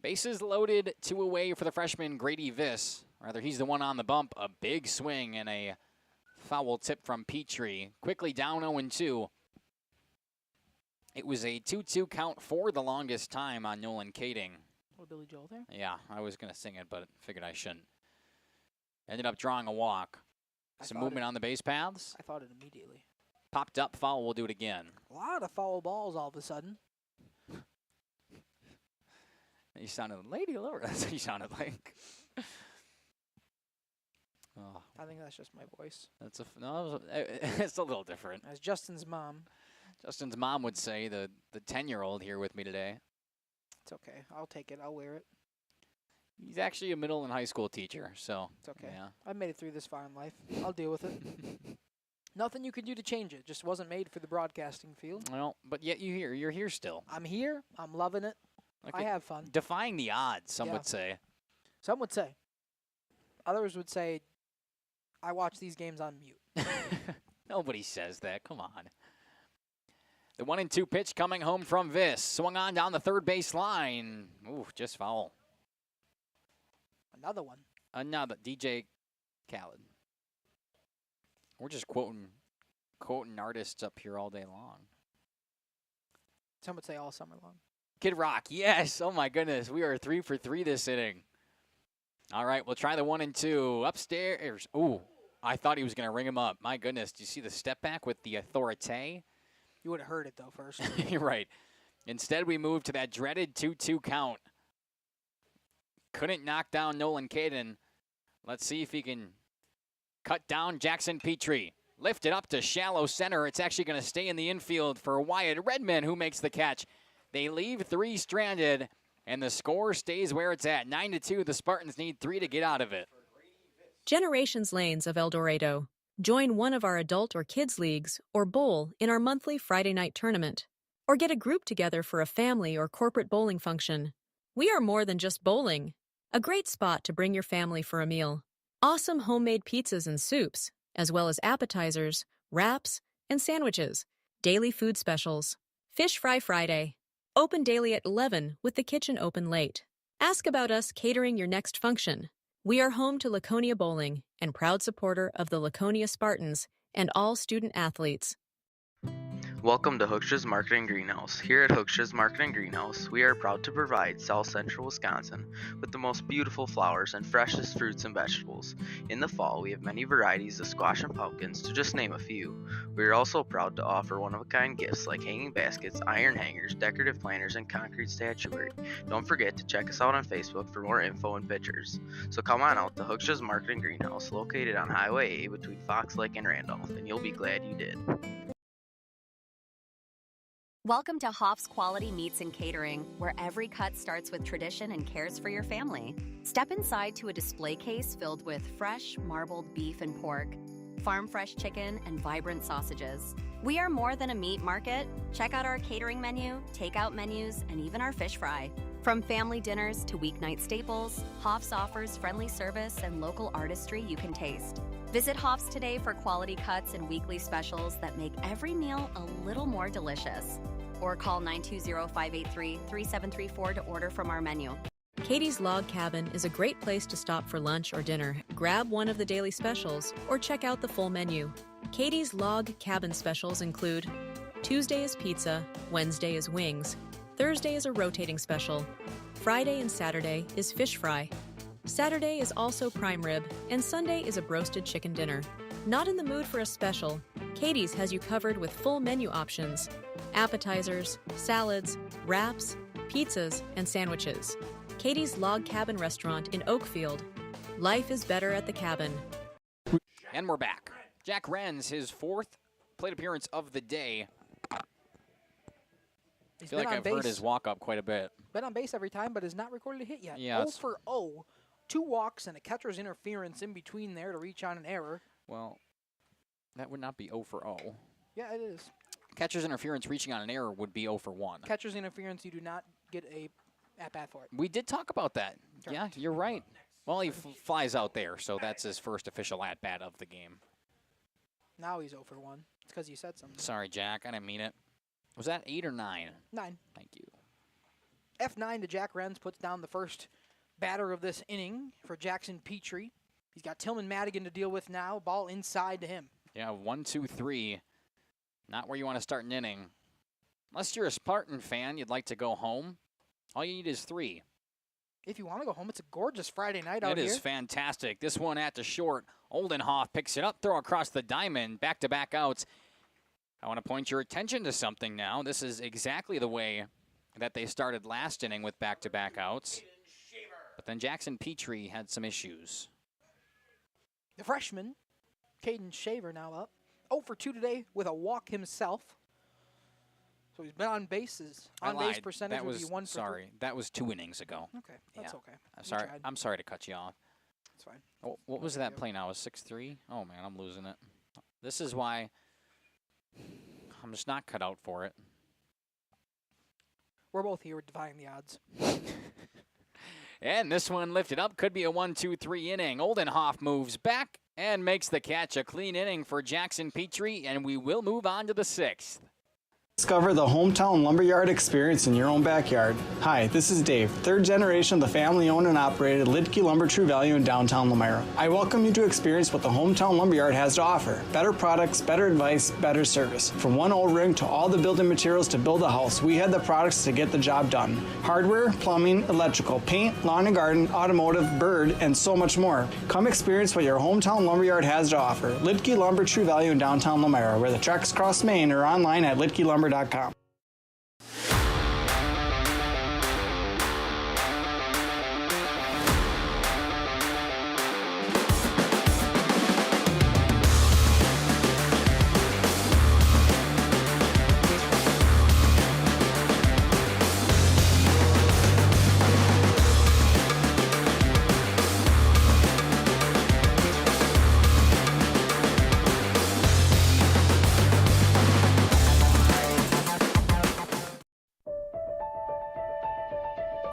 Bases loaded, 2 away for the freshman Grady Viss. Rather, he's the one on the bump. A big swing and a foul tip from Petrie. Quickly down 0-2. It was a 2-2 count for the longest time on Nolan Kading. Oh, Billy Joel there? Yeah, I was going to sing it, but figured I shouldn't. Ended up drawing a walk. Some movement on the base paths. I thought it immediately. Popped up, foul, we'll do it again. A lot of foul balls all of a sudden. You sounded Lady Laura. That's what you sounded like. Oh. I think that's just my voice. It's a little different. As Justin's mom. Justin's mom would say, the 10-year-old here with me today. It's okay. I'll take it. I'll wear it. He's actually a middle and high school teacher, so. It's okay. Yeah. I've made it through this far in life. I'll deal with it. Nothing you can do to change it. Just wasn't made for the broadcasting field. Well, but yet you're here still. I'm here. I'm loving it. I have fun. Defying the odds, some would say. Some would say. Others would say, I watch these games on mute. Nobody says that. Come on. The 1-2 pitch coming home from Viss. Swung on down the third base line. Ooh, just foul. Another one. Another. DJ Khaled. We're just quoting artists up here all day long. Some would say all summer long. Kid Rock, yes. Oh, my goodness. We are 3 for 3 this inning. All right, we'll try the 1-2. Upstairs. Ooh, I thought he was going to ring him up. My goodness. Do you see the step back with the authority? You would have heard it, though, first. You're right. Instead, we moved to that dreaded 2-2 count. Couldn't knock down Nolan Caden. Let's see if he can cut down Jackson Petrie. Lift it up to shallow center. It's actually going to stay in the infield for Wyatt Redman, who makes the catch. They leave 3 stranded, and the score stays where it's at. 9-2. The Spartans need 3 to get out of it. Generations Lanes of El Dorado. Join one of our adult or kids leagues or bowl in our monthly Friday night tournament. Or get a group together for a family or corporate bowling function. We are more than just bowling. A great spot to bring your family for a meal. Awesome homemade pizzas and soups, as well as appetizers, wraps, and sandwiches. Daily food specials. Fish Fry Friday. Open daily at 11 with the kitchen open late. Ask about us catering your next function. We are home to Laconia Bowling and proud supporter of the Laconia Spartans and all student athletes. Welcome to Hookstra's Marketing Greenhouse. Here at Hookstra's Marketing Greenhouse, we are proud to provide South Central Wisconsin with the most beautiful flowers and freshest fruits and vegetables. In the fall, we have many varieties of squash and pumpkins, to just name a few. We are also proud to offer one-of-a-kind gifts like hanging baskets, iron hangers, decorative planters, and concrete statuary. Don't forget to check us out on Facebook for more info and pictures. So come on out to Hookstra's Marketing Greenhouse, located on Highway A between Fox Lake and Randolph, and you'll be glad you did. Welcome to Hoff's Quality Meats and Catering, where every cut starts with tradition and cares for your family. Step inside to a display case filled with fresh, marbled beef and pork, farm-fresh chicken, and vibrant sausages. We are more than a meat market. Check out our catering menu, takeout menus, and even our fish fry. From family dinners to weeknight staples, Hoff's offers friendly service and local artistry you can taste. Visit Hoff's today for quality cuts and weekly specials that make every meal a little more delicious. Or call 920-583-3734 to order from our menu. Katie's Log Cabin is a great place to stop for lunch or dinner. Grab one of the daily specials or check out the full menu. Katie's Log Cabin specials include Tuesday is pizza, Wednesday is wings, Thursday is a rotating special, Friday and Saturday is fish fry, Saturday is also prime rib, and Sunday is a broasted chicken dinner. Not in the mood for a special? Katie's has you covered with full menu options, appetizers, salads, wraps, pizzas, and sandwiches. Katie's Log Cabin Restaurant in Oakfield. Life is better at the cabin. And we're back. Jack Renz, his 4th plate appearance of the day. I feel like I've heard his walk-up quite a bit. Been on base every time, but has not recorded a hit yet. Yeah, 0 for 0. 2 walks and a catcher's interference in between there to reach on an error. Well, that would not be 0 for 0. Yeah, it is. Catcher's interference reaching on an error would be 0 for 1. Catcher's interference, you do not get a at-bat for it. We did talk about that. Correct. Yeah, you're right. Well, he flies out there, so that's his first official at-bat of the game. Now he's 0 for 1. It's because you said something. Sorry, Jack. I didn't mean it. Was that 8 or 9? 9. Thank you. F9 to Jack Renz puts down the first batter of this inning for Jackson Petrie. He's got Tillman Madigan to deal with now. Ball inside to him. Yeah, 1, 2, 3. Not where you want to start an inning. Unless you're a Spartan fan, you'd like to go home. All you need is 3. If you want to go home, it's a gorgeous Friday night out here. It is fantastic. This one at the short. Oldenhoff picks it up, throw across the diamond, back-to-back outs. I want to point your attention to something now. This is exactly the way that they started last inning with back-to-back outs. But then Jackson Petrie had some issues. The freshman, Caden Shaver, now up. 0 for 2 today with a walk himself. So he's been on bases. I On base lied. percentage That would was be 1 for 3. sorry. That was 2 innings ago. Okay, that's Yeah. okay. I'm You sorry. tried. I'm sorry to cut you off. It's fine. What was that play now? Was 6-3? Oh man, I'm losing it. This is why I'm just not cut out for it. We're both here defying the odds. And this one lifted up. Could be a 1-2-3 inning. Oldenhoff moves back and makes the catch. A clean inning for Jackson Petrie, and we will move on to the 6th. Discover the hometown lumberyard experience in your own backyard. Hi, this is Dave, third generation of the family-owned and operated Lidke Lumber True Value in downtown Lamira. I welcome you to experience what the hometown lumberyard has to offer. Better products, better advice, better service. From one O-ring to all the building materials to build a house, we have the products to get the job done. Hardware, plumbing, electrical, paint, lawn and garden, automotive, bird, and so much more. Come experience what your hometown lumberyard has to offer. Lidke Lumber True Value in downtown Lamira, where the tracks cross Main, or online at lidkelumber.com.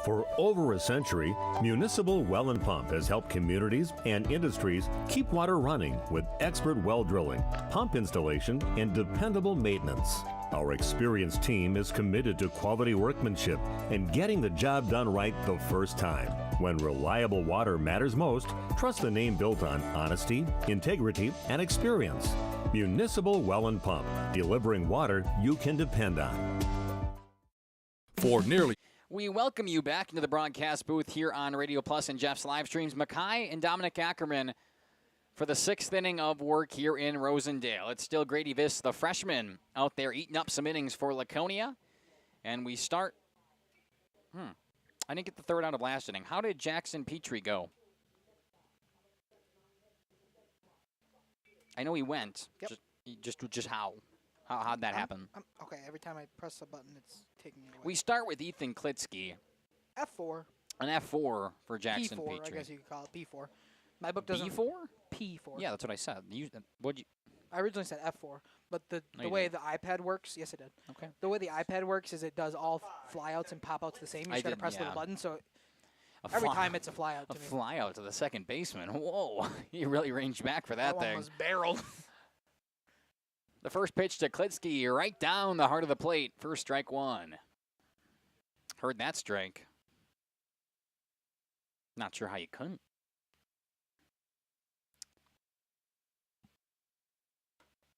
For over a century, Municipal Well and Pump has helped communities and industries keep water running with expert well drilling, pump installation, and dependable maintenance. Our experienced team is committed to quality workmanship and getting the job done right the first time. When reliable water matters most, trust the name built on honesty, integrity, and experience. Municipal Well and Pump, delivering water you can depend on. For nearly We welcome you back into the broadcast booth here on Radio Plus and Jeff's live streams. Mackay and Dominic Ackerman for the 6th inning of work here in Rosendale. It's still Grady Viss, the freshman, out there eating up some innings for Laconia. And we start... I didn't get the 3rd out of last inning. How did Jackson Petrie go? I know he went. Yep. Just how? How'd that happen? Okay, every time I press a button, it's taking it away. We start with Ethan Klitsky. F4. An F4 for Jackson P4, Petrie. I guess you could call it P4. My book doesn't... B4? P4. Yeah, that's what I said. What'd you... I originally said F4, but the you way didn't. the iPad works, yes, it did. Okay. The way the iPad works is it does all flyouts and pop-outs the same. You just got to press a little button, so every time it's a flyout to me. A flyout to the second baseman. Whoa, you really ranged back for that thing. One was barreled. The first pitch to Klitsky, right down the heart of the plate. First strike one. Heard that strike. Not sure how you couldn't.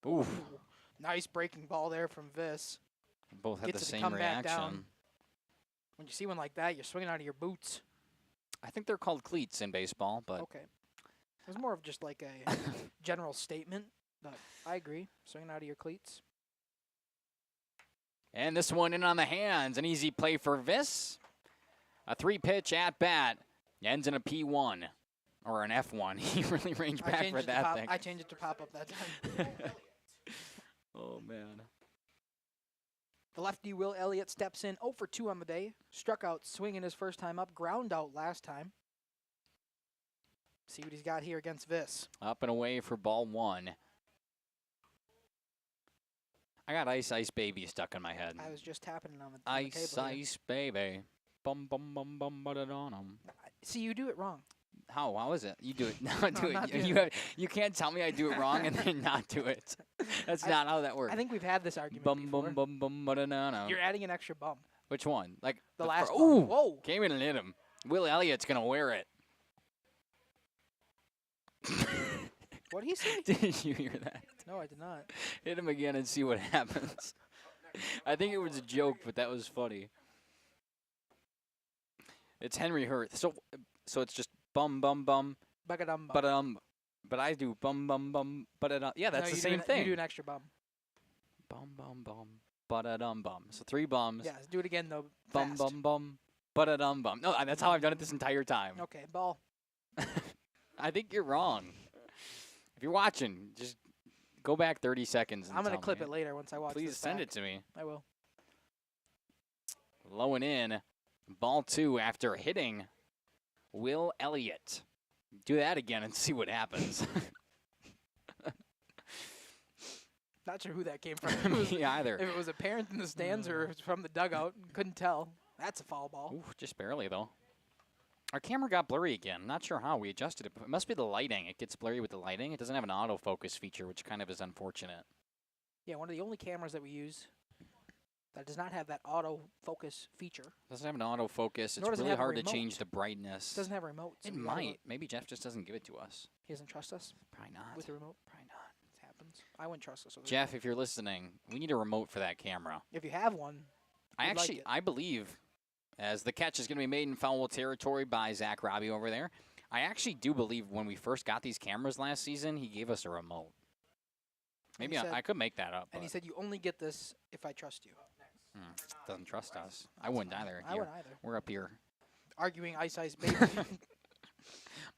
Oof. Nice breaking ball there from Viss. Both had Gets the it to same come back down. reaction. When you see one like that, you're swinging out of your boots. I think they're called cleats in baseball, but Okay. It was more of just like a general statement, but I agree. Swinging out of your cleats. And this one in on the hands. An easy play for Viss. A 3-pitch at bat. Ends in a P1 or an F1. He really ranged back for that thing. I changed it to pop up that time. Oh, man. The lefty Will Elliott steps in 0 for 2 on the day. Struck out swinging his first time up. Ground out last time. See what he's got here against Viss. Up and away for ball 1. I got Ice Ice Baby stuck in my head. I was just tapping it on the Ice table here. Ice Baby. Bum bum bum bum ba-da-dum. See, you do it wrong. How is it? You do it. No, No, do I'm not it. doing You can't tell me I do it wrong and then not do it. That's not how that works. I think we've had this argument Bum before. bum bum bum ba-da-dum. You're adding an extra bum. Which one? Like The last fir- bum. Ooh! Whoa. Came in and hit him. Will Elliott's gonna wear it. What did he say? Did you hear that? No, I did not. Hit him again and see what happens. I think it was a joke, but that was funny. It's Henry Hurth. So it's just bum bum bum. Ba-ga-dum bum. But I do bum bum bum. But yeah, that's No, the you same do thing. You do an extra bum. Bum bum bum. Ba-da-dum bum. So 3 bums. Yeah, do it again though. Bum fast. bum bum. Ba-da-dum bum. No, that's how I've done it this entire time. Okay, ball. I think you're wrong. If you're watching, just go back 30 seconds. And I'm gonna tell clip me. it later once I watch. Please this send back. it to me. I will. Low and in. Ball 2 after hitting Will Elliott. Do that again and see what happens. Not sure who that came from. Me either. If it was a parent in the stands or if it was from the dugout, couldn't tell. That's a foul ball. Ooh, just barely, though. Our camera got blurry again. Not sure how. We adjusted it. But it must be the lighting. It gets blurry with the lighting. It doesn't have an autofocus feature, which kind of is unfortunate. Yeah, one of the only cameras that we use that does not have that autofocus feature. Doesn't have an autofocus. It's Nor does it really have a hard to remote. change the brightness. Doesn't have a remote. so It we gotta might. look. Maybe Jeff just doesn't give it to us. He doesn't trust us Probably not. with the remote? Probably not. It happens. I wouldn't trust us with a Jeff, remote. if you're listening, we need a remote for that camera. If you have one, I we'd like actually, it. I believe, as the catch is going to be made in foul territory by Zach Robbie over there, I actually do believe when we first got these cameras last season, he gave us a remote. Maybe said- I could make that up. And he but, said, you only get this if I trust you. doesn't trust us. I wouldn't either. I wouldn't either. We're up here. Arguing ice, baby.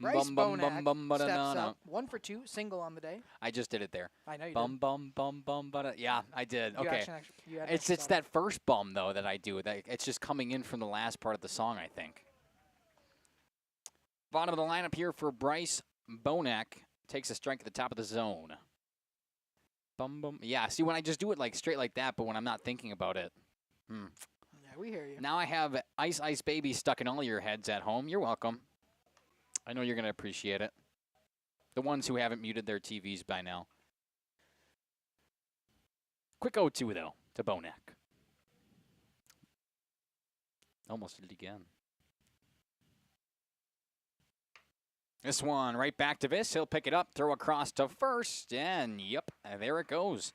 Bryce Bum, bum, Bonak bum, bum, steps ba-da-na-na. up. 1 for 2, single on the day. I just did it there. I know you bum, did. Bum, bum, bum, bum, Yeah, I did. You Okay. you had an It's extra that first bum, though, that I do. That it's just coming in from the last part of the song, I think. Bottom of the lineup here for Bryce Bonak. Takes a strike at the top of the zone. Bum, bum. Yeah, see, when I just do it like straight like that, but when I'm not thinking about it. Yeah, we hear you. Now I have Ice Ice Baby stuck in all your heads at home. You're welcome. I know you're going to appreciate it. The ones who haven't muted their TVs by now. Quick 0-2, though, to Bonak. Almost did it again. This one right back to Viss. He'll pick it up, throw across to first, and yep, there it goes.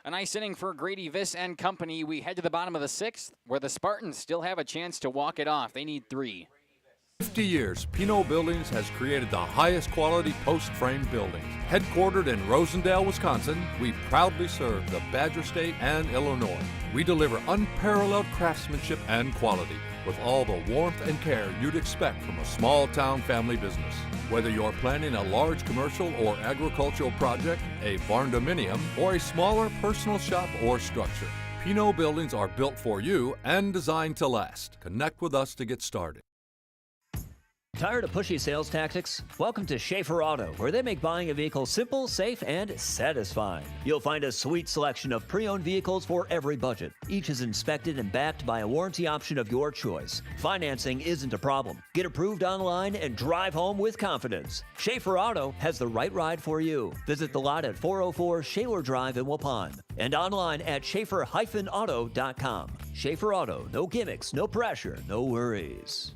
A nice inning for Grady Viss and company. We head to the bottom of the 6th, where the Spartans still have a chance to walk it off. They need 3. 50 years, Pinot Buildings has created the highest quality post-frame buildings. Headquartered in Rosendale, Wisconsin, we proudly serve the Badger State and Illinois. We deliver unparalleled craftsmanship and quality with all the warmth and care you'd expect from a small-town family business. Whether you're planning a large commercial or agricultural project, a barn-dominium, or a smaller personal shop or structure, Pinot Buildings are built for you and designed to last. Connect with us to get started. Tired of pushy sales tactics? Welcome to Schaefer Auto, where they make buying a vehicle simple, safe, and satisfying. You'll find a sweet selection of pre-owned vehicles for every budget. Each is inspected and backed by a warranty option of your choice. Financing isn't a problem. Get approved online and drive home with confidence. Schaefer Auto has the right ride for you. Visit the lot at 404 Shaler Drive in Waupun and online at schaefer-auto.com. Schaefer Auto, no gimmicks, no pressure, no worries.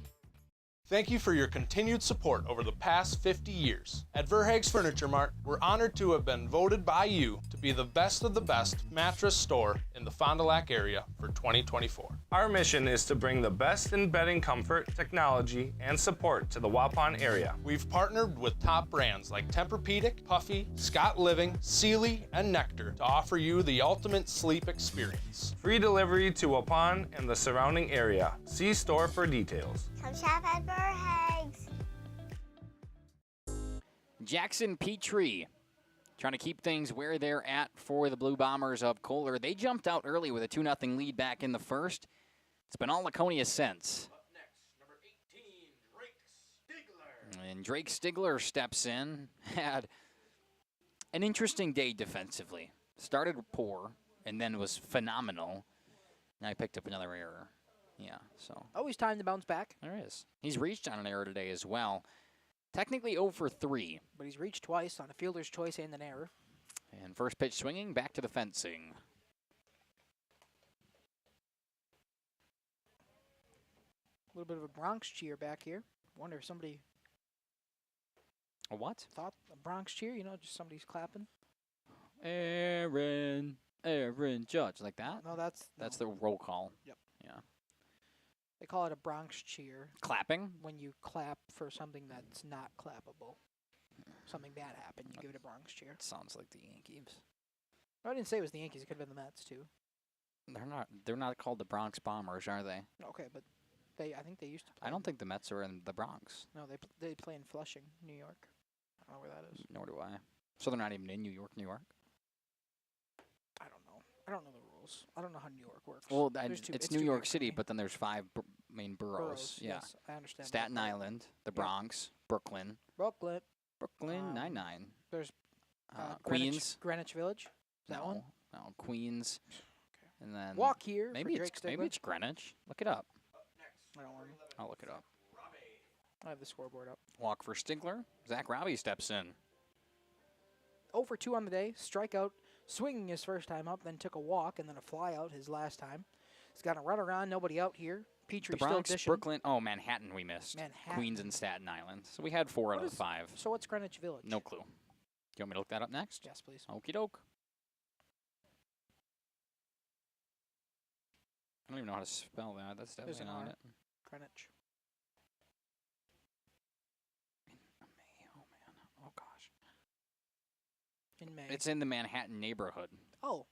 Thank you for your continued support over the past 50 years. At Verhaeg's Furniture Mart, we're honored to have been voted by you to be the best of the best mattress store in the Fond du Lac area for 2024. Our mission is to bring the best in bedding comfort, technology, and support to the Waupun area. We've partnered with top brands like Tempur-Pedic, Puffy, Scott Living, Sealy, and Nectar to offer you the ultimate sleep experience. Free delivery to Waupun and the surrounding area. See store for details. Come shop at Verhaeg's. Jackson Petrie trying to keep things where they're at for the Blue Bombers of Kohler. They jumped out early with a 2-0 lead back in the first. It's been all Laconia since. And Drake Stigler steps in. Had an interesting day defensively. Started poor and then was phenomenal. Now he picked up another error. Yeah, so. Always time to bounce back. There is. He's reached on an error today as well. Technically 0 for 3. But he's reached twice on a fielder's choice and an error. And first pitch swinging, back to the fencing. A little bit of a Bronx cheer back here. Wonder if somebody A what? thought a Bronx cheer, you know, just somebody's clapping. Aaron Judge, like that? No, that's the roll call. Yep. Yeah. They call it a Bronx cheer. Clapping? When you clap for something that's not clappable. Something bad happened, you give it a Bronx cheer. Sounds like the Yankees. I didn't say it was the Yankees. It could have been the Mets too. They're not called the Bronx Bombers, are they? Okay, but I think they used to play. I don't think the Mets are in the Bronx. No, they play in Flushing, New York. I don't know where that is. Nor do I. So they're not even in New York, New York? I don't know. I don't know the rules. boroughs. I don't know how New York works. Well, There's two- it's two New York different City, things. but then there's 5 main boroughs. Yeah. Yes, I understand. Staten Island, the Bronx, Brooklyn. Brooklyn. Brooklyn, 99. There's Queens. Greenwich Village. Is that one? No, Queens. And then Walk here Maybe for it's Drake maybe Stigler. it's Greenwich. Look it up. I don't worry. I'll look it up. I have the scoreboard up. Walk for Stigler. Zach Robbie steps in. 0 for 2 on the day. Strikeout, swinging his first time up, then took a walk, and then a fly out his last time. He's got a run around, nobody out here. Petrie The still Bronx, dishing. Brooklyn. Oh, Manhattan we missed. Manhattan. Queens and Staten Island. So we had 4 out of the 5. So what's Greenwich Village? No clue. You want me to look that up next? Yes, please. Okie doke. I don't even know how to spell that. That's There's definitely an not R. it. Greenwich. Oh gosh. In May. It's in the Manhattan neighborhood. Oh,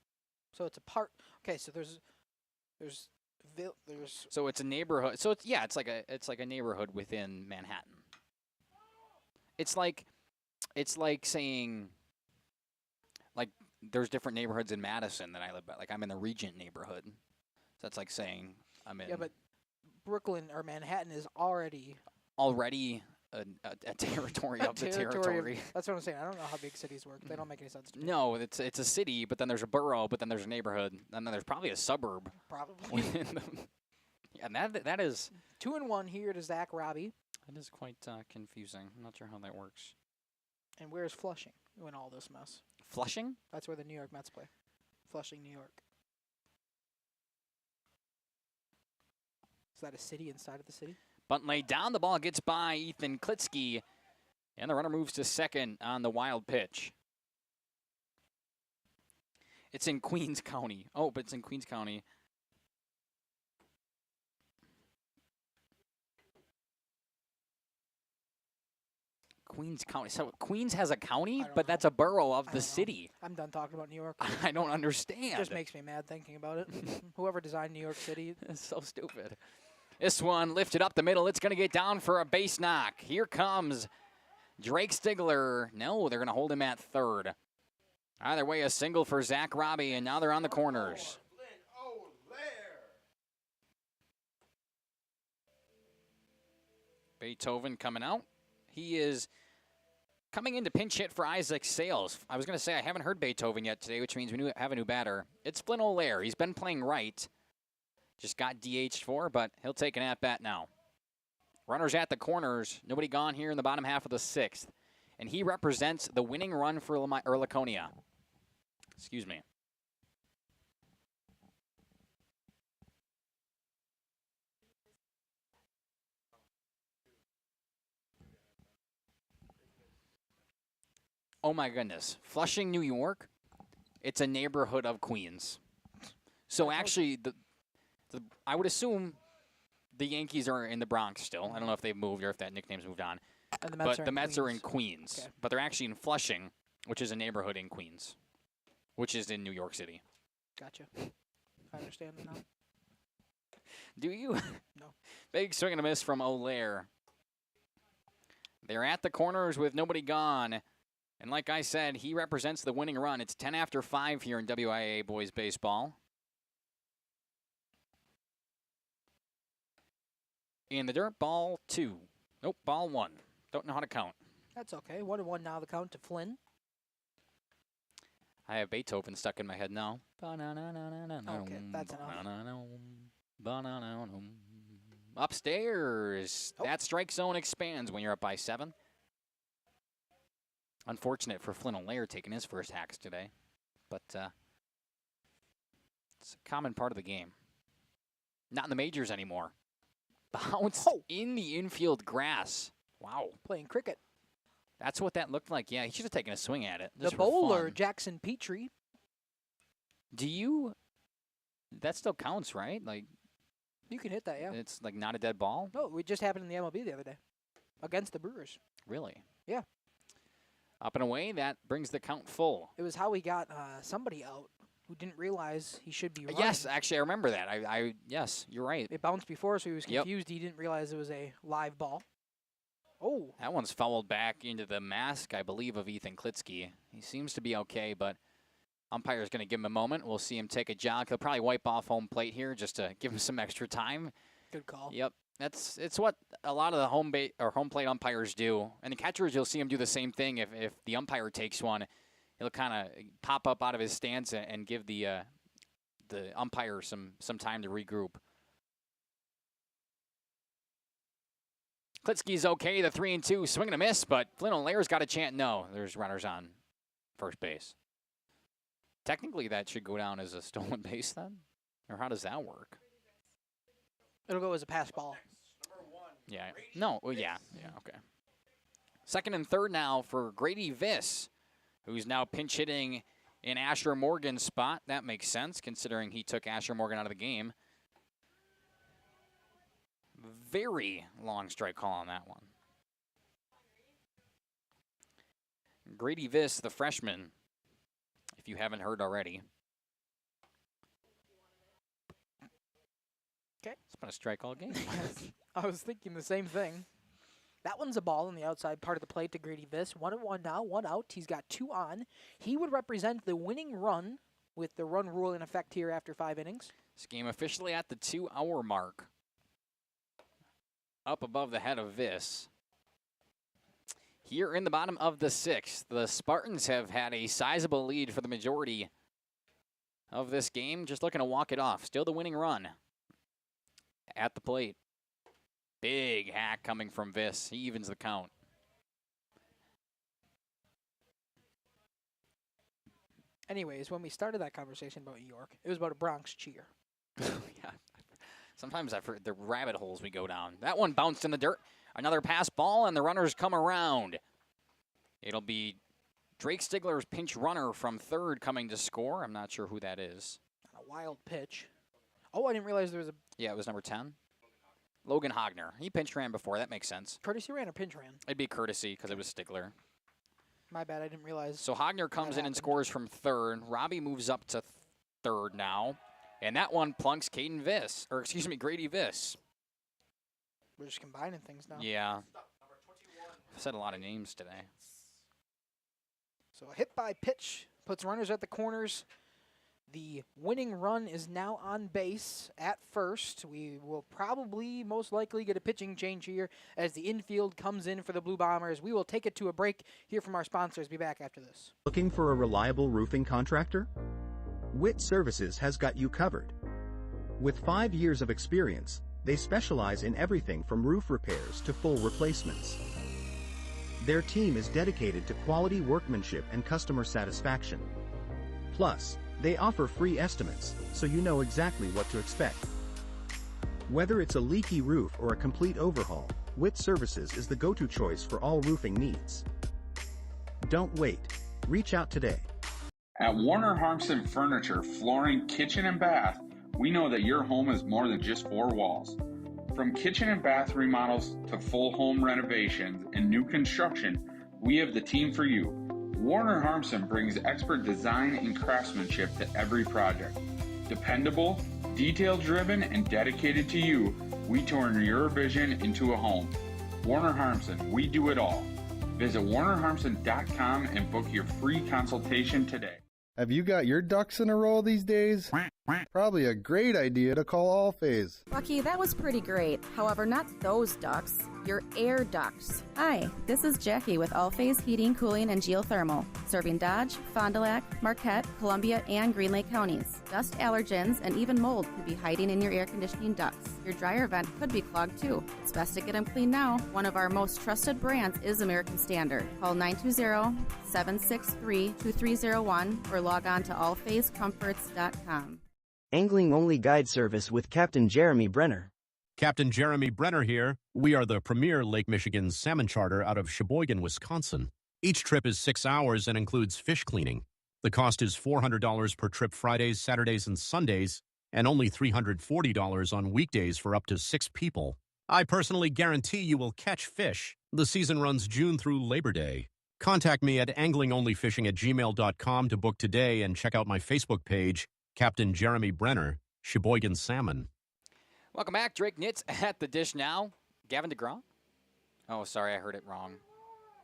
so it's a part. Okay, so there's So it's a neighborhood. So it's like a neighborhood within Manhattan. It's like saying like there's different neighborhoods in Madison that I live by. Like I'm in the Regent neighborhood. So that's like saying I'm in Yeah, but Brooklyn or Manhattan is already a territory of the territory. That's what I'm saying. I don't know how big cities work. They don't make any sense to me. No, it's a city, but then there's a borough, but then there's a neighborhood, and then there's probably a suburb. Probably. within them. Yeah, and that is 2-1 here to Zach Robbie. that is quite confusing. I'm not sure how that works. And where's Flushing in all this mess? Flushing? That's where the New York Mets play. Flushing, New York. Is that a city inside of the city? Bunt laid down. The ball gets by Ethan Klitsky, and the runner moves to second on the wild pitch. It's in Queens County. Oh, but it's in Queens County. Queens County. So Queens has a county, but that's a borough of the city. I'm done talking about New York. I don't understand. Just makes me mad thinking about it. Whoever designed New York City. It's so stupid. This one lifted up the middle. It's going to get down for a base knock. Here comes Drake Stigler. No, they're going to hold him at third. Either way, a single for Zach Robbie, and now they're on the corners. Beethoven coming out. He is coming in to pinch hit for Isaac Sales. I was going to say I haven't heard Beethoven yet today, which means we have a new batter. It's Flynn O'Leary. He's been playing right. Just got DH'd for, but he'll take an at-bat now. Runners at the corners. Nobody gone here in the bottom half of the 6th. And he represents the winning run for Laconia. Excuse me. Oh my goodness. Flushing, New York. It's a neighborhood of Queens. So actually, I would assume the Yankees are in the Bronx still. I don't know if they've moved or if that nickname's moved on. And the Mets but the Mets are in Queens. Okay. But they're actually in Flushing, which is a neighborhood in Queens, which is in New York City. Gotcha. I understand it now. Do you? No. Big swing and a miss from O'Leary. They're at the corners with nobody gone. And like I said, he represents the winning run. It's 10 after 5 here in WIA boys baseball. In the dirt, ball 2. Nope, ball 1. Don't know how to count. That's okay. 1-1 now. The count to Flynn. I have Beethoven stuck in my head now. Okay, that's enough. Upstairs. That strike zone expands when you're up by 7. Unfortunate for Flynn O'Leary taking his first hacks today. But it's a common part of the game. Not in the majors anymore. Bounced in the infield grass. Wow. Playing cricket. That's what that looked like. Yeah, he should have taken a swing at it. The bowler, Jackson Petrie. That still counts, right? Like, you can hit that, yeah. It's like not a dead ball? No, it just happened in the MLB the other day. Against the Brewers. Really? Yeah. Up and away, that brings the count full. It was how he got somebody out who didn't realize he should be running. Yes, actually, I remember that. Yes, you're right. It bounced before, so he was confused. He didn't realize it was a live ball. Oh. That one's fouled back into the mask, I believe, of Ethan Klitsky. He seems to be okay, but Umpire's going to give him a moment. We'll see him take a jog. He'll probably wipe off home plate here just to give him some extra time. Good call. Yep. It's what a lot of the home plate umpires do. And the catchers, you'll see him do the same thing. If the umpire takes one, he'll kind of pop up out of his stance and give the umpire some time to regroup. Klitsky's okay. The 3-2 swing and a miss, but Flynn O'Leary's got a chance. No, there's runners on first base. Technically, that should go down as a stolen base then? Or how does that work? It'll go as a pass ball. Yeah. No. Well, yeah. Yeah. Okay. Second and third now for Grady Viss, who's now pinch hitting in Asher Morgan's spot. That makes sense considering he took Asher Morgan out of the game. Very long strike call on that one. Grady Viss, the freshman, if you haven't heard already. Okay. It's been a strike all game. I was thinking the same thing. That one's a ball on the outside part of the plate to Grady Viss. 1-1 now, 1 out. He's got 2 on. He would represent the winning run with the run rule in effect here after 5 innings. This game officially at the 2-hour mark. Up above the head of Viss. Here in the bottom of the 6th, the Spartans have had a sizable lead for the majority of this game. Just looking to walk it off. Still the winning run at the plate. Big hack coming from Viss. He evens the count. Anyways, when we started that conversation about York, it was about a Bronx cheer. Yeah. Sometimes I've heard the rabbit holes we go down. That one bounced in the dirt. Another pass ball, and the runners come around. It'll be Drake Stigler's pinch runner from third coming to score. I'm not sure who that is. A wild pitch. Oh, I didn't realize there was a... Yeah, it was number 10. Logan Hogner. He pinch ran before. That makes sense. Courtesy ran or pinch ran? It'd be courtesy because it was Stigler. My bad, I didn't realize. So Hogner comes in and scores from third. Robbie moves up to third now. And that one plunks Grady Viss. We're just combining things now. Yeah. I've said a lot of names today. So a hit by pitch puts runners at the corners. The winning run is now on base at first. We will probably most likely get a pitching change here as the infield comes in for the Blue Bombers. We will take it to a break, hear from our sponsors. Be back after this. Looking for a reliable roofing contractor? Witt Services has got you covered. With 5 years of experience, they specialize in everything from roof repairs to full replacements. Their team is dedicated to quality workmanship and customer satisfaction. Plus, they offer free estimates, so you know exactly what to expect. Whether it's a leaky roof or a complete overhaul, Witt Services is the go-to choice for all roofing needs. Don't wait. Reach out today. At Warner Harmson Furniture, Flooring, Kitchen, and Bath, we know that your home is more than just 4 walls. From kitchen and bath remodels to full home renovations and new construction, we have the team for you. Warner Harmson brings expert design and craftsmanship to every project. Dependable, detail-driven, and dedicated to you, we turn your vision into a home. Warner Harmson, we do it all. Visit warnerharmson.com and book your free consultation today. Have you got your ducks in a row these days? Probably a great idea to call All-Phase. Bucky, that was pretty great. However, not those ducts, your air ducts. Hi, this is Jackie with All-Phase Heating, Cooling, and Geothermal, serving Dodge, Fond du Lac, Marquette, Columbia, and Green Lake counties. Dust allergens and even mold could be hiding in your air conditioning ducts. Your dryer vent could be clogged too. It's best to get them cleaned now. One of our most trusted brands is American Standard. Call 920-763-2301 or log on to allphasecomforts.com. Angling-only guide service with Captain Jeremy Brenner. Captain Jeremy Brenner here. We are the premier Lake Michigan salmon charter out of Sheboygan, Wisconsin. Each trip is 6 hours and includes fish cleaning. The cost is $400 per trip Fridays, Saturdays, and Sundays, and only $340 on weekdays for up to 6 people. I personally guarantee you will catch fish. The season runs June through Labor Day. Contact me at anglingonlyfishing@gmail.com to book today and check out my Facebook page, Captain Jeremy Brenner, Sheboygan Salmon. Welcome back. Drake Nitz at the dish now. Gavin DeGraw? Oh, sorry, I heard it wrong.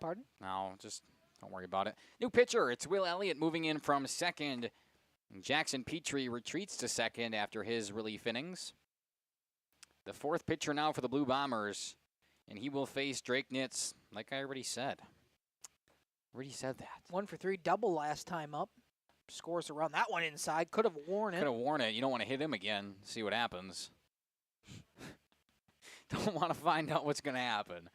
Pardon? No, just Don't worry about it. New pitcher, it's Will Elliott moving in from second. Jackson Petrie retreats to second after his relief innings. The fourth pitcher now for the Blue Bombers, and he will face Drake Nitz, like I already said. Already said that. 1 for 3, double last time up. Scores around that one inside. Could have worn it. Could have worn it. You don't want to hit him again. See what happens. Don't want to find out what's going to happen.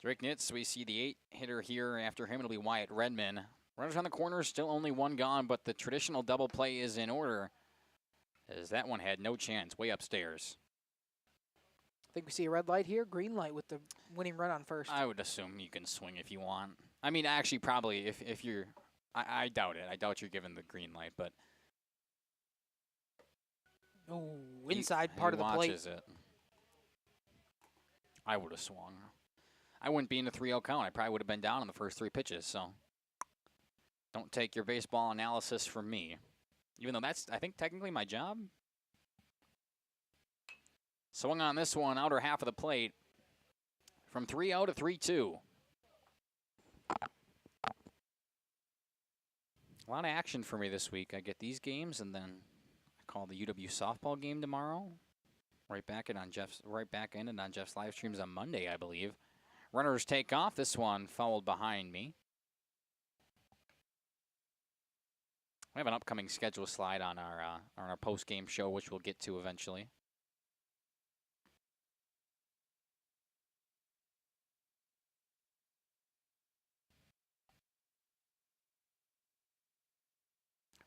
Drake Nitz, we see the 8-hitter here. After him, it'll be Wyatt Redman. Runners on the corner, still only one gone, but the traditional double play is in order, as that one had no chance, way upstairs. I think we see a red light here, green light with the winning run on first. I would assume you can swing if you want. I mean, actually, probably if you're, I doubt it. I doubt you're given the green light, but. Oh, inside part of the plate. It. I would have swung. I wouldn't be in a 3-0 count. I probably would have been down in the first 3 pitches, so. Don't take your baseball analysis from me. Even though that's, I think, technically my job. Swung on this one, outer half of the plate. From 3-0 to 3-2. A lot of action for me this week. I get these games, and then I call the UW softball game tomorrow. Right back in on Jeff's live streams on Monday, I believe. Runners take off. This one fouled behind me. We have an upcoming schedule slide on our post-game show, which we'll get to eventually.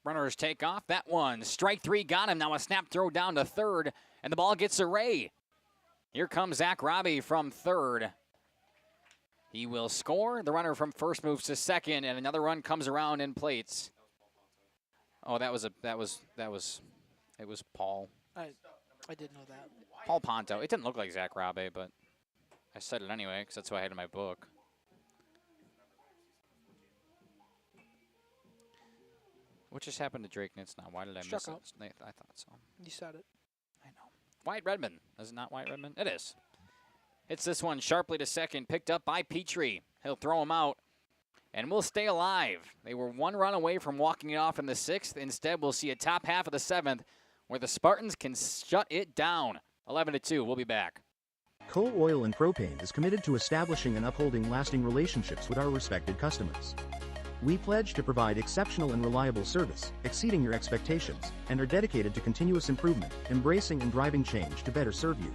Runners take off. That one, strike 3, got him. Now a snap throw down to third, and the ball gets a ray. Here comes Zach Robbie from third. He will score. The runner from first moves to second, and another run comes around and plates. Oh, it was Paul. I did know that. Paul Ponto. It didn't look like Zach Robbie, but I said it anyway because that's what I had in my book. What just happened to Drake Nitz now? Why did I miss it? I thought so. You said it. I know. Wyatt Redman. Is it not Wyatt Redman? It is. Hits this one sharply to second, picked up by Petrie. He'll throw him out. And we'll stay alive. They were 1 run away from walking it off in the 6th. Instead, we'll see a top half of the 7th where the Spartans can shut it down. 11-2. We'll be back. Coal Oil and Propane is committed to establishing and upholding lasting relationships with our respected customers. We pledge to provide exceptional and reliable service, exceeding your expectations, and are dedicated to continuous improvement, embracing and driving change to better serve you.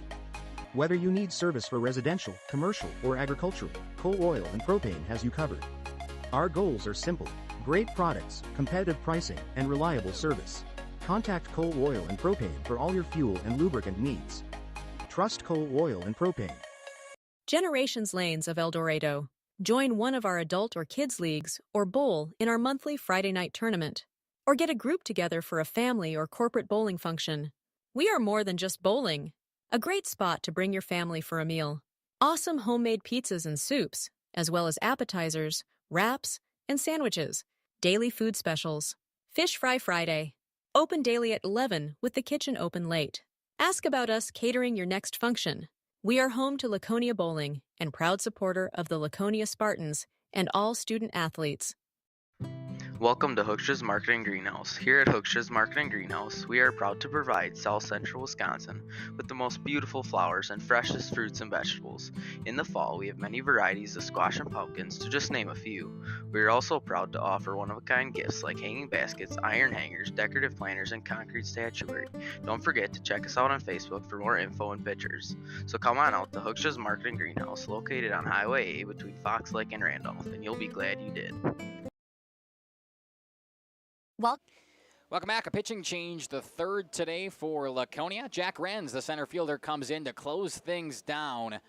Whether you need service for residential, commercial, or agricultural, Coal Oil and Propane has you covered. Our goals are simple: great products, competitive pricing, and reliable service. Contact Coal Oil and Propane for all your fuel and lubricant needs. Trust Coal Oil and Propane. Generations Lanes of El Dorado. Join one of our adult or kids leagues or bowl in our monthly Friday night tournament. Or get a group together for a family or corporate bowling function. We are more than just bowling. A great spot to bring your family for a meal. Awesome homemade pizzas and soups, as well as appetizers, wraps, and sandwiches. Daily food specials. Fish Fry Friday. Open daily at 11 with the kitchen open late. Ask about us catering your next function. We are home to Laconia Bowling and proud supporter of the Laconia Spartans and all student athletes. Welcome to Hookstra's Marketing Greenhouse. Here at Hookstra's Marketing Greenhouse, we are proud to provide South Central Wisconsin with the most beautiful flowers and freshest fruits and vegetables. In the fall, we have many varieties of squash and pumpkins, to just name a few. We are also proud to offer one-of-a-kind gifts like hanging baskets, iron hangers, decorative planters, and concrete statuary. Don't forget to check us out on Facebook for more info and pictures. So come on out to Hookstra's Marketing Greenhouse, located on Highway A between Fox Lake and Randolph, and you'll be glad you did. Welcome back. A pitching change, the third today for Laconia. Jack Renz, the center fielder, comes in to close things down.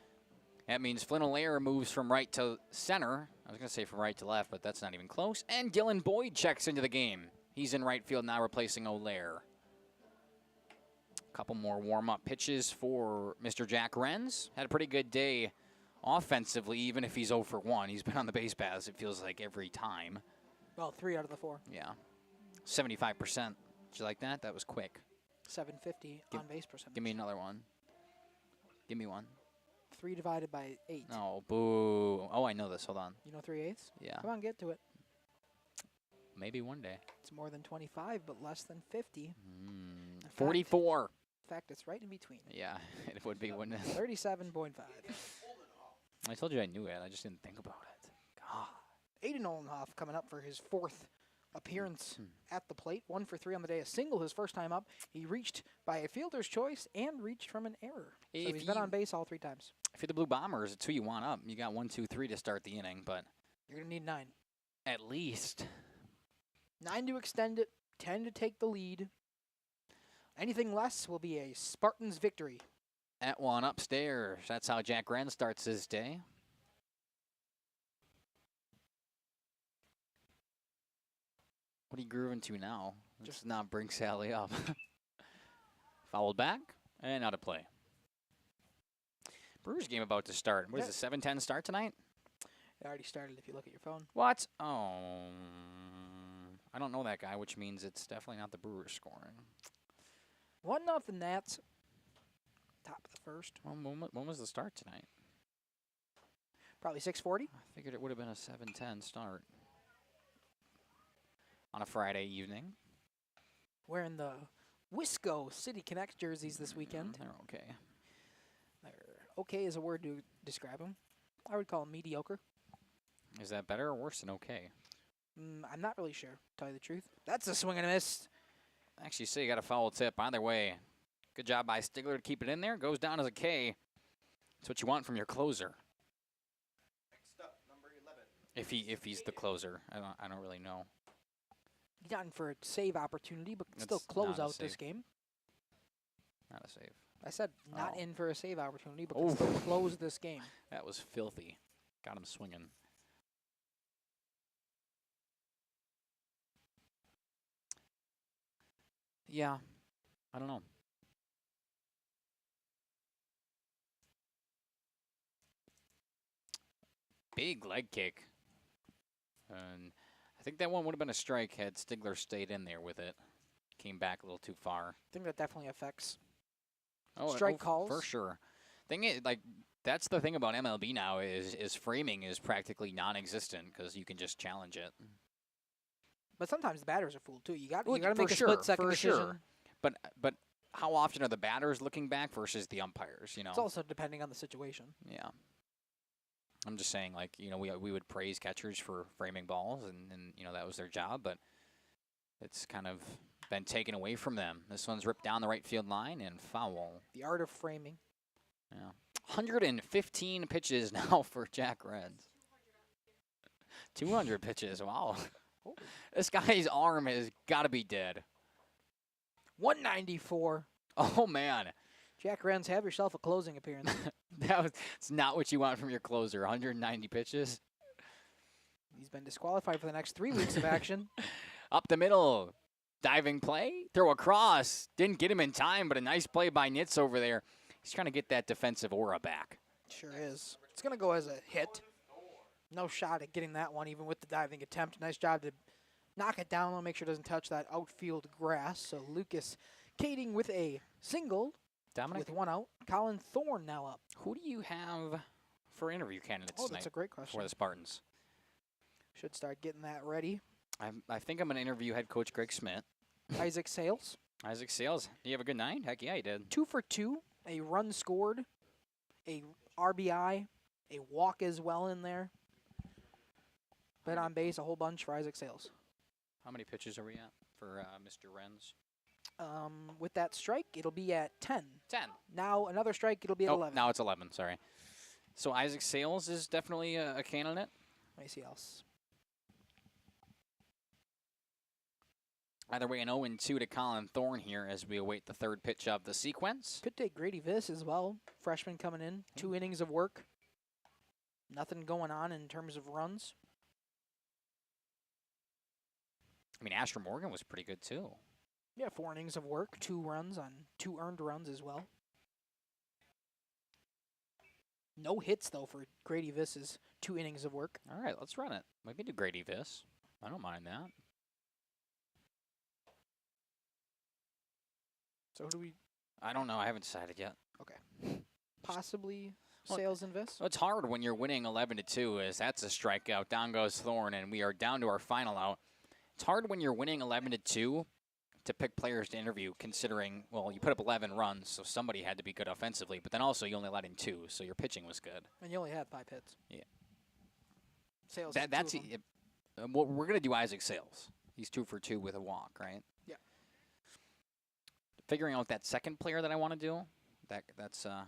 That means Flynn O'Leary moves from right to center. I was going to say from right to left, but that's not even close. And Dylan Boyd checks into the game. He's in right field now, replacing O'Leary. A couple more warm-up pitches for Mr. Jack Renz. Had a pretty good day offensively, even if he's 0 for 1. He's been on the base paths, it feels like, every time. Well, 3 out of the 4. Yeah. 75%. Did you like that? That was quick. 750 on base percentage. Give me another one. Give me one. 3 divided by 8. No, boo. Oh, I know this. Hold on. You know 3/8? Yeah. Come on, get to it. Maybe one day. It's more than 25, but less than 50. 44. In fact, it's right in between. Yeah, it would be, wouldn't it? 37.5. I told you I knew it. I just didn't think about it. God. Aiden Ollenhoff coming up for his 4th appearance at the plate. 1 for 3 on the day. A single his first time up. He reached by a fielder's choice and reached from an error. So he's been on base all 3 times. If you're the Blue Bombers, it's who you want up. You got 1, 2, 3 to start the inning, but you're going to need 9. At least. 9 to extend it, 10 to take the lead. Anything less will be a Spartans victory. At 1 upstairs. That's how Jack Wren starts his day. What are you grooving to now? Just not bring Sally up. Fouled back, and out of play. Brewers game about to start. What is it, 7:10 start tonight? It already started if you look at your phone. What? Oh. I don't know that guy, which means it's definitely not the Brewers scoring. 1-0 Nats. Top of the first. Well, when was the start tonight? Probably 6:40. I figured it would have been a 7:10 start. On a Friday evening. Wearing the Wisco City Connect jerseys this weekend. They're okay. Okay is a word to describe them. I would call them mediocre. Is that better or worse than okay? I'm not really sure, to tell you the truth. That's a swing and a miss. Actually, say you got a foul tip. Either way, good job by Stigler to keep it in there. Goes down as a K. That's what you want from your closer. Next up, number 11. If he's the closer, I don't really know. He's not in for a save opportunity, but can That's still close not a out this save. game. Not a save. I said not Oh. in for a save opportunity, but can still close this game. That was filthy. Got him swinging. Yeah, I don't know. Big leg kick. And I think that one would have been a strike had Stigler stayed in there with it. Came back a little too far. I think that definitely affects Strike calls. For sure. Thing is, like, that's the thing about MLB now is framing is practically non-existent because you can just challenge it. But sometimes the batters are fooled too. You got Well, to for make a sure, split-second for decision. sure. But how often are the batters looking back versus the umpires? You know, It's also depending on the situation. yeah. I'm just saying, like, you know, we would praise catchers for framing balls, and you know that was their job, but it's kind of been taken away from them. This one's ripped down the right field line and foul. The art of framing. Yeah, 115 pitches now for Jack Reds. 200 pitches. Wow. This guy's arm has got to be dead. 194. Oh, man. Jack Renz, have yourself a closing appearance. It's not what you want from your closer. 190 pitches. He's been disqualified for the next 3 weeks of action. Up the middle. Diving play. Throw across. Didn't get him in time, but a nice play by Nitz over there. He's trying to get that defensive aura back. Sure is. It's going to go as a hit. No shot at getting that one, even with the diving attempt. Nice job to knock it down low, make sure it doesn't touch that outfield grass. So Lucas Kading with a single. Dominic? With 1 out. Colin Thorne now up. Who do you have for interview candidates Oh, tonight that's a great question. for the Spartans? Should start getting that ready. I think I'm going to interview head coach Greg Smith. Isaac Sales. Isaac Sales. Do you have a good night? Heck yeah, he did. 2 for 2. A run scored. A RBI. A walk as well in there. Bet on base, a whole bunch for Isaac Sales. How many pitches are we at for Mr. Renz? With that strike, it'll be at 10. 10. Now another strike, it'll be at 11. Now it's 11, sorry. So Isaac Sales is definitely a candidate. Let me see else. Either way, an 0-2 to Colin Thorne here as we await the third pitch of the sequence. Could take Grady Viss as well. Freshman coming in. 2 innings of work. Nothing going on in terms of runs. I mean, Asher Morgan was pretty good, too. Yeah, 4 innings of work. 2 runs on 2 earned runs as well. No hits, though, for Grady Viss's 2 innings of work. All right, let's run it. We can do Grady Viss. I don't mind that. So who do we... I don't know. I haven't decided yet. Okay. Possibly Sales and Vis. It's hard when you're winning 11-2, as that's a strikeout. Down goes Thorne, and we are down to our final out. It's hard when you're winning 11-2 to pick players to interview, considering, well, you put up 11 runs, so somebody had to be good offensively, but then also you only let in 2, so your pitching was good. And you only had 5 hits. Yeah. Sales. That's what we're going to do. Isaac Sales. He's 2 for 2 with a walk, right? Yeah. Figuring out that second player that I want to do, that's I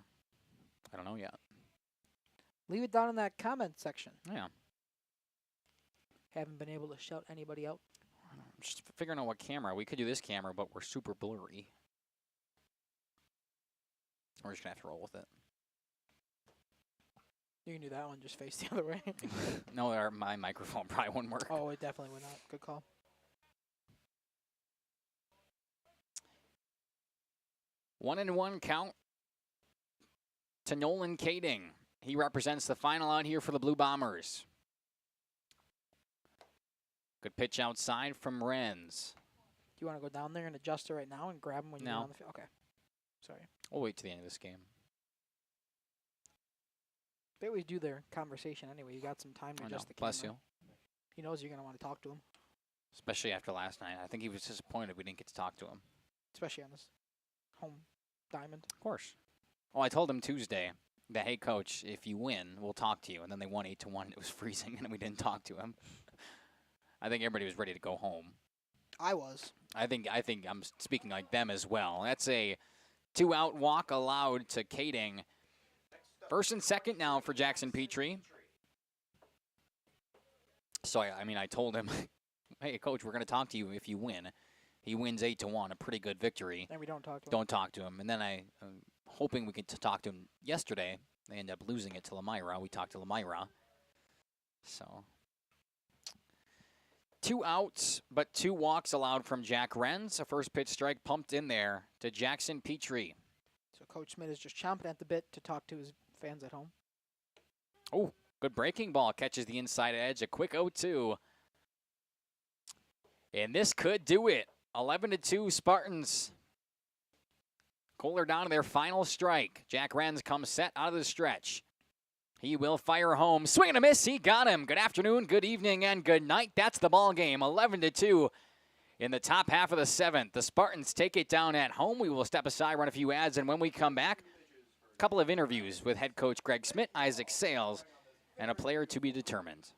don't know yet. Leave it down in that comment section. Yeah. Haven't been able to shout anybody out. I'm just figuring out what camera. We could do this camera, but we're super blurry. We're just going to have to roll with it. You can do that one, just face the other way. No, my microphone probably wouldn't work. Oh, it definitely would not. Good call. One and one count to Nolan Kading. He represents the final out here for the Blue Bombers. Good pitch outside from Renz. Do you want to go down there and adjust it right now and grab him when you're on the field? Okay. Sorry. We'll wait to the end of this game. They always do their conversation anyway. You got some time to adjust the camera. Bless you. He knows you're going to want to talk to him. Especially after last night. I think he was disappointed we didn't get to talk to him. Especially on this home diamond. Of course. Well, I told him Tuesday that, hey, Coach, if you win, we'll talk to you. And then they won 8-1. It was freezing, and we didn't talk to him. I think everybody was ready to go home. I was. I think I'm speaking like them as well. That's a 2-out walk allowed to Kading. First and second now for Jackson Petrie. So, I told him, hey, Coach, we're going to talk to you if you win. He wins 8-1, a pretty good victory. And we don't talk to him. Don't talk to him. And then I'm hoping we could talk to him yesterday. They ended up losing it to Lemira. We talked to Lemira. So, 2 outs, but 2 walks allowed from Jack Renz. A first pitch strike pumped in there to Jackson Petrie. So Coach Smith is just chomping at the bit to talk to his fans at home. Oh, good breaking ball. Catches the inside edge. A quick 0-2. And this could do it. 11-2 Spartans. Kohler down to their final strike. Jack Renz comes set out of the stretch. He will fire home. Swing and a miss. He got him. Good afternoon, good evening, and good night. That's the ball game. 11-2 in the top half of the 7th. The Spartans take it down at home. We will step aside, run a few ads, and when we come back, a couple of interviews with head coach Greg Smith, Isaac Sales, and a player to be determined.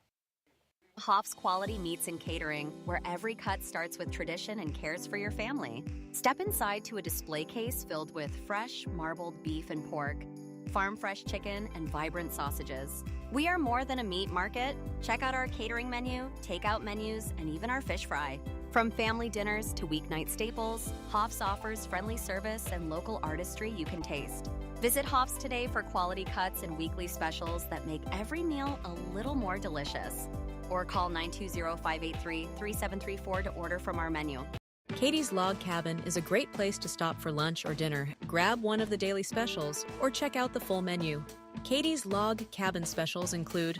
Hoff's Quality Meats and Catering, where every cut starts with tradition and cares for your family. Step inside to a display case filled with fresh, marbled beef and pork, farm-fresh chicken, and vibrant sausages. We are more than a meat market. Check out our catering menu, takeout menus, and even our fish fry. From family dinners to weeknight staples, Hoff's offers friendly service and local artistry you can taste. Visit Hoff's today for quality cuts and weekly specials that make every meal a little more delicious. Or call 920-583-3734 to order from our menu. Katie's Log Cabin is a great place to stop for lunch or dinner, grab one of the daily specials, or check out the full menu. Katie's Log Cabin specials include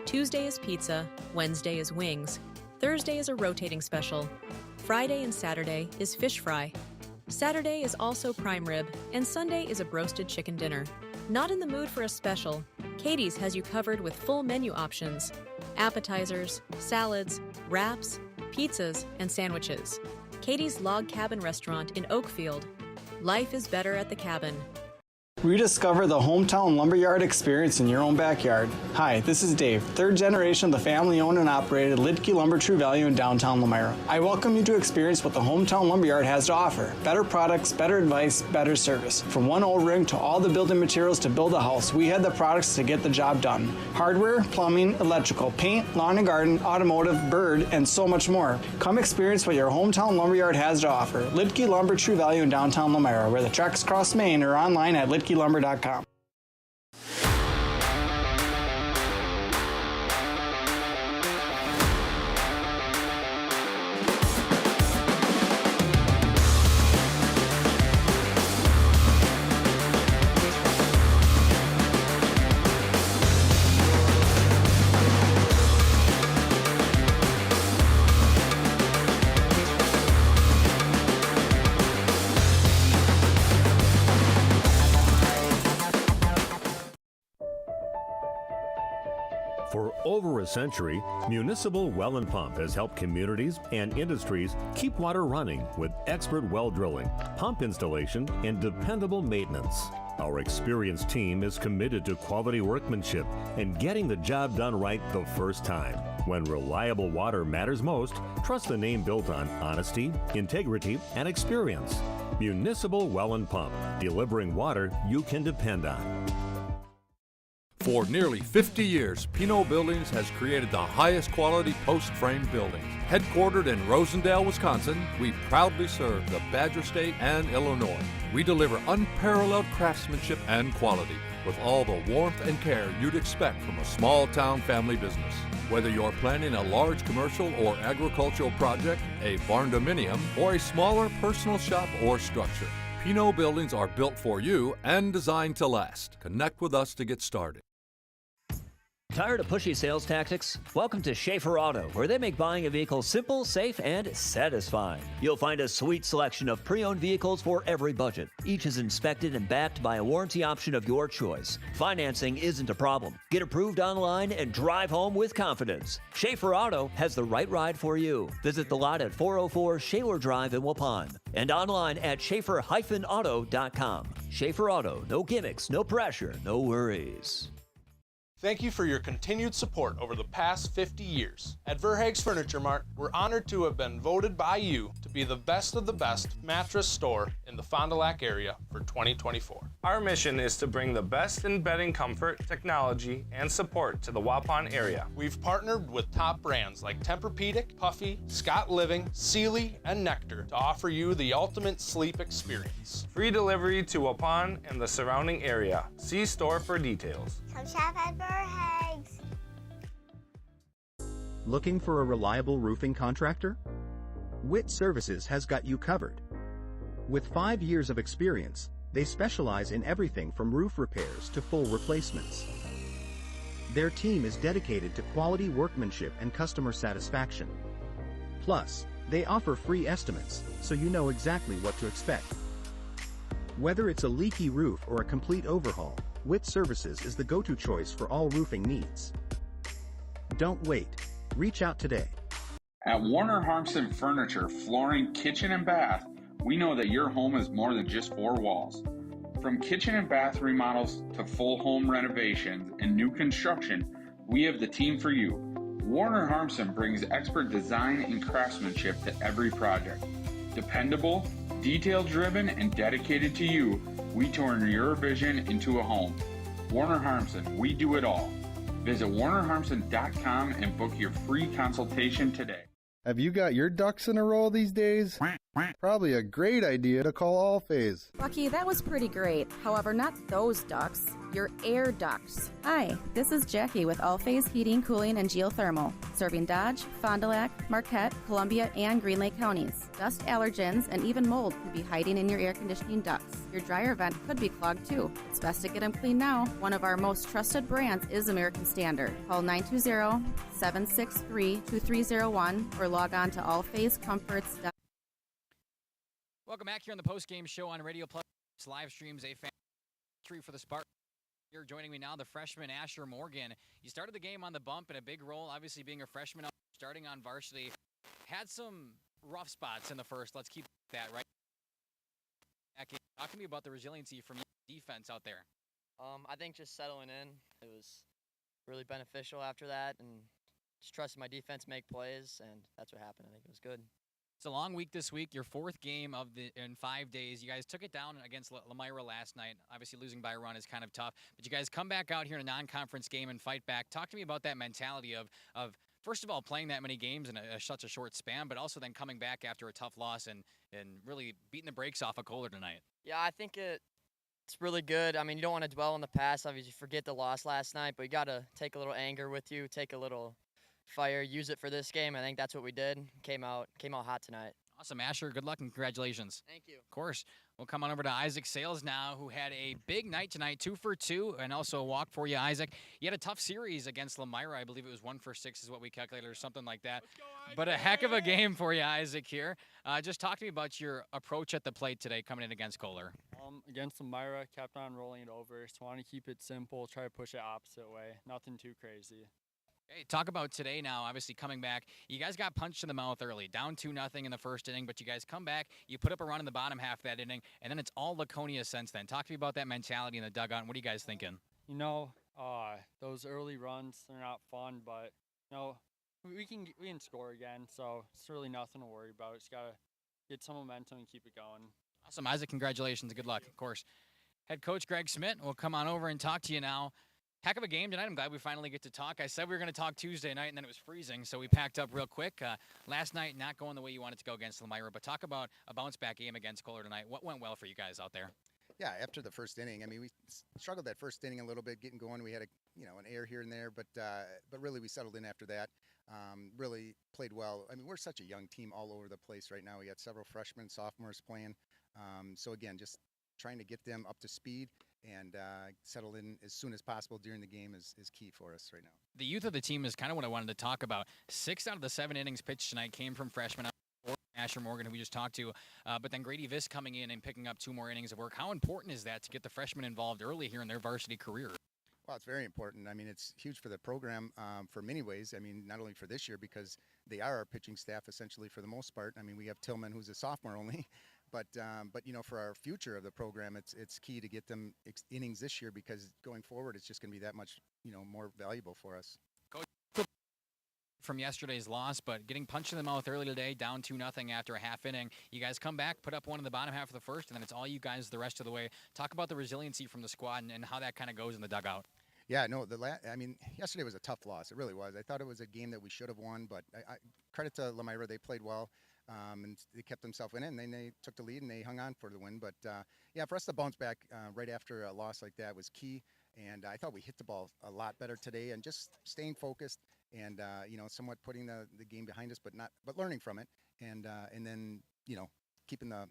Tuesday is pizza, Wednesday is wings, Thursday is a rotating special, Friday and Saturday is fish fry, Saturday is also prime rib, and Sunday is a broasted chicken dinner. Not in the mood for a special? Katie's has you covered with full menu options, appetizers, salads, wraps, pizzas, and sandwiches. Katie's Log Cabin Restaurant in Oakfield. Life is better at the cabin. Rediscover the hometown lumberyard experience in your own backyard. Hi, this is Dave, 3rd generation of the family-owned and operated Lidke Lumber True Value in downtown Lemira. I welcome you to experience what the hometown lumberyard has to offer. Better products, better advice, better service. From one O-ring to all the building materials to build a house, we had the products to get the job done. Hardware, plumbing, electrical, paint, lawn and garden, automotive, bird, and so much more. Come experience what your hometown lumberyard has to offer. Lidke Lumber True Value in downtown Lemira, where the tracks cross Main, or online at lidkelumber.com. century, Municipal Well and Pump has helped communities and industries keep water running with expert well drilling, pump installation, and dependable maintenance. Our experienced team is committed to quality workmanship and getting the job done right the first time. When reliable water matters most, trust the name built on honesty, integrity, and experience. Municipal Well and Pump, delivering water you can depend on. For nearly 50 years, Pinot Buildings has created the highest quality post-frame buildings. Headquartered in Rosendale, Wisconsin, we proudly serve the Badger State and Illinois. We deliver unparalleled craftsmanship and quality with all the warmth and care you'd expect from a small-town family business. Whether you're planning a large commercial or agricultural project, a barn-dominium, or a smaller personal shop or structure, Pinot Buildings are built for you and designed to last. Connect with us to get started. Tired of pushy sales tactics? Welcome to Schaefer Auto, where they make buying a vehicle simple, safe, and satisfying. You'll find a sweet selection of pre-owned vehicles for every budget. Each is inspected and backed by a warranty option of your choice. Financing isn't a problem. Get approved online and drive home with confidence. Schaefer Auto has the right ride for you. Visit the lot at 404 Shaler Drive in Waupun and online at schaefer-auto.com. Schaefer Auto, no gimmicks, no pressure, no worries. Thank you for your continued support over the past 50 years. At Verhaeg's Furniture Mart, we're honored to have been voted by you to be the best of the best mattress store in the Fond du Lac area for 2024. Our mission is to bring the best in bedding comfort, technology, and support to the Waupun area. We've partnered with top brands like Tempur-Pedic, Puffy, Scott Living, Sealy, and Nectar to offer you the ultimate sleep experience. Free delivery to Waupun and the surrounding area. See store for details. Come shop at Verhaeg's. Looking for a reliable roofing contractor? Witt Services has got you covered. With 5 years of experience, they specialize in everything from roof repairs to full replacements. Their team is dedicated to quality workmanship and customer satisfaction. Plus, they offer free estimates, so you know exactly what to expect. Whether it's a leaky roof or a complete overhaul, Witt Services is the go-to choice for all roofing needs. Don't wait. Reach out today. At Warner Harmson Furniture, Flooring, Kitchen, and Bath, we know that your home is more than just four walls. From kitchen and bath remodels to full home renovations and new construction, we have the team for you. Warner Harmson brings expert design and craftsmanship to every project. Dependable, detail-driven, and dedicated to you, we turn your vision into a home. Warner Harmson, we do it all. Visit warnerharmson.com and book your free consultation today. Have you got your ducks in a row these days? Probably a great idea to call Allphase. Bucky, that was pretty great. However, not those ducks. Your air ducts. Hi, this is Jackie with Allphase Heating, Cooling, and Geothermal, serving Dodge, Fond du Lac, Marquette, Columbia, and Green Lake counties. Dust allergens and even mold could be hiding in your air conditioning ducts. Your dryer vent could be clogged too. It's best to get them cleaned now. One of our most trusted brands is American Standard. Call 920-763-2301 or log on to allphasecomforts.com. Welcome back here on the post-game show on Radio Plus live streams. A fan for the Spartans. Here joining me now, the freshman Asher Morgan. You started the game on the bump in a big role, obviously being a freshman, starting on varsity. Had some rough spots in the first. Let's keep that right. Talk to me about the resiliency from your defense out there. I think just settling in, it was really beneficial after that, and just trusting my defense make plays, and that's what happened. I think it was good. It's a long week this week, your fourth game in 5 days. You guys took it down against Lamira last night. Obviously, losing by a run is kind of tough, but you guys come back out here in a non-conference game and fight back. Talk to me about that mentality of first of all, playing that many games in such a short span, but also then coming back after a tough loss and really beating the brakes off of Kohler tonight. Yeah, I think it's really good. I mean, you don't want to dwell on the past. Obviously, forget the loss last night, but you got to take a little anger with you, take a little fire, use it for this game. I think that's what we did. Came out hot tonight. Awesome, Asher. Good luck and congratulations. Thank you. Of course. We'll come on over to Isaac Sales now, who had a big night tonight, 2 for 2, and also a walk for you, Isaac. You had a tough series against Lamira. I believe it was 1 for 6 is what we calculated or something like that. But a heck of a game for you, Isaac, here. Just talk to me about your approach at the plate today coming in against Kohler. Against Lamira, kept on rolling it over. Just want to keep it simple, try to push it opposite way. Nothing too crazy. Hey, talk about today now, obviously coming back. You guys got punched in the mouth early, down 2-0 in the first inning, but you guys come back, you put up a run in the bottom half of that inning, and then it's all Laconia since then. Talk to me about that mentality in the dugout, and what are you guys thinking? You know, those early runs, they're not fun, but, you know, we can score again, so it's really nothing to worry about. Just got to get some momentum and keep it going. Awesome, Isaac. Congratulations. Good luck, of course. Head coach Greg Smith will come on over and talk to you now. Heck of a game tonight. I'm glad we finally get to talk. I said we were going to talk Tuesday night, and then it was freezing, so we packed up real quick. Last night, not going the way you wanted to go against Elmira, but talk about a bounce-back game against Kohler tonight. What went well for you guys out there? Yeah, after the first inning, I mean, we struggled that first inning a little bit, getting going. We had an error here and there, but really we settled in after that. Really played well. I mean, we're such a young team all over the place right now. We got several freshmen, sophomores playing. So again, just trying to get them up to speed and settle in as soon as possible during the game is key for us right now. The youth of the team is kind of what I wanted to talk about. 6 out of the 7 innings pitched tonight came from freshmen. Asher Morgan, who we just talked to, but then Grady Viss coming in and picking up 2 more innings of work. How important is that to get the freshmen involved early here in their varsity career? Well, it's very important. I mean, it's huge for the program for many ways. I mean, not only for this year because they are our pitching staff essentially for the most part. I mean, we have Tillman, who's a sophomore only, but for our future of the program, it's key to get them innings this year because going forward, it's just going to be that much more valuable for us. From yesterday's loss, but getting punched in the mouth early today, down 2-0 after a half inning. You guys come back, put up one in the bottom half of the first, and then it's all you guys the rest of the way. Talk about the resiliency from the squad and how that kind of goes in the dugout. Yeah, no, yesterday was a tough loss. It really was. I thought it was a game that we should have won, but I credit to Elmira. They played well, and they kept themselves in it, and then they took the lead, and they hung on for the win. But, for us to bounce back right after a loss like that was key, and I thought we hit the ball a lot better today and just staying focused and, somewhat putting the game behind us, but learning from it, and then, keeping the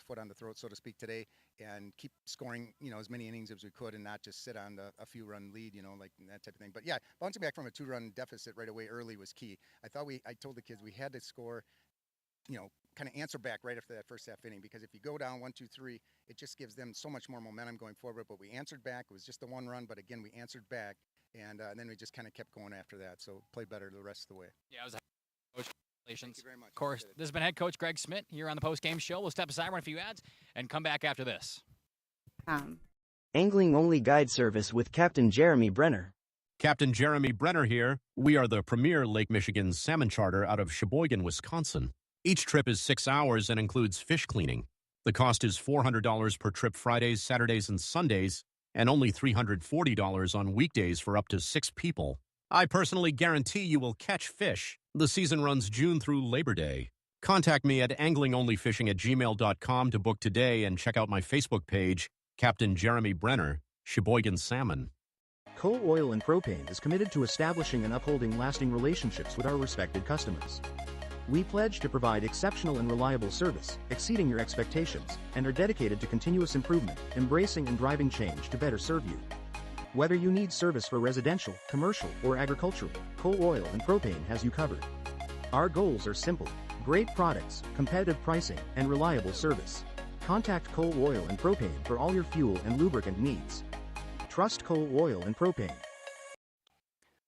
foot on the throat, so to speak, today, and keep scoring, as many innings as we could, and not just sit on a few-run lead, like that type of thing. But yeah, bouncing back from a 2-run deficit right away early was key. I told the kids we had to score, kind of answer back right after that first half inning, because if you go down 1-2-3, it just gives them so much more momentum going forward. But we answered back. It was just the 1 run, but again, we answered back, and then we just kind of kept going after that. So played better the rest of the way. Yeah, it was a coach. Thank you very much. Of course, this has been head coach Greg Smith here on the post-game show. We'll step aside, run a few ads, and come back after this. Angling-only guide service with Captain Jeremy Brenner. Captain Jeremy Brenner here. We are the premier Lake Michigan salmon charter out of Sheboygan, Wisconsin. Each trip is 6 hours and includes fish cleaning. The cost is $400 per trip Fridays, Saturdays, and Sundays, and only $340 on weekdays for up to 6 people. I personally guarantee you will catch fish. The season runs June through Labor Day. Contact me at anglingonlyfishing@gmail.com to book today and check out my Facebook page, Captain Jeremy Brenner, Sheboygan Salmon. Coal Oil and Propane is committed to establishing and upholding lasting relationships with our respected customers. We pledge to provide exceptional and reliable service, exceeding your expectations, and are dedicated to continuous improvement, embracing and driving change to better serve you. Whether you need service for residential, commercial, or agricultural, Coal Oil and Propane has you covered. Our goals are simple: great products, competitive pricing, and reliable service. Contact Coal Oil and Propane for all your fuel and lubricant needs. Trust Coal Oil and Propane.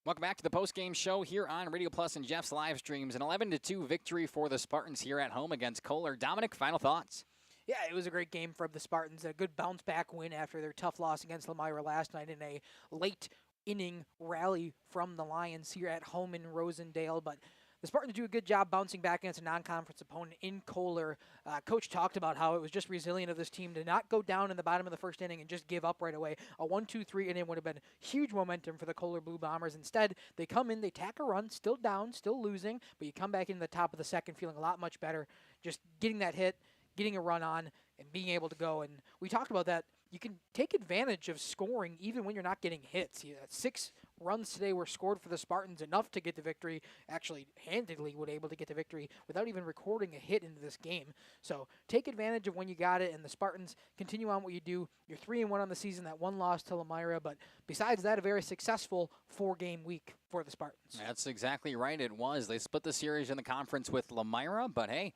Welcome back to the post-game show here on Radio Plus and Jeff's live streams. An 11-2 victory for the Spartans here at home against Kohler. Dominic, final thoughts? Yeah, it was a great game from the Spartans. A good bounce-back win after their tough loss against Elmira last night in a late-inning rally from the Lions here at home in Rosendale. But the Spartans do a good job bouncing back against a non-conference opponent in Kohler. Coach talked about how it was just resilient of this team to not go down in the bottom of the first inning and just give up right away. A 1-2-3 inning would have been huge momentum for the Kohler Blue Bombers. Instead, they come in, they tack a run, still down, still losing, but you come back in the top of the second feeling a lot much better, just getting that hit, getting a run on, and being able to go. And we talked about that. You can take advantage of scoring even when you're not getting hits. 6 runs today were scored for the Spartans, enough to get the victory, actually handedly were able to get the victory without even recording a hit into this game. So take advantage of when you got it, and the Spartans continue on what you do. You're 3-1 on the season, that 1 loss to Elmira, but besides that, a very successful 4-game week for the Spartans. That's exactly right, it was. They split the series in the conference with Elmira, but hey,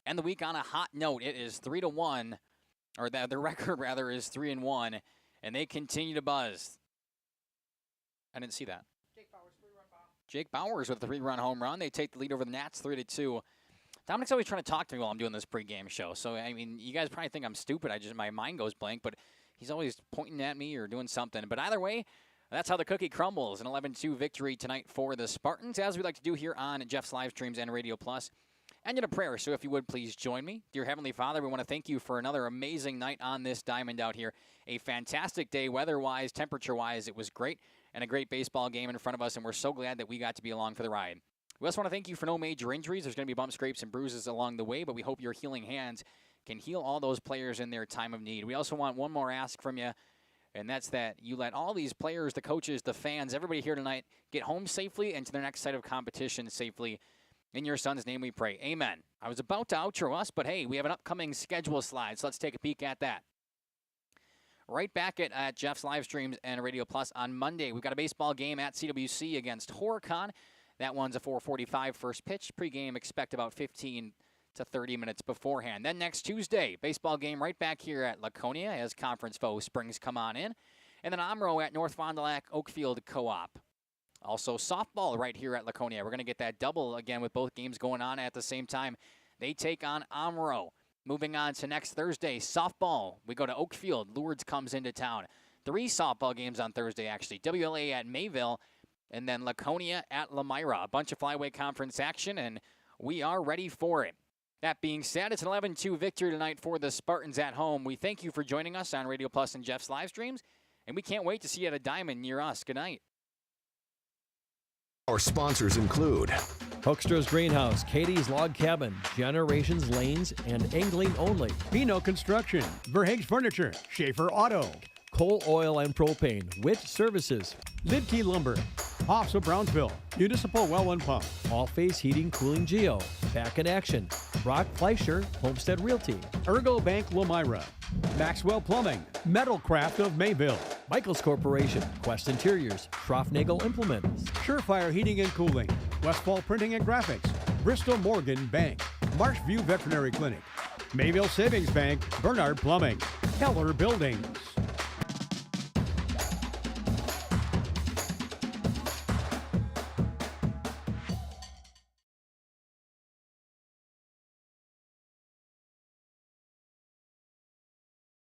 end the week on a hot note. It is 3-1. Or the record, rather, is 3-1, and they continue to buzz. I didn't see that. Jake Bowers with a 3-run home run. They take the lead over the Nats 3-2. Dominic's always trying to talk to me while I'm doing this pregame show. So, I mean, you guys probably think I'm stupid. My mind goes blank, but he's always pointing at me or doing something. But either way, that's how the cookie crumbles. An 11-2 victory tonight for the Spartans, as we like to do here on Jeff's Livestreams and Radio Plus. And in a prayer, so if you would please join me. Dear Heavenly Father, we want to thank you for another amazing night on this diamond out here. A fantastic day weather-wise, temperature-wise. It was great, and a great baseball game in front of us, and we're so glad that we got to be along for the ride. We also want to thank you for no major injuries. There's going to be bumps, scrapes, and bruises along the way, but we hope your healing hands can heal all those players in their time of need. We also want one more ask from you, and that's that you let all these players, the coaches, the fans, everybody here tonight get home safely and to their next site of competition safely. In your son's name we pray. Amen. I was about to outro us, but hey, we have an upcoming schedule slide, so let's take a peek at that. Right back at Jeff's Livestreams and Radio Plus on Monday. We've got a baseball game at CWC against Horicon. That one's a 4:45 first pitch. Pre-game, expect about 15 to 30 minutes beforehand. Then next Tuesday, baseball game right back here at Laconia as conference foe Springs come on in. And then Omro at North Fond du Lac Oakfield Co-op. Also softball right here at Laconia. We're going to get that double again with both games going on at the same time. They take on Omro. Moving on to next Thursday, softball. We go to Oakfield. Lourdes comes into town. 3 softball games on Thursday, actually. WLA at Mayville, and then Laconia at Lamira. A bunch of flyweight conference action, and we are ready for it. That being said, it's an 11-2 victory tonight for the Spartans at home. We thank you for joining us on Radio Plus and Jeff's Livestreams, and we can't wait to see you at a diamond near us. Good night. Our sponsors include Hoekstra's Greenhouse, Katie's Log Cabin, Generations Lanes, and Angling Only. Pino Construction, Verhaeg's Furniture, Schaefer Auto, Coal Oil and Propane, Witt Services, Lidkey Lumber, Hoffs of Brownsville, Municipal Well and Pump, All Face Heating, Cooling Geo, Back in Action, Brock Fleischer, Homestead Realty, Ergo Bank Lamira, Maxwell Plumbing, Metalcraft of Mayville, Michaels Corporation, Quest Interiors, Schroffnagel Implements, Surefire Heating and Cooling, Westfall Printing and Graphics, Bristol Morgan Bank, Marshview Veterinary Clinic, Mayville Savings Bank, Bernard Plumbing, Keller Buildings.